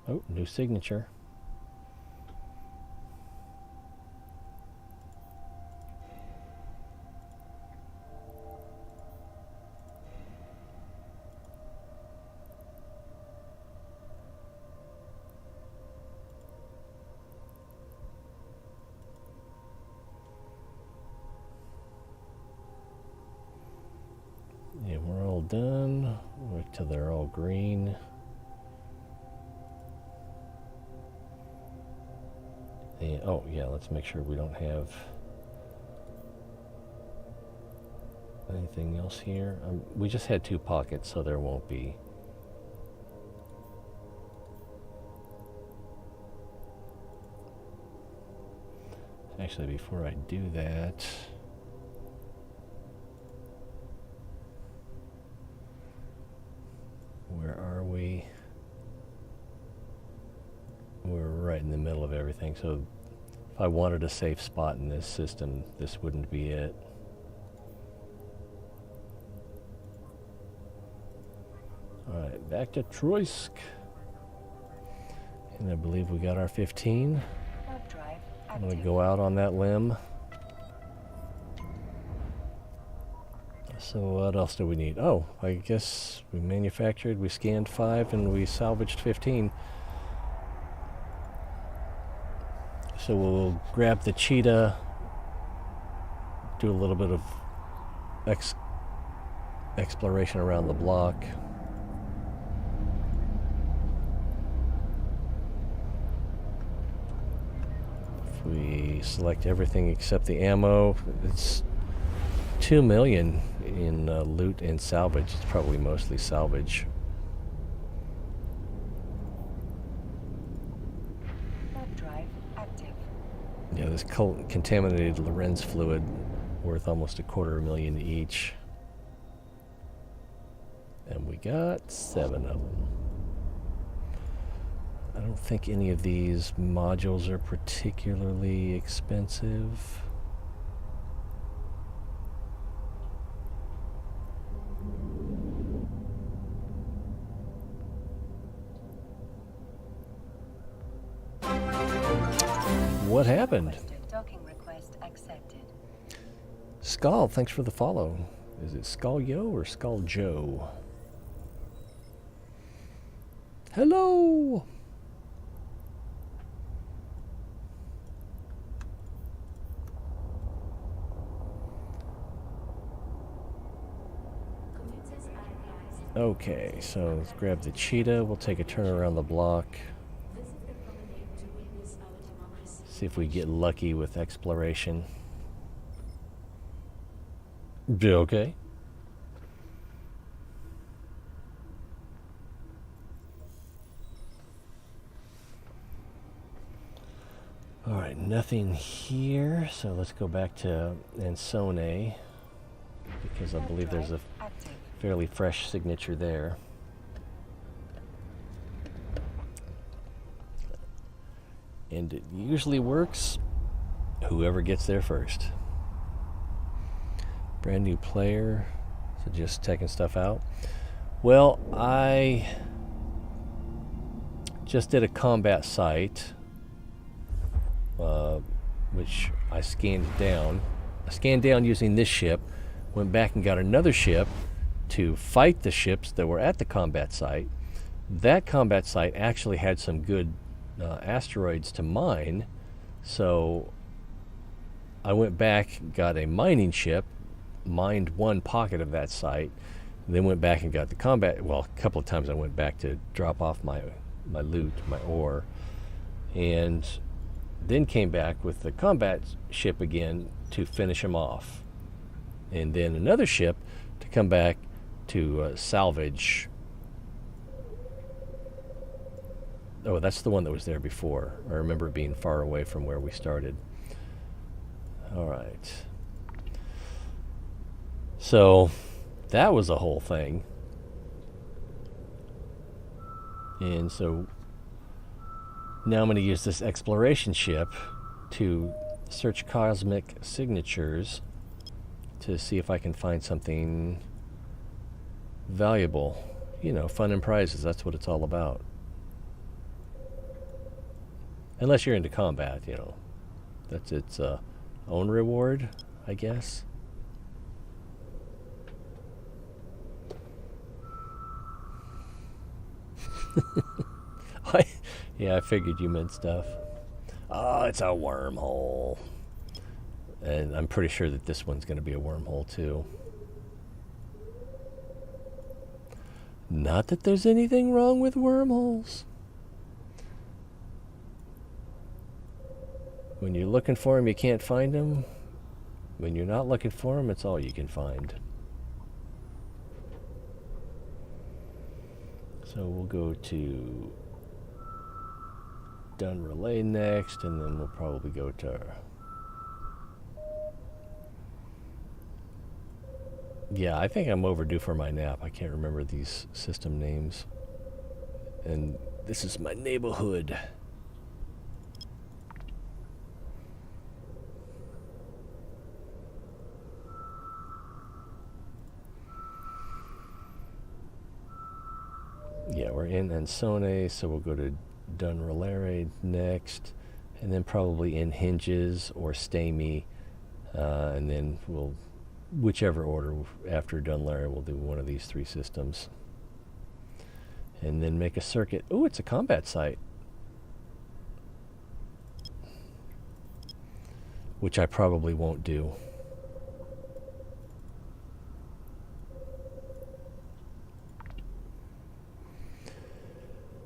S1: Oh, new signature. Yeah, we're all done. Wait till they're all green. And, oh yeah, let's make sure we don't have anything else here. We just had 2 pockets, so there won't be. Actually, before I do that, where are we? We're right in the middle of everything, so if I wanted a safe spot in this system, this wouldn't be it. Alright, back to Troysk. And I believe we got our 15.
S2: Warp drive
S1: I'm going to
S2: active.
S1: go out on that limb. So what else do we need? Oh, I guess we manufactured, we scanned 5, and we salvaged 15. So we'll grab the cheetah, do a little bit of exploration around the block. If we select everything except the ammo, it's 2 million in loot and salvage. It's probably mostly salvage.
S2: Warp drive active.
S1: Yeah, this contaminated Lorenz fluid worth almost $250,000 each. And we got 7 of them. I don't think any of these modules are particularly expensive. What happened?
S2: Requested. Docking request accepted.
S1: Skull, thanks for the follow. Is it Skull Yo or Skull Joe? Hello!
S3: Commuters are advised.
S1: Okay, so let's grab the cheetah. We'll take a turn around the block.
S3: Visit the promenade to witness our democracy.
S1: See if we get lucky with exploration. Okay. Alright, nothing here, so let's go back to Ansone, because I
S2: Warp
S1: believe there's a
S2: drive active.
S1: fairly fresh signature there. And it usually works whoever gets there first. Brand new player, so just checking stuff out. Well, I just did a combat site, which I scanned down. I scanned down using this ship, went back and got another ship to fight the ships that were at the combat site. That combat site actually had some good asteroids to mine, so I went back, got a mining ship, mined 1 pocket of that site, then went back and got the combat. Well, a couple of times I went back to drop off my loot, my ore, and then came back with the combat ship again to finish them off, and then another ship to come back to salvage Oh, that's the one that was there before. I remember it being far away from where we started. All right. So that was a whole thing. And so now I'm going to use this exploration ship to search cosmic signatures to see if I can find something valuable. You know, fun and prizes, that's what it's all about. Unless you're into combat, you know. That's its own reward, I guess. Yeah, I figured you meant stuff. Oh, it's a wormhole. And I'm pretty sure that this one's going to be a wormhole too. Not that there's anything wrong with wormholes. When you're looking for them, you can't find them. When you're not looking for them, it's all you can find. So we'll go to done relay next, and then we'll probably go to... Yeah, I think I'm overdue for my nap. I can't remember these system names. And this is my neighborhood. Yeah, we're in Ansone, so we'll go to Dunrelare next, and then probably in Hinges or Stamy, and then we'll, whichever order after Dunlare, we'll do one of these three systems. And then make a circuit. Oh, it's a combat site. Which I probably won't do.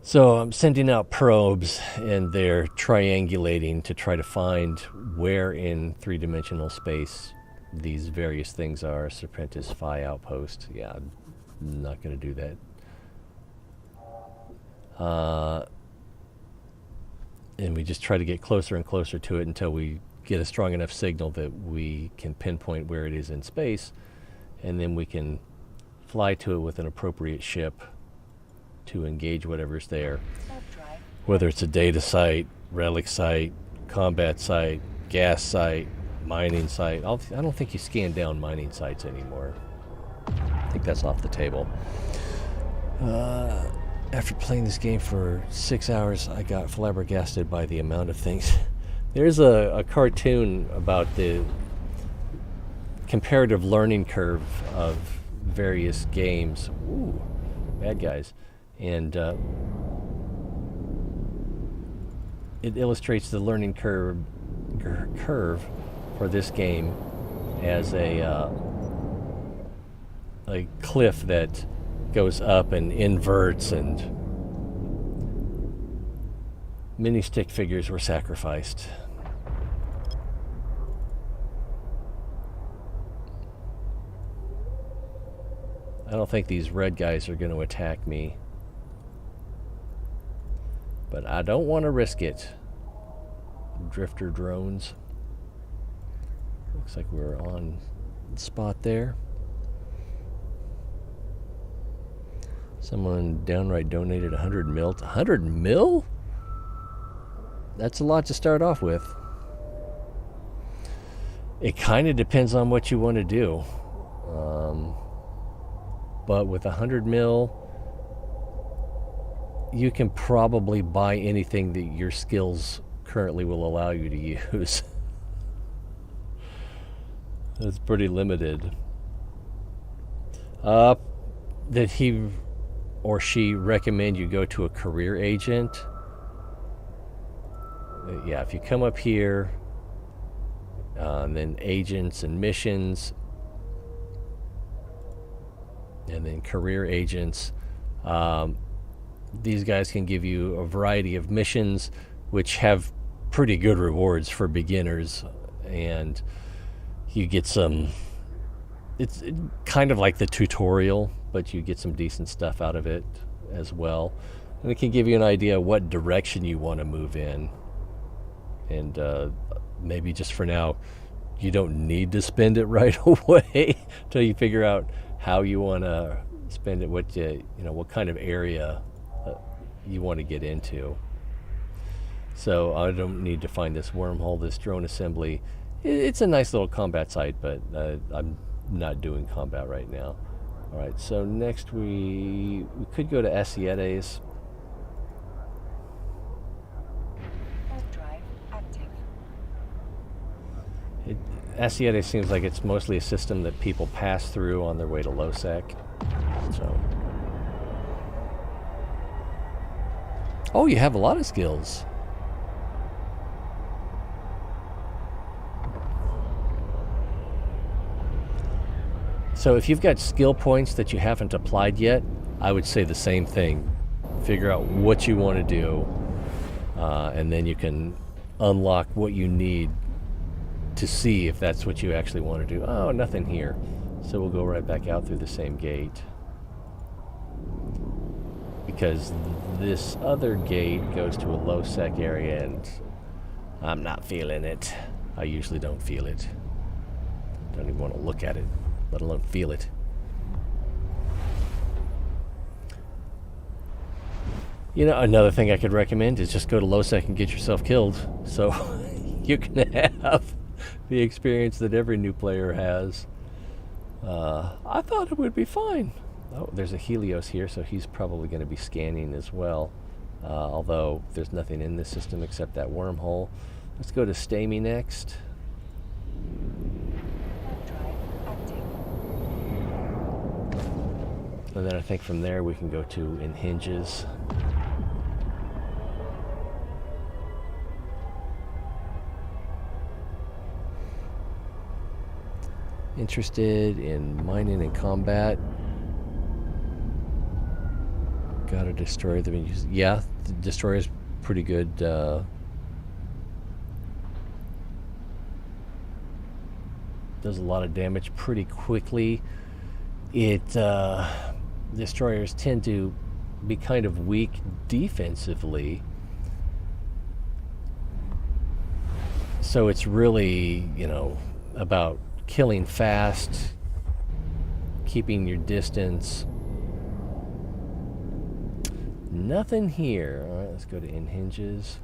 S1: So I'm sending out probes, and they're triangulating to try to find where in three-dimensional space these various things are. Serpentis Phi outpost. Yeah, I'm not going to do that. And we just try to get closer and closer to it until we get a strong enough signal that we can pinpoint where it is in space, and then we can fly to it with an appropriate ship to engage whatever's there. Whether it's a data site, relic site, combat site, gas site, mining site. I don't think you scan down mining sites anymore. I think that's off the table. After playing this game for 6 hours, I got flabbergasted by the amount of things. There's a cartoon about the comparative learning curve of various games. Ooh, bad guys. And it illustrates the learning curve for this game as a cliff that goes up and inverts, and many stick figures were sacrificed. I don't think these red guys are going to attack me, but I don't want to risk it. Drifter drones. Looks like we're on spot there. Someone downright donated 100 mil. 100 mil? That's a lot to start off with. It kind of depends on what you want to do. But with 100 mil, you can probably buy anything that your skills currently will allow you to use. That's pretty limited. Did he or she recommend you go to a career agent? Yeah, if you come up here, and then agents and missions, and then career agents, these guys can give you a variety of missions which have pretty good rewards for beginners, and you get some, it's kind of like the tutorial, but you get some decent stuff out of it as well. And it can give you an idea what direction you want to move in. And maybe just for now, you don't need to spend it right away until you figure out how you want to spend it, what kind of area you want to get into. So I don't need to find this wormhole, this drone assembly. It's a nice little combat site, but I'm not doing combat right now. All right, so next we could go to Asietes.
S2: Warp drive active.
S1: Asietes seems like it's mostly a system that people pass through on their way to Losec. So, oh, you have a lot of skills. So if you've got skill points that you haven't applied yet, I would say the same thing. Figure out what you want to do, and then you can unlock what you need to see if that's what you actually want to do. Oh, nothing here. So we'll go right back out through the same gate. Because this other gate goes to a low-sec area, and I'm not feeling it. I usually don't feel it. Don't even want to look at it, let alone feel it. You know, another thing I could recommend is just go to low-sec and get yourself killed, so you can have the experience that every new player has. I thought it would be fine. Oh, there's a Helios here, so he's probably going to be scanning as well. Although there's nothing in this system except that wormhole. Let's go to Stamy next.
S2: Warp drive active.
S1: And then I think from there we can go to Inhinges. Interested in mining and combat. Got a destroyer that we use. Yeah, the destroyer's pretty good. Does a lot of damage pretty quickly. Destroyers tend to be kind of weak defensively. So it's really, about killing fast, keeping your distance. Nothing here. All right, let's go to Inhinges.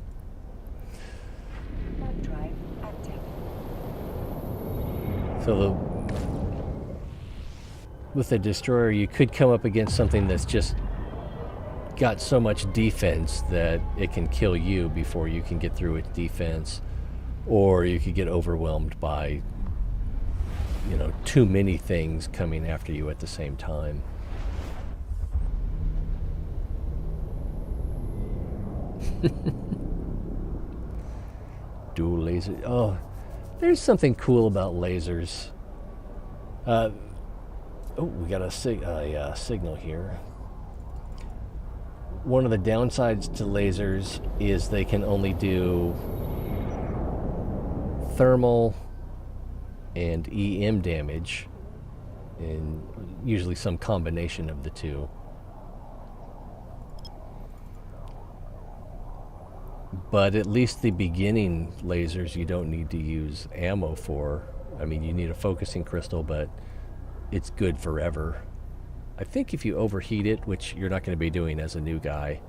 S2: Warp drive active.
S1: So with the destroyer, you could come up against something that's just got so much defense that it can kill you before you can get through its defense, or you could get overwhelmed by, too many things coming after you at the same time. Dual laser. Oh, there's something cool about lasers. We got a signal here. One of the downsides to lasers is they can only do thermal and EM damage, and usually some combination of the two. But at least the beginning lasers you don't need to use ammo for. I mean, you need a focusing crystal, but it's good forever. I think if you overheat it, which you're not going to be doing as a new guy,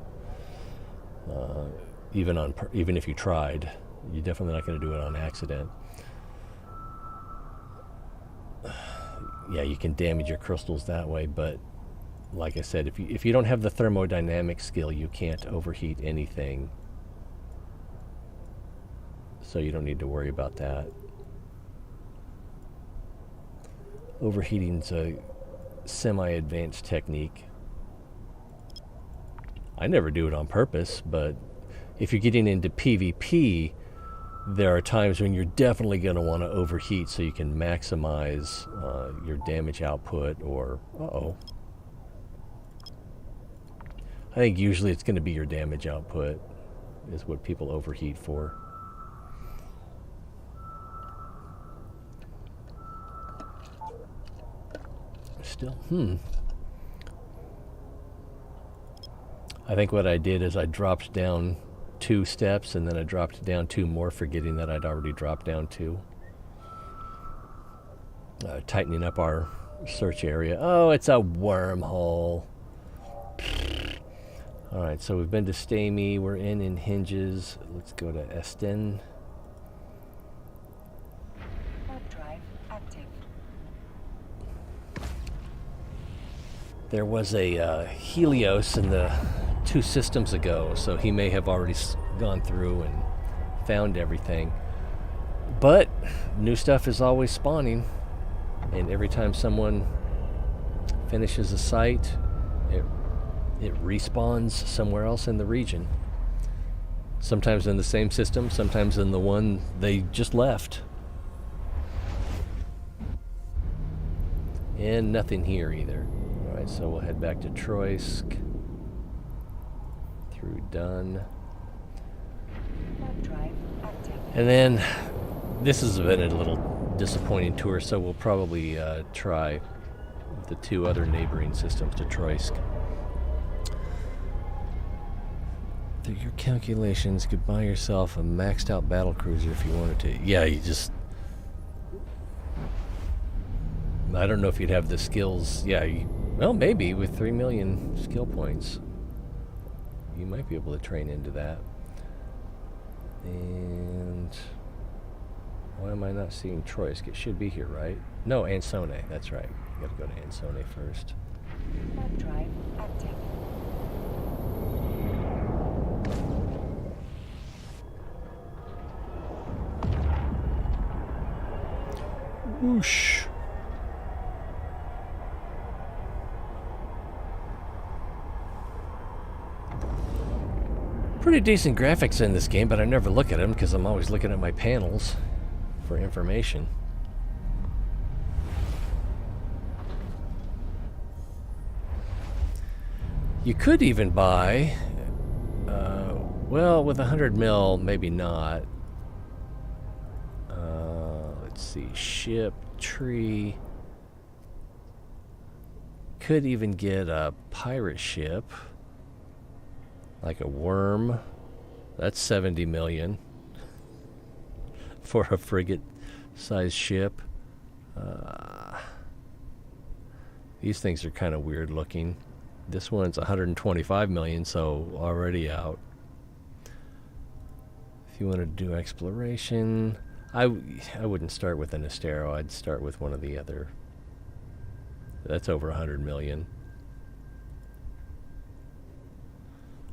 S1: even if you tried, you're definitely not going to do it on accident. Yeah, you can damage your crystals that way, but like I said, if you don't have the thermodynamic skill, you can't overheat anything. So you don't need to worry about that. Overheating's a semi-advanced technique. I never do it on purpose, but if you're getting into PvP, there are times when you're definitely going to want to overheat so you can maximize your damage output, or I think usually it's going to be your damage output is what people overheat for. Still, I think what I did is I dropped down 2 steps and then I dropped down 2 more, forgetting that I'd already dropped down 2. Tightening up our search area. Oh, it's a wormhole. Alright, so we've been to Stamy. We're in Hinges. Let's go to Esten.
S2: Warp drive active.
S1: There was a Helios in the 2 systems ago, so he may have already gone through and found everything. But new stuff is always spawning, and every time someone finishes a site, it respawns somewhere else in the region. Sometimes in the same system, sometimes in the one they just left. And nothing here either. Alright, so we'll head back to Troysk. Through Dunn.
S2: Warp drive active.
S1: And then, this has been a little disappointing tour, so we'll probably try the 2 other neighboring systems to Troysk. Through your calculations, you could buy yourself a maxed out battle cruiser if you wanted to. Yeah, you just... I don't know if you'd have the skills. Yeah, well, maybe with 3 million skill points. You might be able to train into that. And... why am I not seeing Troysk? It should be here, right? No, Ansone. That's right. You gotta go to Ansone first.
S2: Warp drive active.
S1: Whoosh. Pretty decent graphics in this game, but I never look at them because I'm always looking at my panels for information. You could even buy, well, with 100 mil, maybe not. Let's see, ship, tree. Could even get a pirate ship, like a worm. That's 70 million for a frigate-sized ship. These things are kind of weird looking. This one's 125 million, so already out. If you want to do exploration, I wouldn't start with an Astero. I'd start with one of the other. That's over 100 million.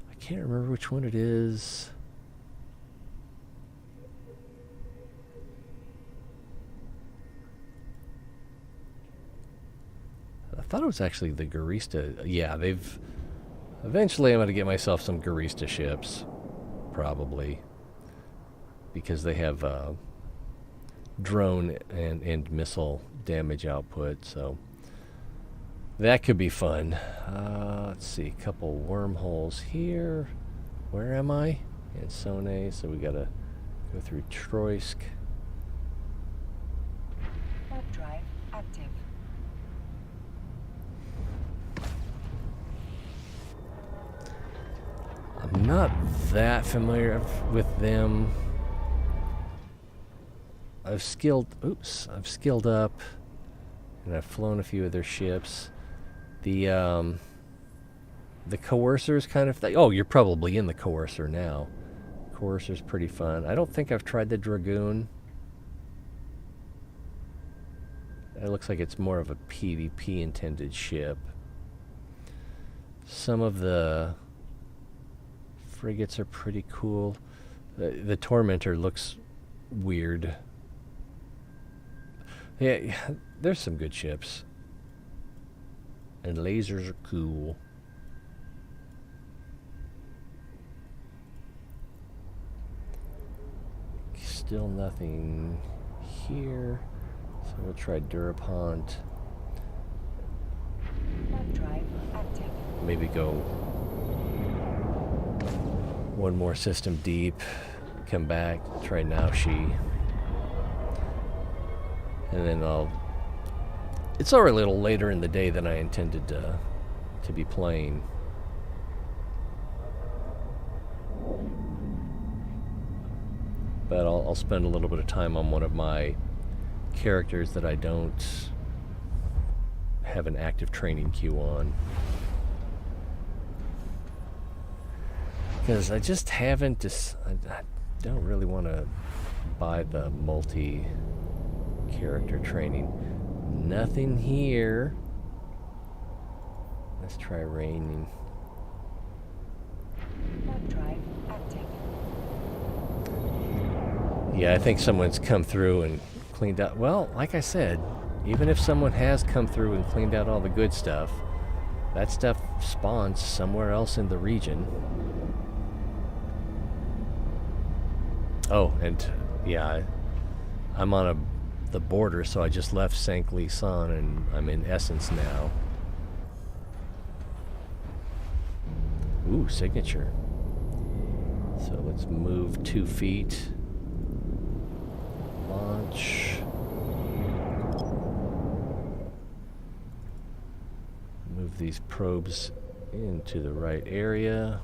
S1: I can't remember which one it is. I thought it was actually the Garista. Yeah, they've... Eventually I'm going to get myself some Garista ships. Probably. Because they have drone and missile damage output, so... that could be fun. Let's see, a couple wormholes here. Where am I? Ansone, so we gotta go through Troysk.
S2: Warp drive active.
S1: I'm not that familiar with them. I've skilled up, and I've flown a few of their ships. The coercer's kind of thing. Oh, you're probably in the coercer now. Coercer's pretty fun. I don't think I've tried the Dragoon. It looks like it's more of a PvP intended ship. Some of the frigates are pretty cool. The Tormentor looks weird. Yeah, there's some good ships. And lasers are cool. Still nothing here. So we'll try Durapont.
S2: Warp drive active.
S1: Maybe go one more system deep. Come back, try Naoshi. And then it's already a little later in the day than I intended to be playing. but I'll spend a little bit of time on one of my characters that I don't have an active training queue on. Because I just haven't, I don't really want to buy the multi-character training. Nothing here. Let's try raining.
S2: Warp drive active.
S1: Yeah, I think someone's come through and cleaned out. Well, like I said, even if someone has come through and cleaned out all the good stuff, that stuff spawns somewhere else in the region. Oh, and yeah, I'm on the border, so I just left Saint Lisan and I'm in Essence now. Ooh, signature. So let's move 2 feet. Launch. Move these probes into the right area.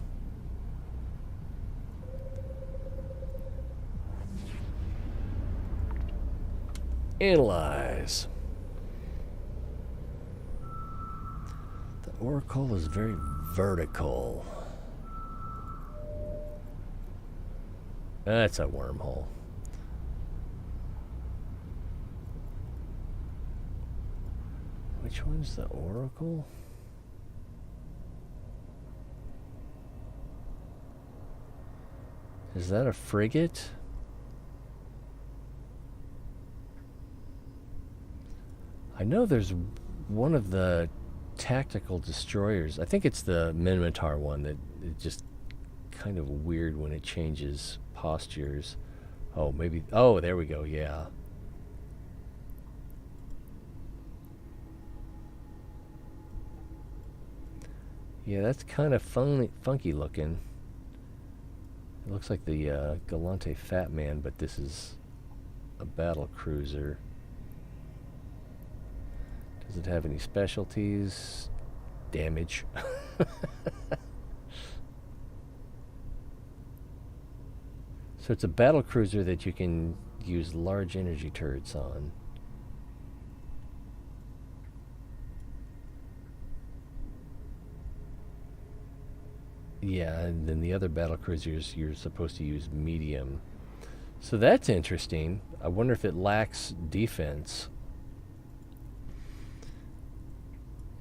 S1: Analyze. The Oracle is very vertical. That's a wormhole. Which one's the Oracle? Is that a frigate? I know there's one of the tactical destroyers. I think it's the Minotaur one that is just kind of weird when it changes postures. Oh, maybe. Oh, there we go. Yeah. Yeah, that's kind of funky looking. It looks like the Galante Fat Man, but this is a battle cruiser. Does it have any specialties? Damage. So it's a battle cruiser that you can use large energy turrets on. Yeah, and then the other battle cruisers you're supposed to use medium. So that's interesting. I wonder if it lacks defense.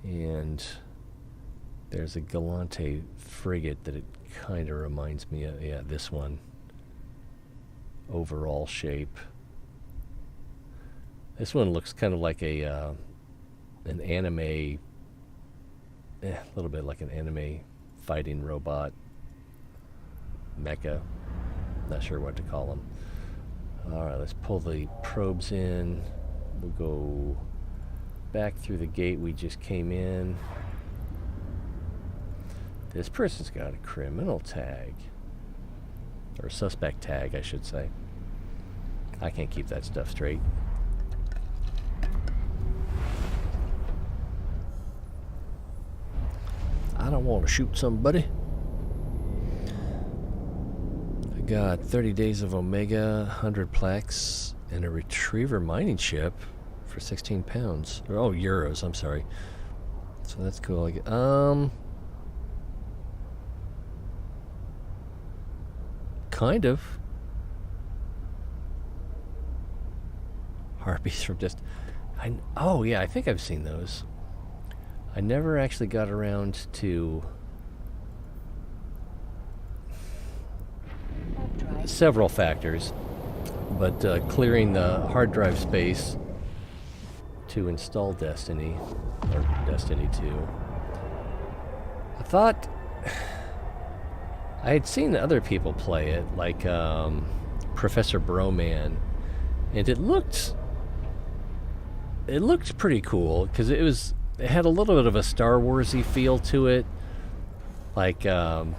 S1: And there's a Galante frigate that it kind of reminds me of. Yeah, this one. Overall shape. This one looks kind of like an anime, a little bit like an anime fighting robot mecha. Not sure what to call them. All right, let's pull the probes in. We'll go back through the gate we just came in. This person's got a criminal tag. Or suspect tag, I should say. I can't keep that stuff straight. I don't want to shoot somebody. I got 30 days of Omega, 100 Plex, and a Retriever mining ship for 16 pounds. Oh, euros, I'm sorry. So that's cool. Kind of. Harpies from just... oh, yeah, I think I've seen those. I never actually got around to... several factors, but clearing the hard drive space to install Destiny, or Destiny 2. I thought... I had seen other people play it, like Professor Broman, and it looked pretty cool because it had a little bit of a Star Wars-y feel to it, like the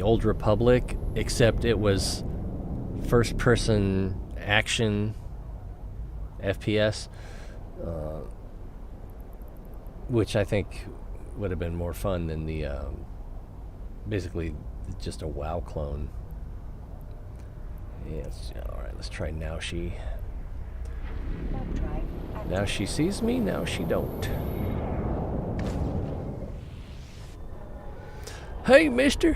S1: Old Republic, except it was first-person action FPS, which I think would have been more fun than the basically just a WoW clone. Yes. All right. Let's try now.
S2: Warp drive active.
S1: Now she sees me. Now she don't. Hey, mister.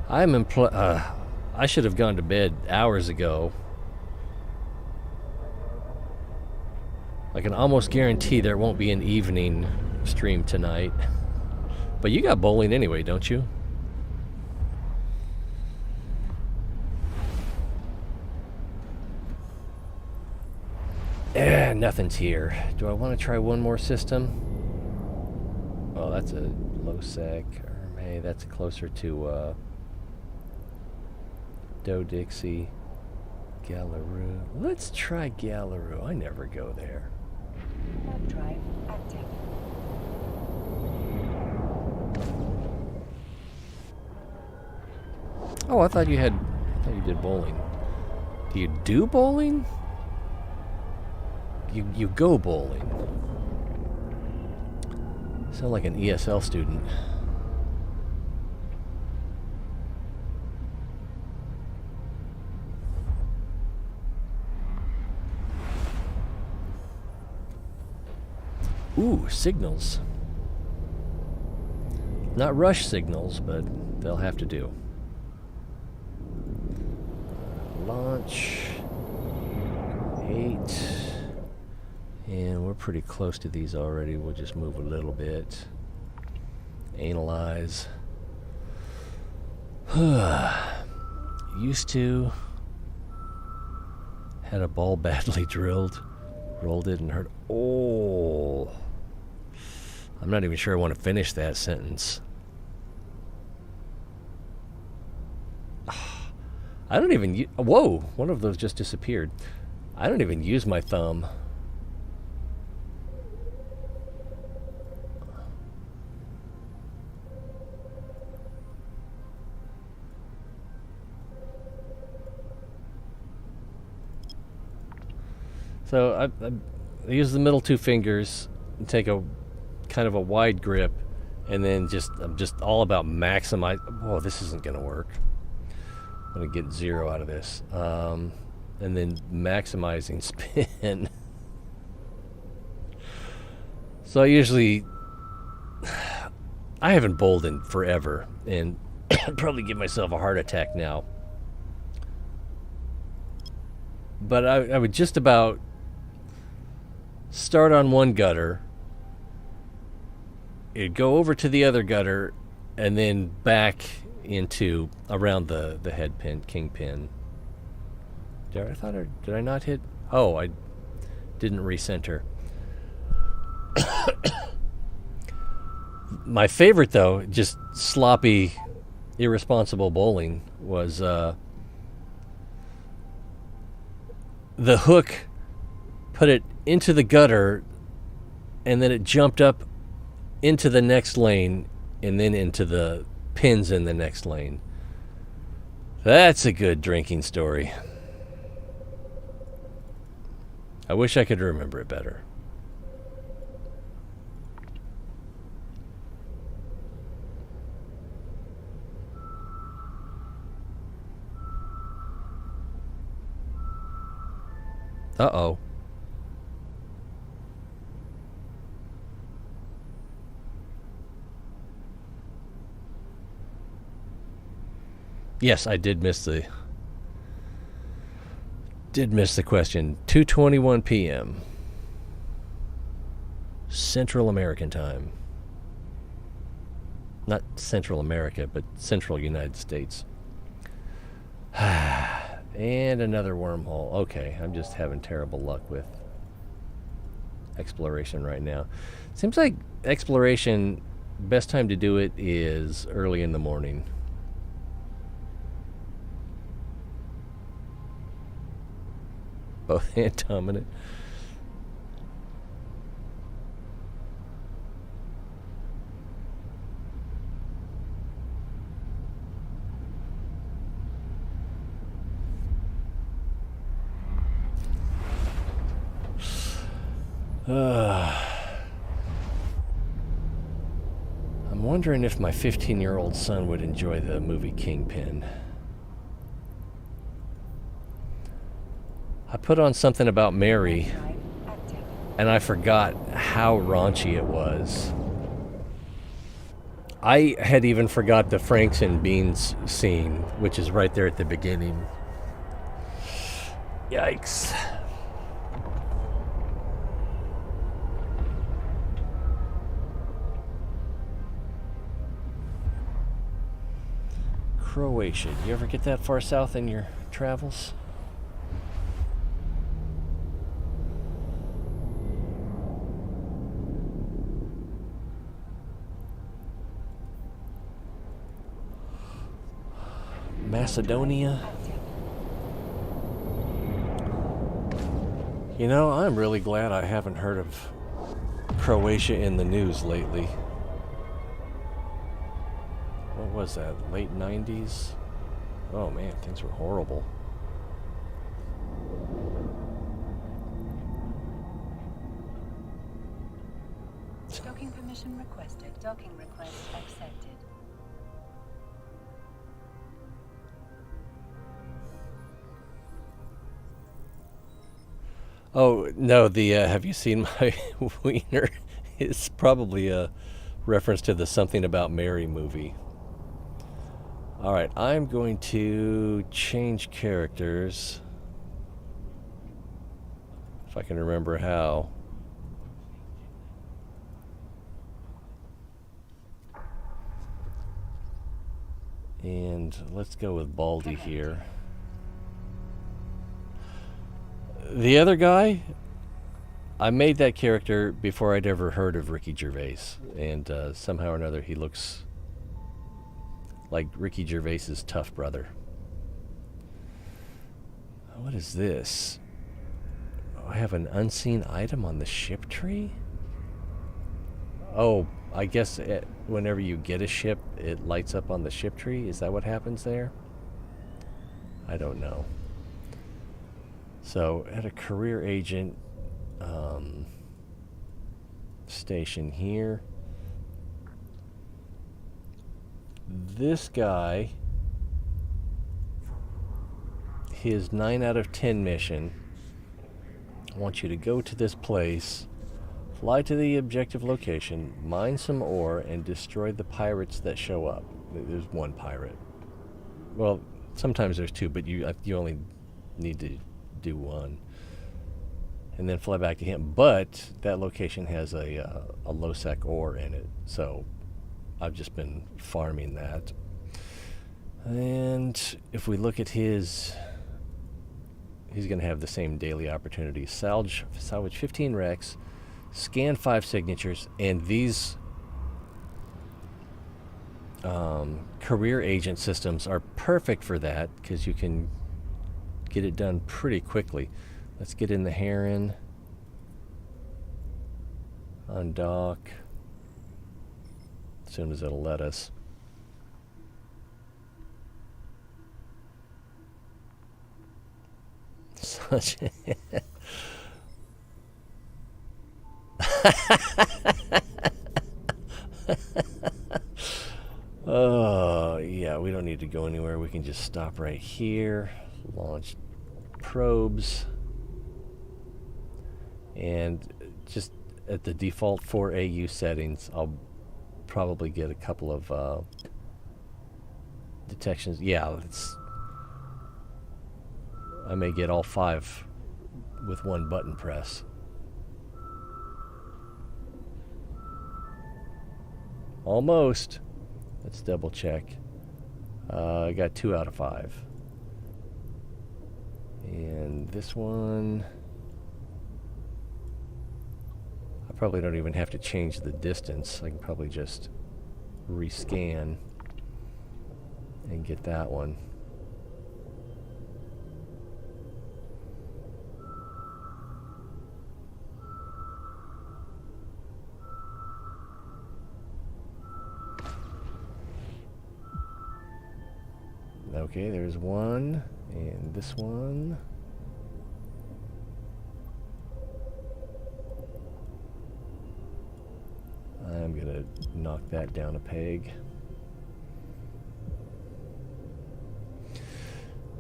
S1: I should have gone to bed hours ago. I can almost guarantee there won't be an evening stream tonight. But you got bowling anyway, don't you? Nothing's here. Do I want to try one more system? Oh, that's a low sec. Or hey, that's closer to Doe Dixie. Gallaroo. Let's try Gallaroo. I never go there.
S2: Warp drive active.
S1: Oh, I thought you did bowling. Do you do bowling? You go bowling. Sound like an ESL student. Ooh, signals. Not rush signals, but they'll have to do. Launch. 8. And we're pretty close to these already. We'll just move a little bit. Analyze. Used to. Had a ball badly drilled. Rolled it and hurt. Oh. I'm not even sure I want to finish that sentence. I don't even whoa, one of those just disappeared. I don't even use my thumb. So I use the middle two fingers and take a kind of a wide grip, and then I'm just all about maximize. Whoa, this isn't gonna work. I'm gonna get 0 out of this, and then maximizing spin. So I haven't bowled in forever, and I'd probably give myself a heart attack now. But I would just about start on one gutter, it'd go over to the other gutter, and then back into around the head pin, king pin. Did I not hit? Oh, I didn't recenter. My favorite, though, just sloppy, irresponsible bowling, was the hook put it into the gutter, and then it jumped up into the next lane, and then into the pins in the next lane. That's a good drinking story. I wish I could remember it better. Uh-oh. Yes, I did miss the question. 2:21 p.m. Central American time. Not Central America, but Central United States. And another wormhole. Okay, I'm just having terrible luck with exploration right now. Seems like exploration, best time to do it is early in the morning. Both hand dominant. I'm wondering if my 15-year-old son would enjoy the movie Kingpin. I put on something about Mary,
S2: Drive active.
S1: and I forgot how raunchy it was. I had even forgot the Franks and Beans scene, which is right there at the beginning. Yikes. Croatia. Do you ever get that far south in your travels? Macedonia. You know, I'm really glad I haven't heard of Croatia in the news lately. What was that? Late 90s? Oh man, things were horrible.
S2: Docking permission requested. Docking request accepted.
S1: Oh, no, the have you seen my wiener? It's probably a reference to the Something About Mary movie. All right, I'm going to change characters. If I can remember how. And let's go with Baldy here. The other guy, I made that character before I'd ever heard of Ricky Gervais. And somehow or another he looks like Ricky Gervais's tough brother. What is this? Oh, I have an unseen item on the ship tree? Oh, I guess whenever you get a ship, it lights up on the ship tree. Is that what happens there? I don't know. So, at a career agent station here, this guy, his 9 out of 10 mission, I want you to go to this place, fly to the objective location, mine some ore, and destroy the pirates that show up. There's one pirate. Well, sometimes there's two, but you only need to do one. And then fly back to him. But that location has a low-sec ore in it, so I've just been farming that. And if we look at his, he's going to have the same daily opportunities. Salvage 15 wrecks, scan 5 signatures, and these career agent systems are perfect for that because you can get it done pretty quickly. Let's get in the Heron. On dock. As soon as it'll let us. Such Oh, yeah, we don't need to go anywhere. We can just stop right here. Launch probes. And just at the default 4AU settings, I'll probably get a couple of detections. Yeah, I may get all 5 with one button press. Almost. Let's double check. I got 2 out of 5. And this one, I probably don't even have to change the distance. I can probably just rescan and get that one. Okay, there's one, and this one. I'm gonna knock that down a peg.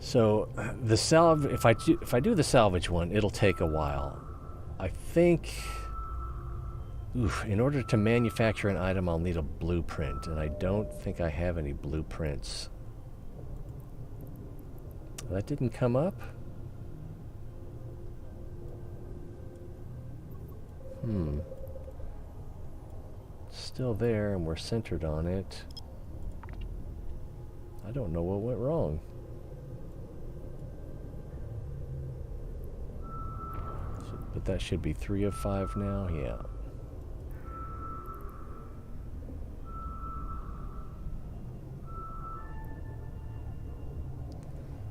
S1: So the if I do the salvage one, it'll take a while. I think, in order to manufacture an item, I'll need a blueprint, and I don't think I have any blueprints. That didn't come up? Still there, and we're centered on it. I don't know what went wrong. But that should be 3 of 5 now, yeah.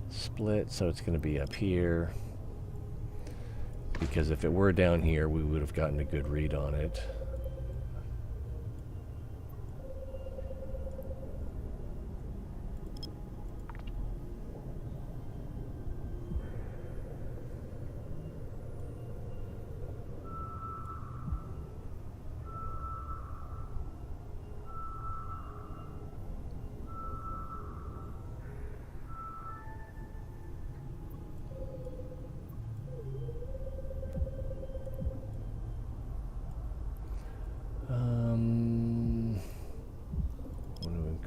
S1: Split, so it's going to be up here. Because if it were down here, we would have gotten a good read on it.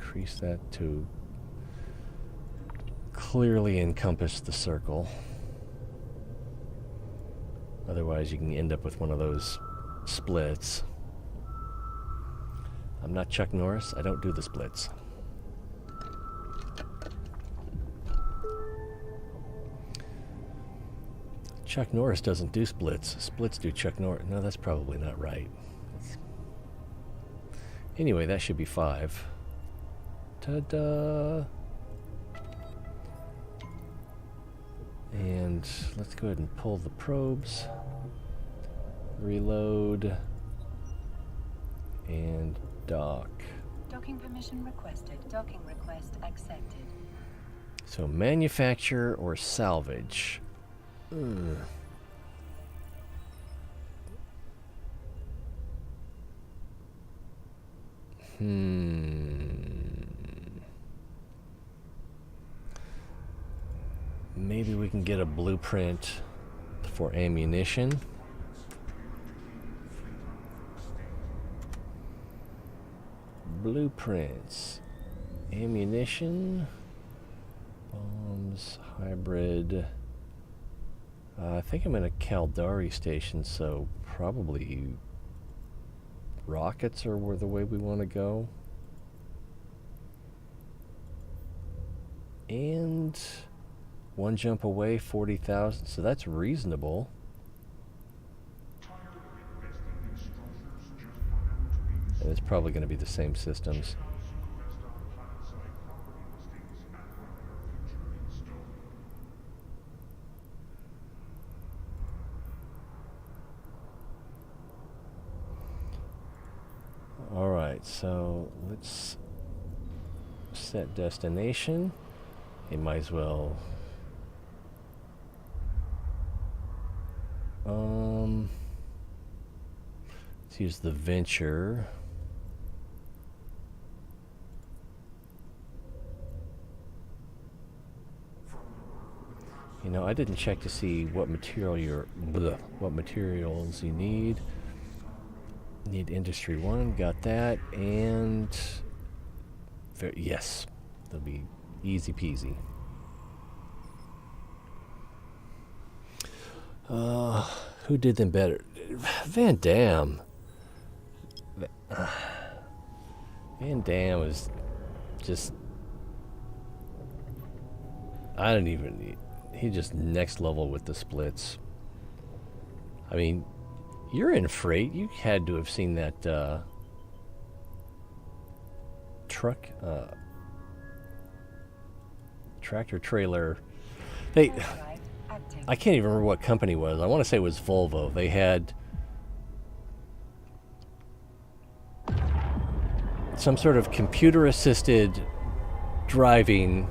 S1: Increase that to clearly encompass the circle. Otherwise, you can end up with one of those splits. I'm not Chuck Norris. I don't do the splits. Chuck Norris doesn't do splits. Splits do Chuck Norris. No, that's probably not right. Anyway, that should be 5. Ta-da! And let's go ahead and pull the probes. Reload. And dock.
S2: Docking permission requested. Docking request accepted.
S1: So manufacture or salvage. Maybe we can get a blueprint for ammunition. Blueprints. Ammunition. Bombs. Hybrid. I think I'm in a Caldari station, so probably rockets are the way we want to go. And one jump away, 40,000, so that's reasonable. And it's probably going to be the same systems. Alright, so let's set destination. You might as well let's use the Venture. You know, I didn't check to see what materials you need. Need Industry 1, got that, and yes, that'll be easy peasy. Who did them better? Van Damme. Van Damme was just, he just next level with the splits. I mean, you're in freight. You had to have seen that truck, tractor trailer. I can't even remember what company it was. I want to say it was Volvo. They had some sort of computer-assisted driving,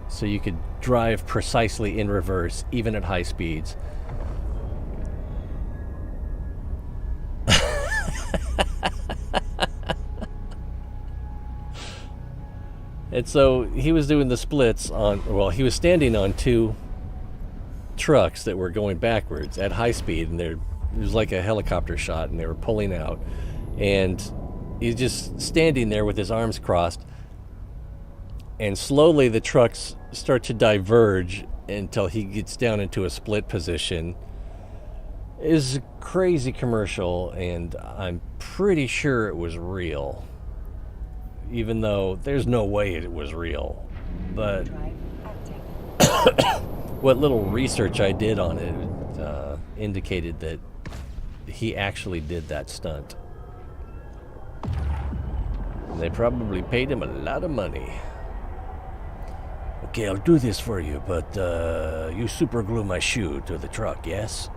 S1: so you could drive precisely in reverse, even at high speeds. And so he was doing the splits he was standing on two trucks that were going backwards at high speed, and it was like a helicopter shot, and they were pulling out. And he's just standing there with his arms crossed, and slowly the trucks start to diverge until he gets down into a split position. It is a crazy commercial, and I'm pretty sure it was real, even though there's no way it was real. But
S2: Drive active.
S1: what little research I did on it indicated that he actually did that stunt. And they probably paid him a lot of money. Okay, I'll do this for you, but you super glue my shoe to the truck, yes?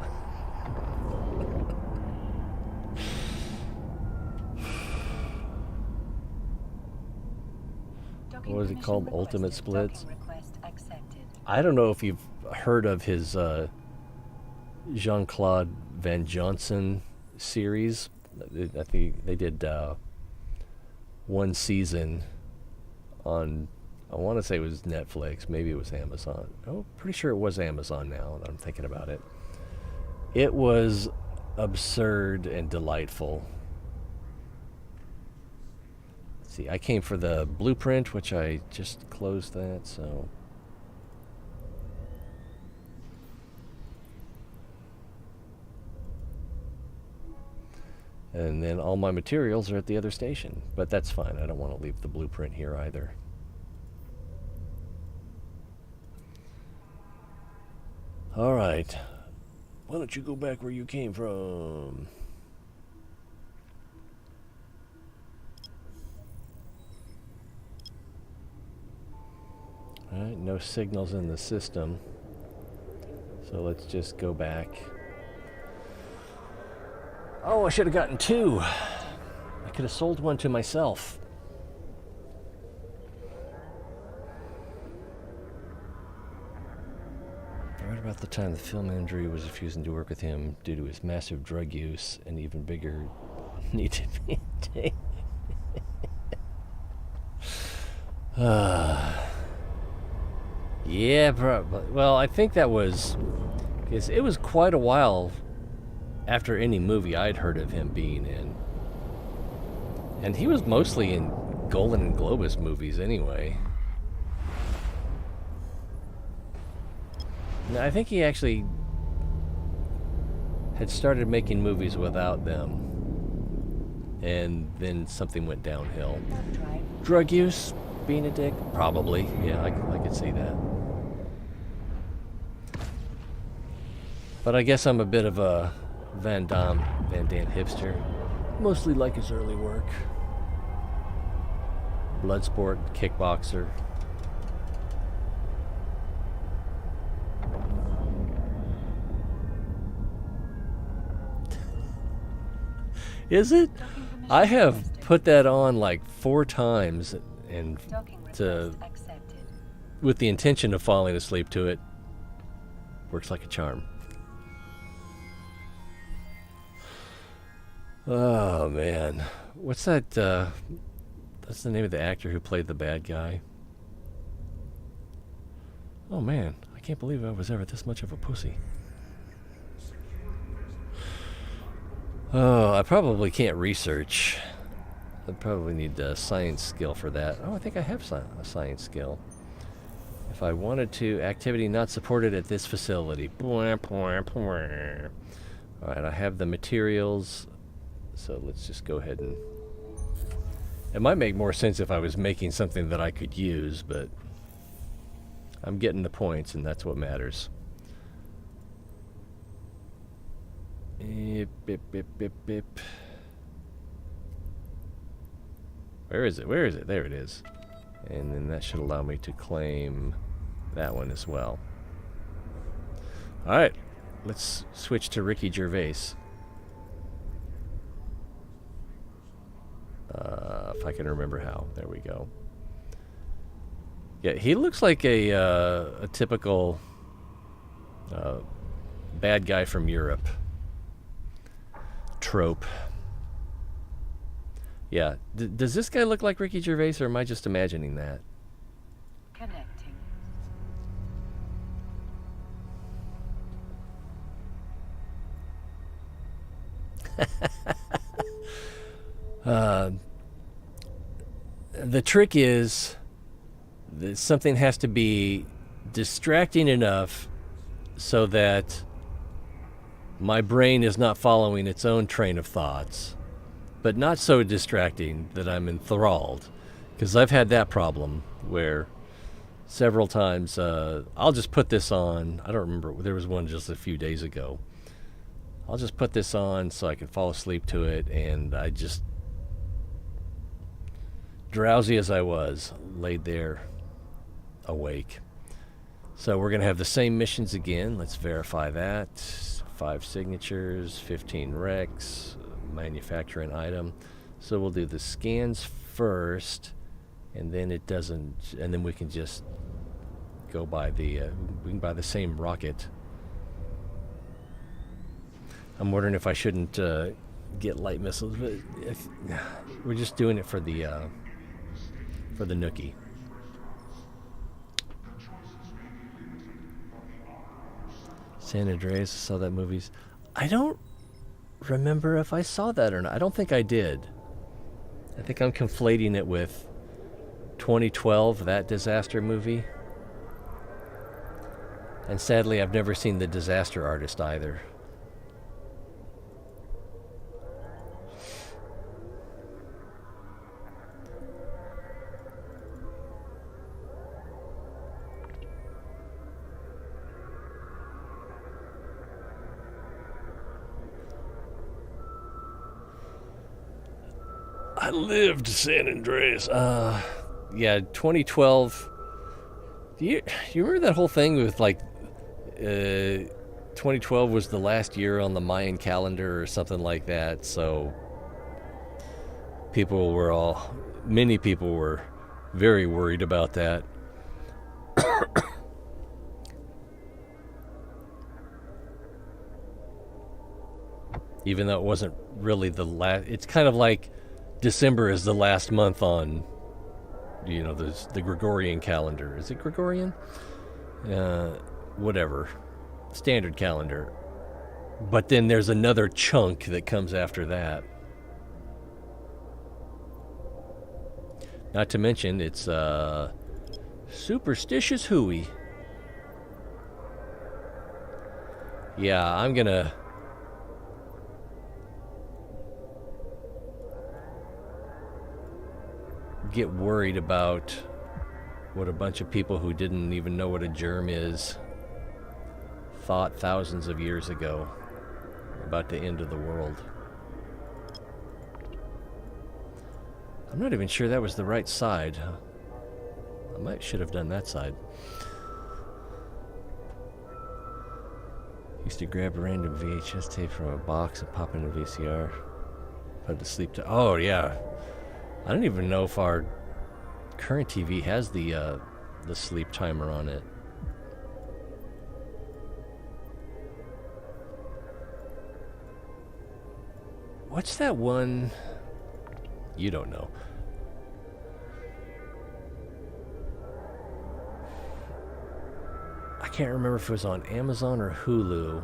S2: Docking
S1: What was it
S2: permission
S1: called? Ultimate
S2: requested.
S1: Splits?
S2: Docking request accepted.
S1: I don't know if you've heard of his Jean-Claude Van Johnson series. I think they did one season on, I want to say it was Netflix, maybe it was Amazon. Oh, pretty sure it was Amazon now that I'm thinking about it. It was absurd and delightful. Let's see, I came for the blueprint, which I just closed that, so... And then all my materials are at the other station. But that's fine. I don't want to leave the blueprint here either. Alright. Why don't you go back where you came from? Alright, no signals in the system. So let's just go back. Oh, I should have gotten two. I could have sold one to myself. Right about the time the film industry was refusing to work with him due to his massive drug use and even bigger need to maintain. Yeah, probably. Well, I think that was... Because it was quite a while after any movie I'd heard of him being in. And he was mostly in Golden and Globus movies anyway. No, I think he actually had started making movies without them. And then something went downhill.
S2: Drive.
S1: Drug use? Being a dick? Probably. Yeah, I could see that. But I guess I'm a bit of a Van Damme hipster. Mostly like his early work. Bloodsport, kickboxer. Is it? I have put that on like 4 times and
S2: Docking
S1: to
S2: request accepted.
S1: with the intention of falling asleep to it. Works like a charm. Oh man, what's that? That's the name of the actor who played the bad guy. Oh man, I can't believe I was ever this much of a pussy. Oh, I probably can't research. I probably need a science skill for that. Oh, I think I have a science skill. If I wanted to, activity not supported at this facility. Alright, I have the materials. So let's just go ahead and... It might make more sense if I was making something that I could use, but... I'm getting the points, and that's what matters. Bip, bip, bip, bip, bip. Where is it? Where is it? There it is. And then that should allow me to claim that one as well. Alright, let's switch to Ricky Gervais. If I can remember how. There we go. Yeah, he looks like a typical bad guy from Europe trope. Yeah. Does this guy look like Ricky Gervais, or am I just imagining that?
S2: Connecting.
S1: The trick is that something has to be distracting enough so that my brain is not following its own train of thoughts, but not so distracting that I'm enthralled. Because I've had that problem where several times I'll just put this on. I don't remember. There was one just a few days ago. I'll just put this on so I can fall asleep to it, and I just, drowsy as I was, laid there awake. So we're going to have the same missions again. Let's verify that. 5 signatures, 15 recs, manufacture an item. So we'll do the scans first, and then it doesn't, and then we can just go by the, we can buy the same rocket. I'm wondering if I shouldn't get light missiles, but we're just doing it for the Nookie. San Andreas, I saw that movies. I don't remember if I saw that or not. I don't think I did. I think I'm conflating it with 2012, that disaster movie. And sadly, I've never seen The Disaster Artist either. I lived San Andreas. Yeah, 2012. You remember that whole thing with like 2012 was the last year on the Mayan calendar or something like that, so many people were very worried about that. Even though it wasn't really the last, it's kind of like December is the last month on, the Gregorian calendar. Is it Gregorian? Whatever. Standard calendar. But then there's another chunk that comes after that. Not to mention, it's superstitious hooey. Yeah, I'm gonna get worried about what a bunch of people who didn't even know what a germ is thought thousands of years ago about the end of the world. I'm not even sure that was the right side. Should have done that side. Used to grab a random VHS tape from a box and pop into VCR. Put it to sleep. Oh yeah. I don't even know if our current TV has the sleep timer on it. What's that one? You don't know. I can't remember if it was on Amazon or Hulu.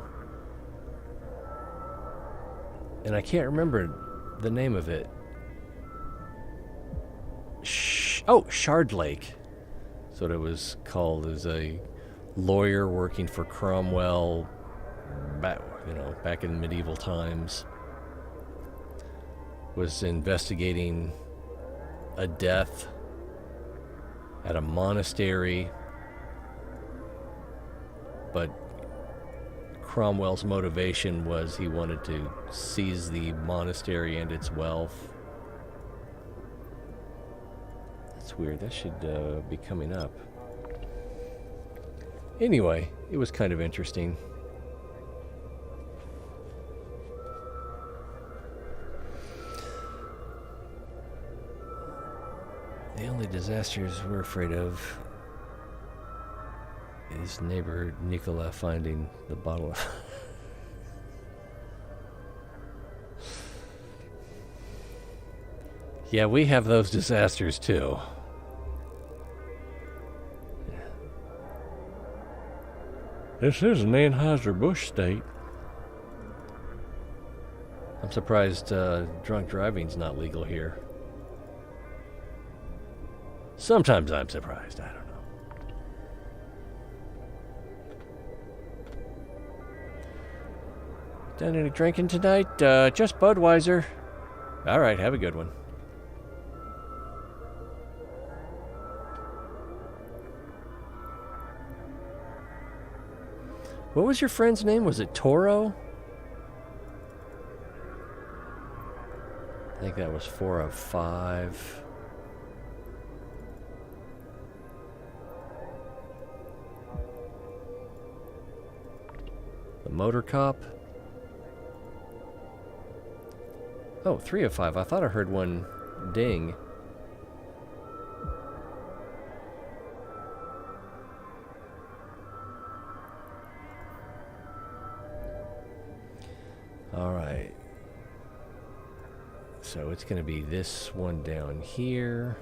S1: And I can't remember the name of it. Shard Lake. That's what it was called. As a lawyer working for Cromwell back in medieval times. Was investigating a death at a monastery, but Cromwell's motivation was he wanted to seize the monastery and its wealth. That's weird. That should be coming up. Anyway, it was kind of interesting. The only disasters we're afraid of is neighbor Nicola finding the bottle of... Yeah, we have those disasters too. This is an Anheuser-Busch state. I'm surprised drunk driving's not legal here. Sometimes I'm surprised. I don't know. Done any drinking tonight? Just Budweiser. All right, have a good one. What was your friend's name? Was it Toro? I think that was 4 of 5. The Motor Cop. Oh, 3 of 5. I thought I heard one ding. All right. So it's going to be this one down here.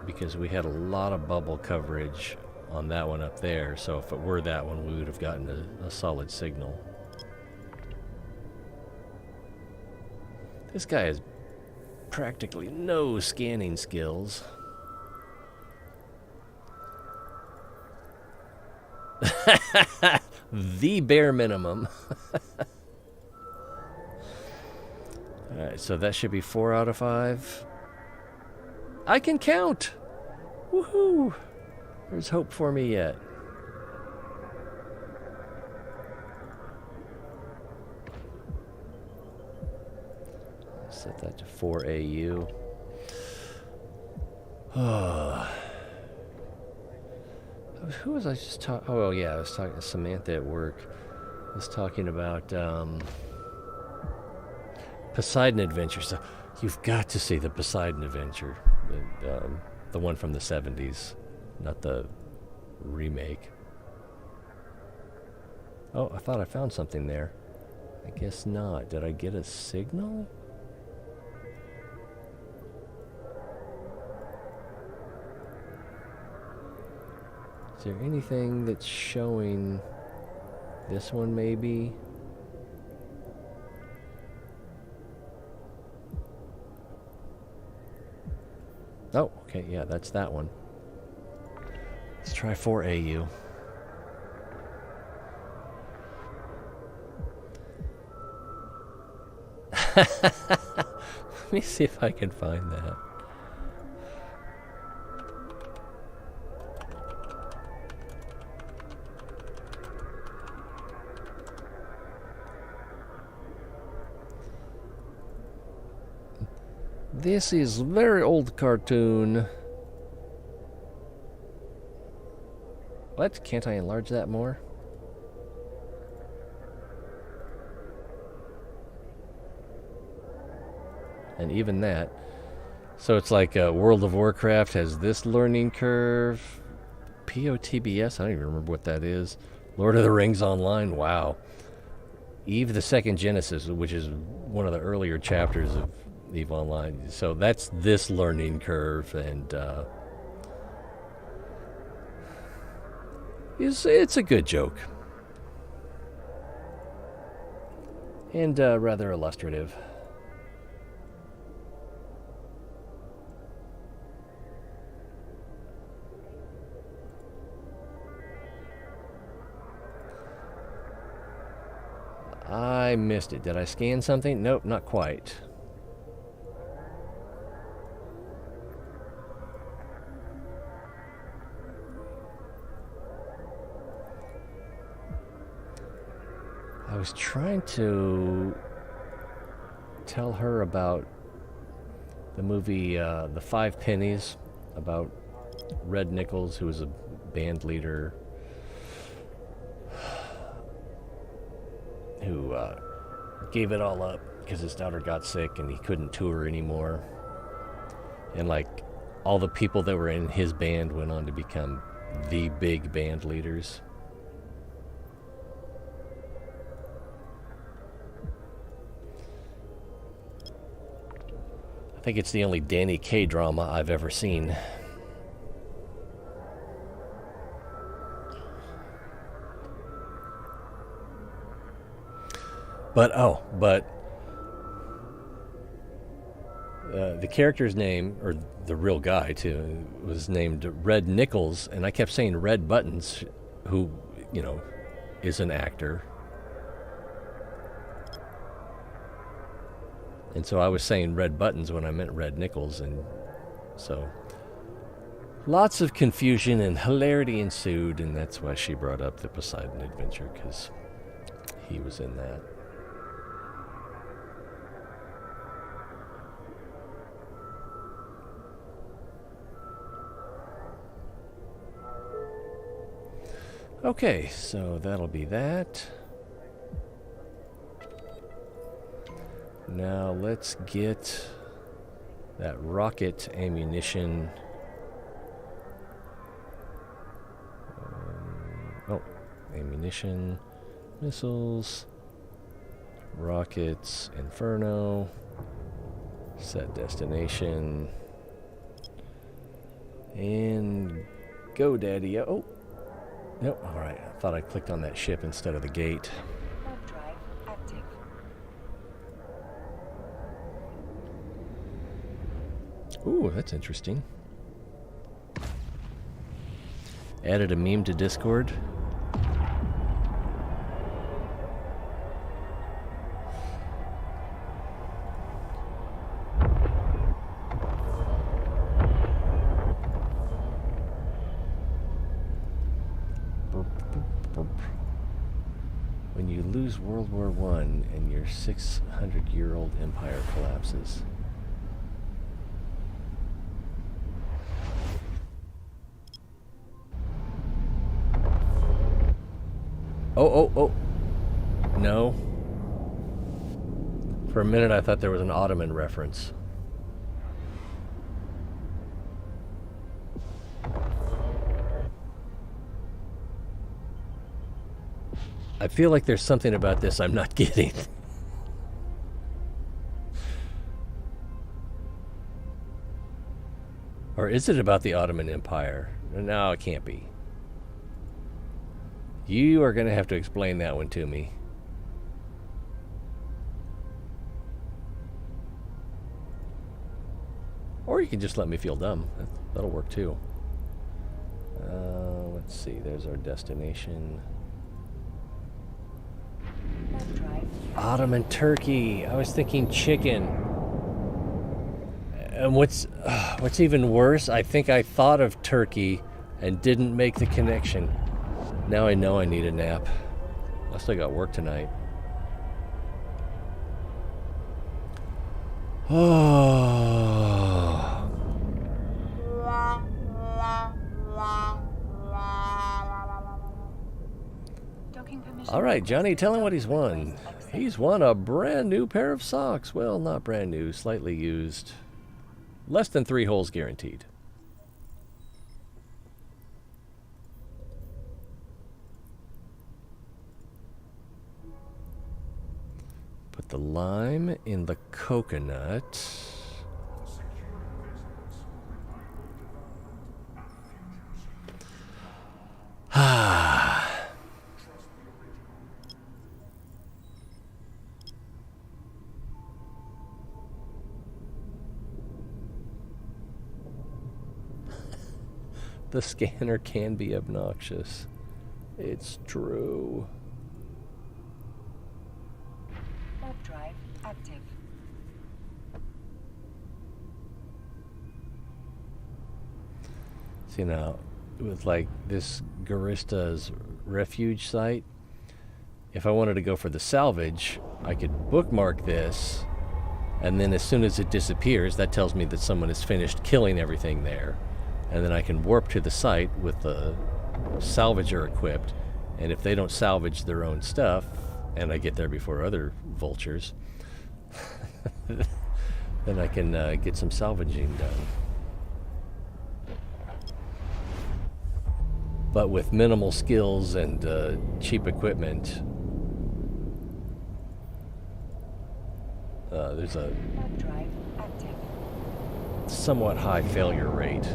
S1: Because we had a lot of bubble coverage on that one up there, so if it were that one, we would have gotten a solid signal. This guy has practically no scanning skills. The bare minimum. Alright, so that should be 4 out of 5. I can count! Woohoo! There's hope for me yet. Set that to 4 AU. Who was I just talking? Oh, well, yeah, I was talking to Samantha at work. I was talking about Poseidon Adventure. So you've got to see the Poseidon Adventure, the one from the 70s, not the remake. Oh, I thought I found something there. I guess not. Did I get a signal? Is there anything that's showing this one maybe? Oh, okay, yeah, that's that one. Let's try 4 AU. Let me see if I can find that. This is very old cartoon. What? Can't I enlarge that more? And even that. So it's like World of Warcraft has this learning curve. POTBS, I don't even remember what that is. Lord of the Rings Online, wow. Eve the Second Genesis, which is one of the earlier chapters of Eve Online. So that's this learning curve, and it's a good joke. And rather illustrative. I missed it. Did I scan something? Nope, not quite. I was trying to tell her about the movie The Five Pennies, about Red Nichols, who was a band leader who gave it all up because his daughter got sick and he couldn't tour anymore. And like all the people that were in his band went on to become the big band leaders. I think it's the only Danny K drama I've ever seen. But the character's name, or the real guy too, was named Red Nichols, and I kept saying Red Buttons, who, you know, is an actor. And so I was saying Red Buttons when I meant Red Nichols, and so lots of confusion and hilarity ensued, and that's why she brought up the Poseidon Adventure, because he was in that. Okay, so that'll be that. Now let's get that rocket ammunition. Ammunition, missiles, rockets, inferno, set destination, and go, daddy. Oh, nope. All right. I thought I clicked on that ship instead of the gate.
S2: Warp drive active.
S1: Ooh, that's interesting. Added a meme to Discord. When you lose World War I and your 600-year-old empire collapses. Oh. No. For a minute I thought there was an Ottoman reference. I feel like there's something about this I'm not getting. Or is it about the Ottoman Empire? No, it can't be. You are going to have to explain that one to me. Or you can just let me feel dumb. That'll work too. Let's see, there's our destination.
S2: Warp drive.
S1: Ottoman turkey. I was thinking chicken. And what's even worse, I think I thought of turkey and didn't make the connection. Now I know I need a nap. I still got work tonight. Oh.
S2: Docking permission.
S1: All right, Johnny,
S2: requested.
S1: tell him what he's
S2: Docking
S1: won.
S2: request accepted.
S1: He's won a brand new pair of socks. Well, not brand new, slightly used. Less than 3 holes guaranteed. Put the lime in the coconut. The scanner can be obnoxious. It's true.
S2: Warp drive active.
S1: See now, with like this Garista's refuge site, if I wanted to go for the salvage, I could bookmark this, and then as soon as it disappears, that tells me that someone has finished killing everything there. And then I can warp to the site with the salvager equipped, and if they don't salvage their own stuff, and I get there before other vultures, then I can get some salvaging done. But with minimal skills and cheap equipment, there's a
S2: Warp drive active.
S1: somewhat high failure rate.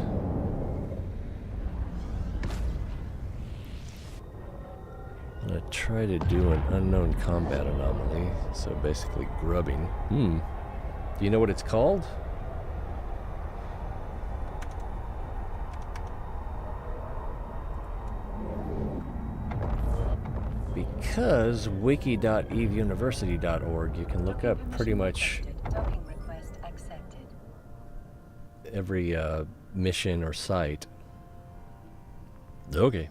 S1: I'm gonna try to do an unknown combat anomaly, so basically grubbing. Do you know what it's called? Because wiki.eveuniversity.org, you can look up pretty much
S2: Docking request accepted.
S1: every mission or site. Okay.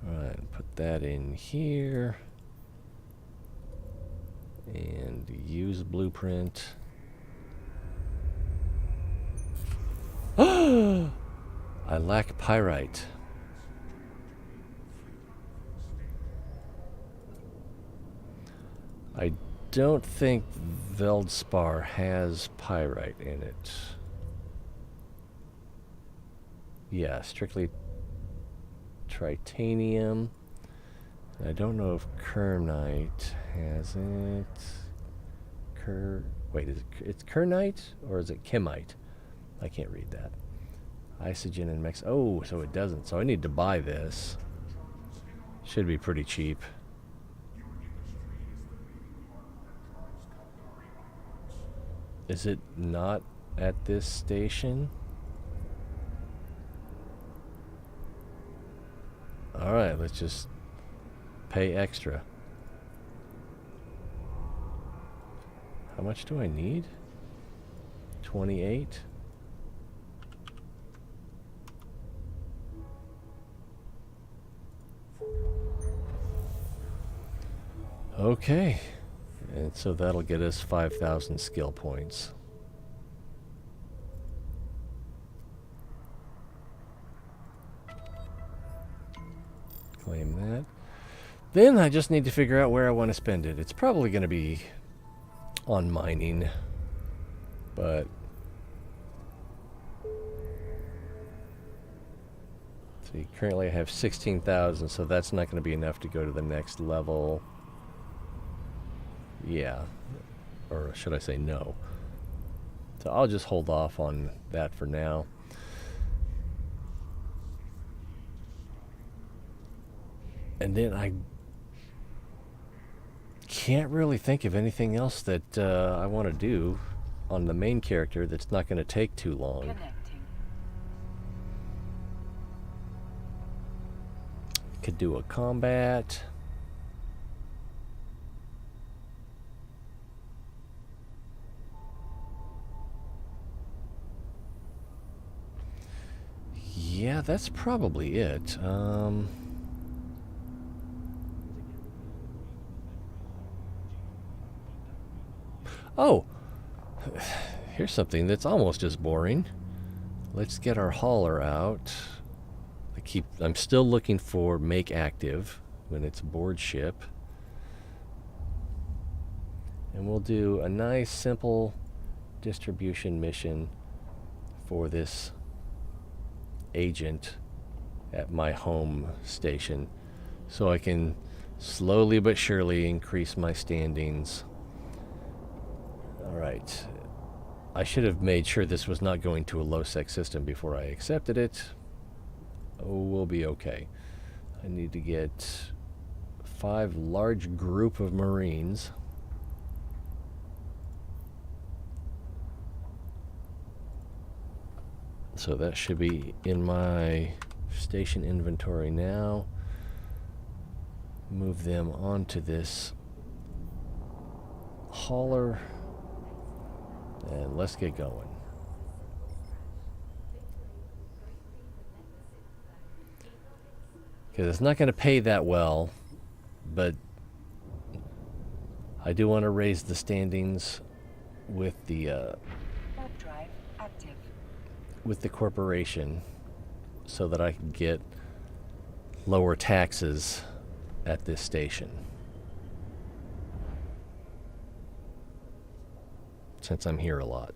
S1: Alright, put that in here. And use blueprint. I lack pyrite. I don't think Veldspar has pyrite in it. Yeah, strictly tritanium. I don't know if kernite has it. Wait, it's kernite or is it chemite? I can't read that. Isogen and mix. Oh, so it doesn't. So I need to buy this. Should be pretty cheap. Is it not at this station? Alright, let's just pay extra. How much do I need? 28? Okay. And so that'll get us 5,000 skill points. Claim that. Then I just need to figure out where I want to spend it. It's probably going to be on mining. But see, currently I have 16,000, so that's not going to be enough to go to the next level. Yeah. Or should I say no? So I'll just hold off on that for now. And then I can't really think of anything else that I want to do on the main character that's not going to take too long.
S2: Connecting.
S1: Could do a combat. Yeah, that's probably it. Oh, here's something that's almost as boring. Let's get our hauler out. I'm still looking for make active when it's board ship. And we'll do a nice simple distribution mission for this agent at my home station, so I can slowly but surely increase my standings. Alright, I should have made sure this was not going to a low-sec system before I accepted it. Oh, we'll be okay. I need to get 5 large group of Marines. So that should be in my station inventory now. Move them onto this hauler. And let's get going. Because it's not going to pay that well, but I do want to raise the standings with the
S2: Warp drive active.
S1: with the corporation, so that I can get lower taxes at this station, since I'm here a lot.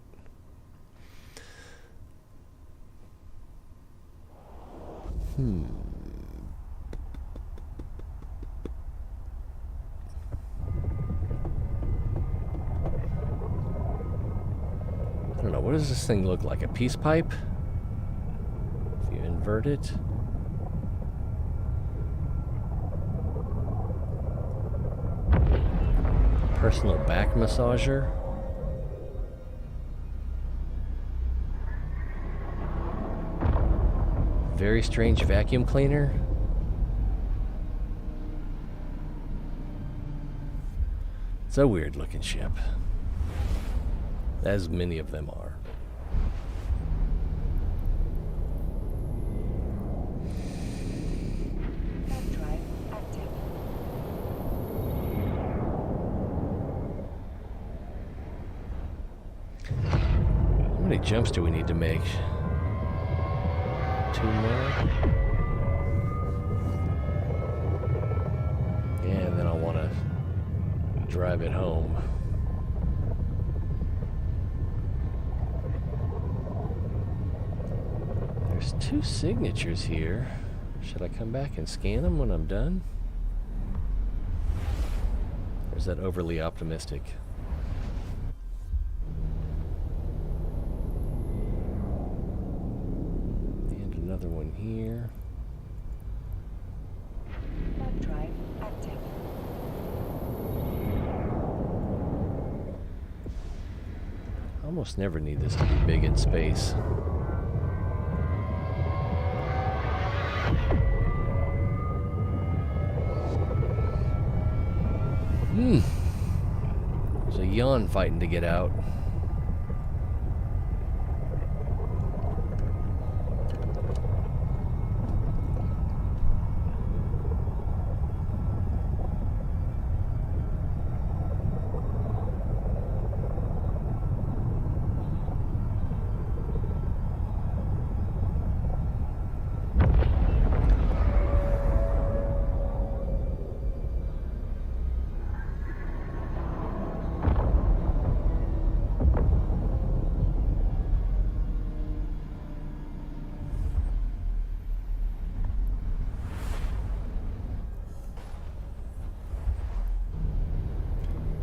S1: does this thing look like? A peace pipe? If you invert it. Personal back massager. Very strange vacuum cleaner. It's a weird looking ship. As many of them are.
S2: Warp drive active.
S1: How many jumps do we need to make? 2 more? Yeah, and then I'll want to drive it home. There's 2 signatures here. Should I come back and scan them when I'm done? Or is that overly optimistic? And another one here.
S2: Warp drive active.
S1: Almost never need this to be big in space. There's a yawn fighting to get out.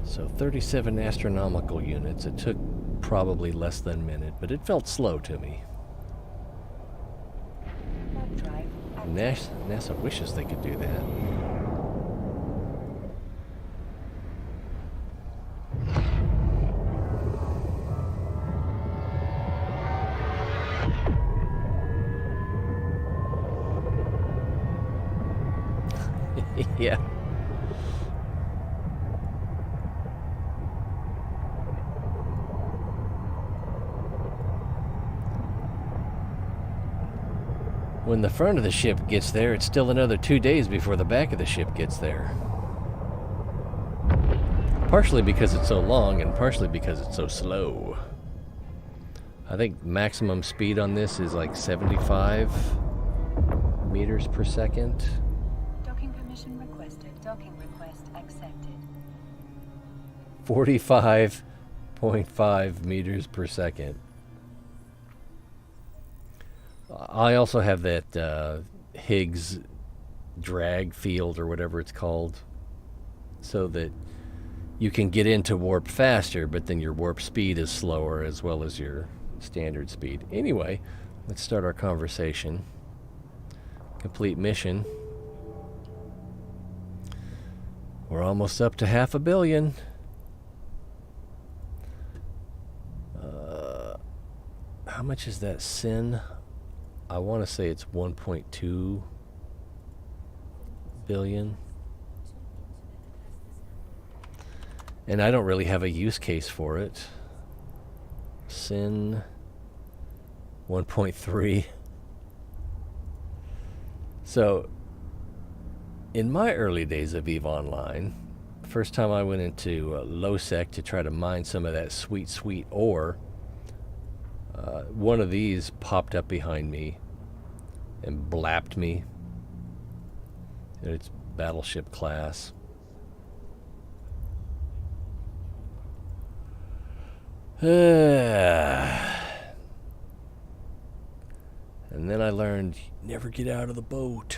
S1: So 37 astronomical units. It took probably less than a minute, but it felt slow to me.
S2: Warp drive active.
S1: NASA wishes they could do that. Yeah. When the front of the ship gets there, it's still another 2 days before the back of the ship gets there. Partially because it's so long and partially because it's so slow. I think maximum speed on this is like 75 meters per second.
S2: Docking permission requested. Docking request accepted.
S1: 45.5 meters per second. I also have that Higgs drag field or whatever it's called, so that you can get into warp faster, but then your warp speed is slower as well as your standard speed. Anyway, let's start our conversation. Complete mission. We're almost up to 500 million. How much is that sin? I want to say it's 1.2 billion. And I don't really have a use case for it. Sin 1.3. So, in my early days of EVE Online, first time I went into low-sec to try to mine some of that sweet, sweet ore, one of these popped up behind me and blapped me. And it's battleship class. And then I learned, never get out of the boat.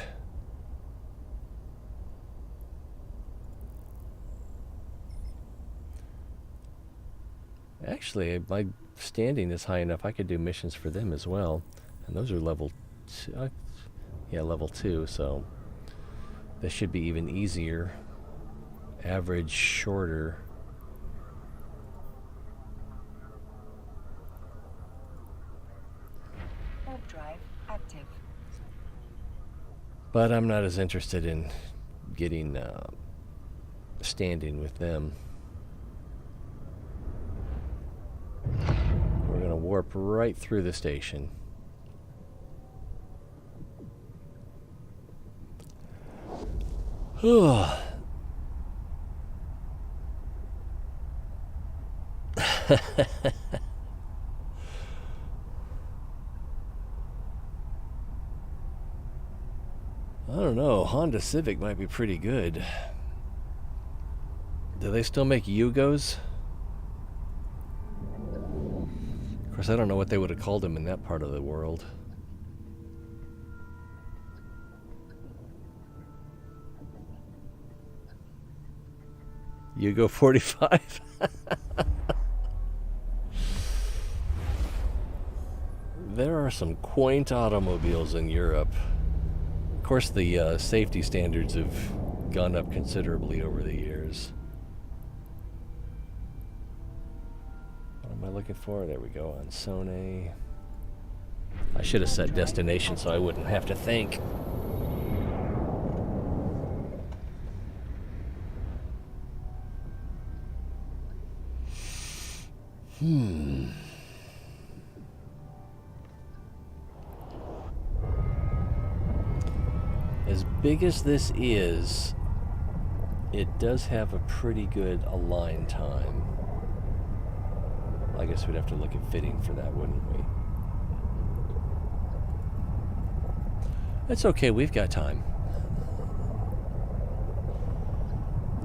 S1: actually, my standing is high enough I could do missions for them as well. And those are level 2. Yeah, level 2, so this should be even easier. Average shorter.
S2: Warp drive active.
S1: But I'm not as interested in getting standing with them. We're going to warp right through the station. I don't know. Honda Civic might be pretty good. Do they still make Yugos? Of course, I don't know what they would have called them in that part of the world. Yugo 45? There are some quaint automobiles in Europe. Of course, the safety standards have gone up considerably over the years. What am I looking for? There we go, on Sone. I should have set destination so I wouldn't have to think. As big as this is, it does have a pretty good align time. I guess we'd have to look at fitting for that, wouldn't we? That's okay, we've got time.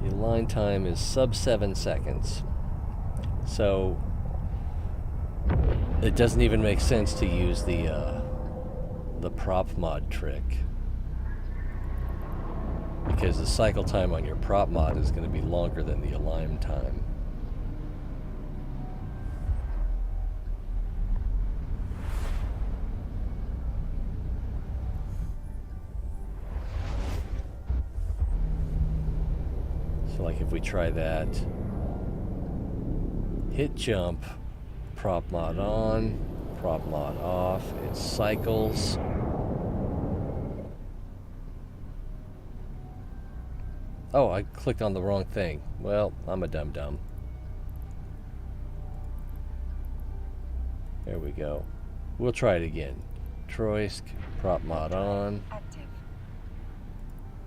S1: The align time is sub 7 seconds. So it doesn't even make sense to use the prop mod trick, because the cycle time on your prop mod is going to be longer than the align time. So like if we try that, hit jump, prop mod on, prop mod off, it cycles. Oh, I clicked on the wrong thing. Well, I'm a dum-dum. There we go. We'll try it again. Troisk, prop mod on,
S2: Active.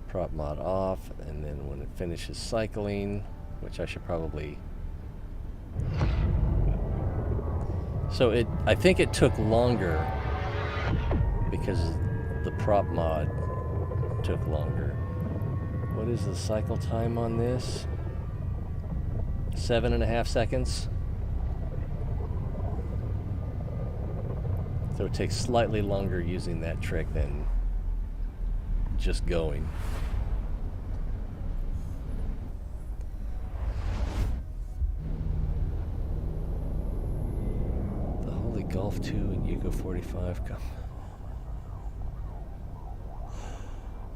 S1: prop mod off, and then when it finishes cycling, which I should probably... So I think it took longer because the prop mod took longer. What is the cycle time on this? 7.5 seconds. So it takes slightly longer using that trick than just going. The Holy Golf 2 and Yugo 45 come.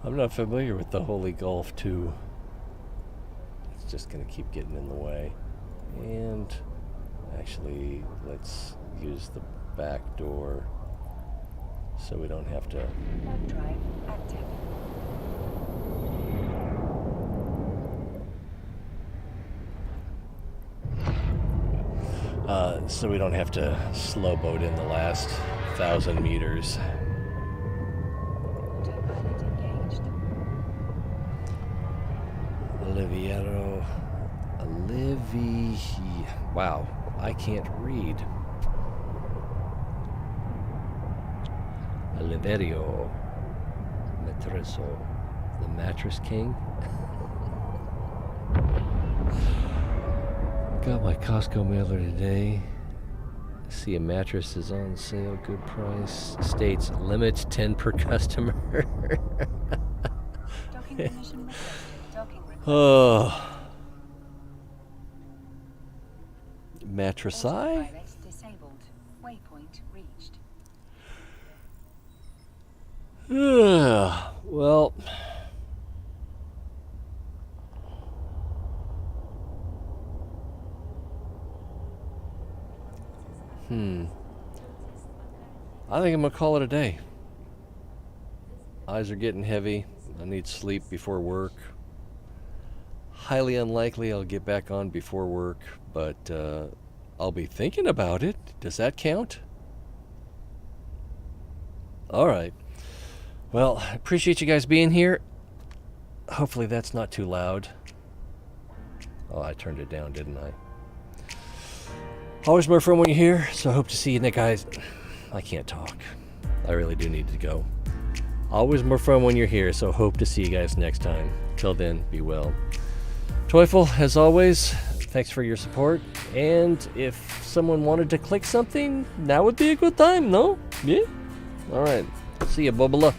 S1: I'm not familiar with the Holy Golf 2. It's just going to keep getting in the way. And actually, let's use the back door so we don't have to...
S2: Warp drive active.
S1: So we don't have to slow boat in the last 1,000 meters.
S2: Autopilot engaged.
S1: Wow, I can't read. Oliverio Matreso, the Mattress King. Got my Costco mailer today. See a mattress is on sale, good price. States limit 10 per customer.
S2: Docking permission requested. Docking requested.
S1: Oh. Mattress eye?
S2: Autopilot disabled. Waypoint reached.
S1: Well, I think I'm gonna call it a day. Eyes are getting heavy. I need sleep before work. Highly unlikely I'll get back on before work, but I'll be thinking about it. Does that count? All right. Well, I appreciate you guys being here. Hopefully that's not too loud. Oh, I turned it down, didn't I? Always more fun when you're here, so I hope to see you next, guys. I can't talk. I really do need to go. Always more fun when you're here, so hope to see you guys next time. Till then, be well. Teufel, as always, thanks for your support. And if someone wanted to click something, now would be a good time, no? Yeah? Alright. See ya, Bubba.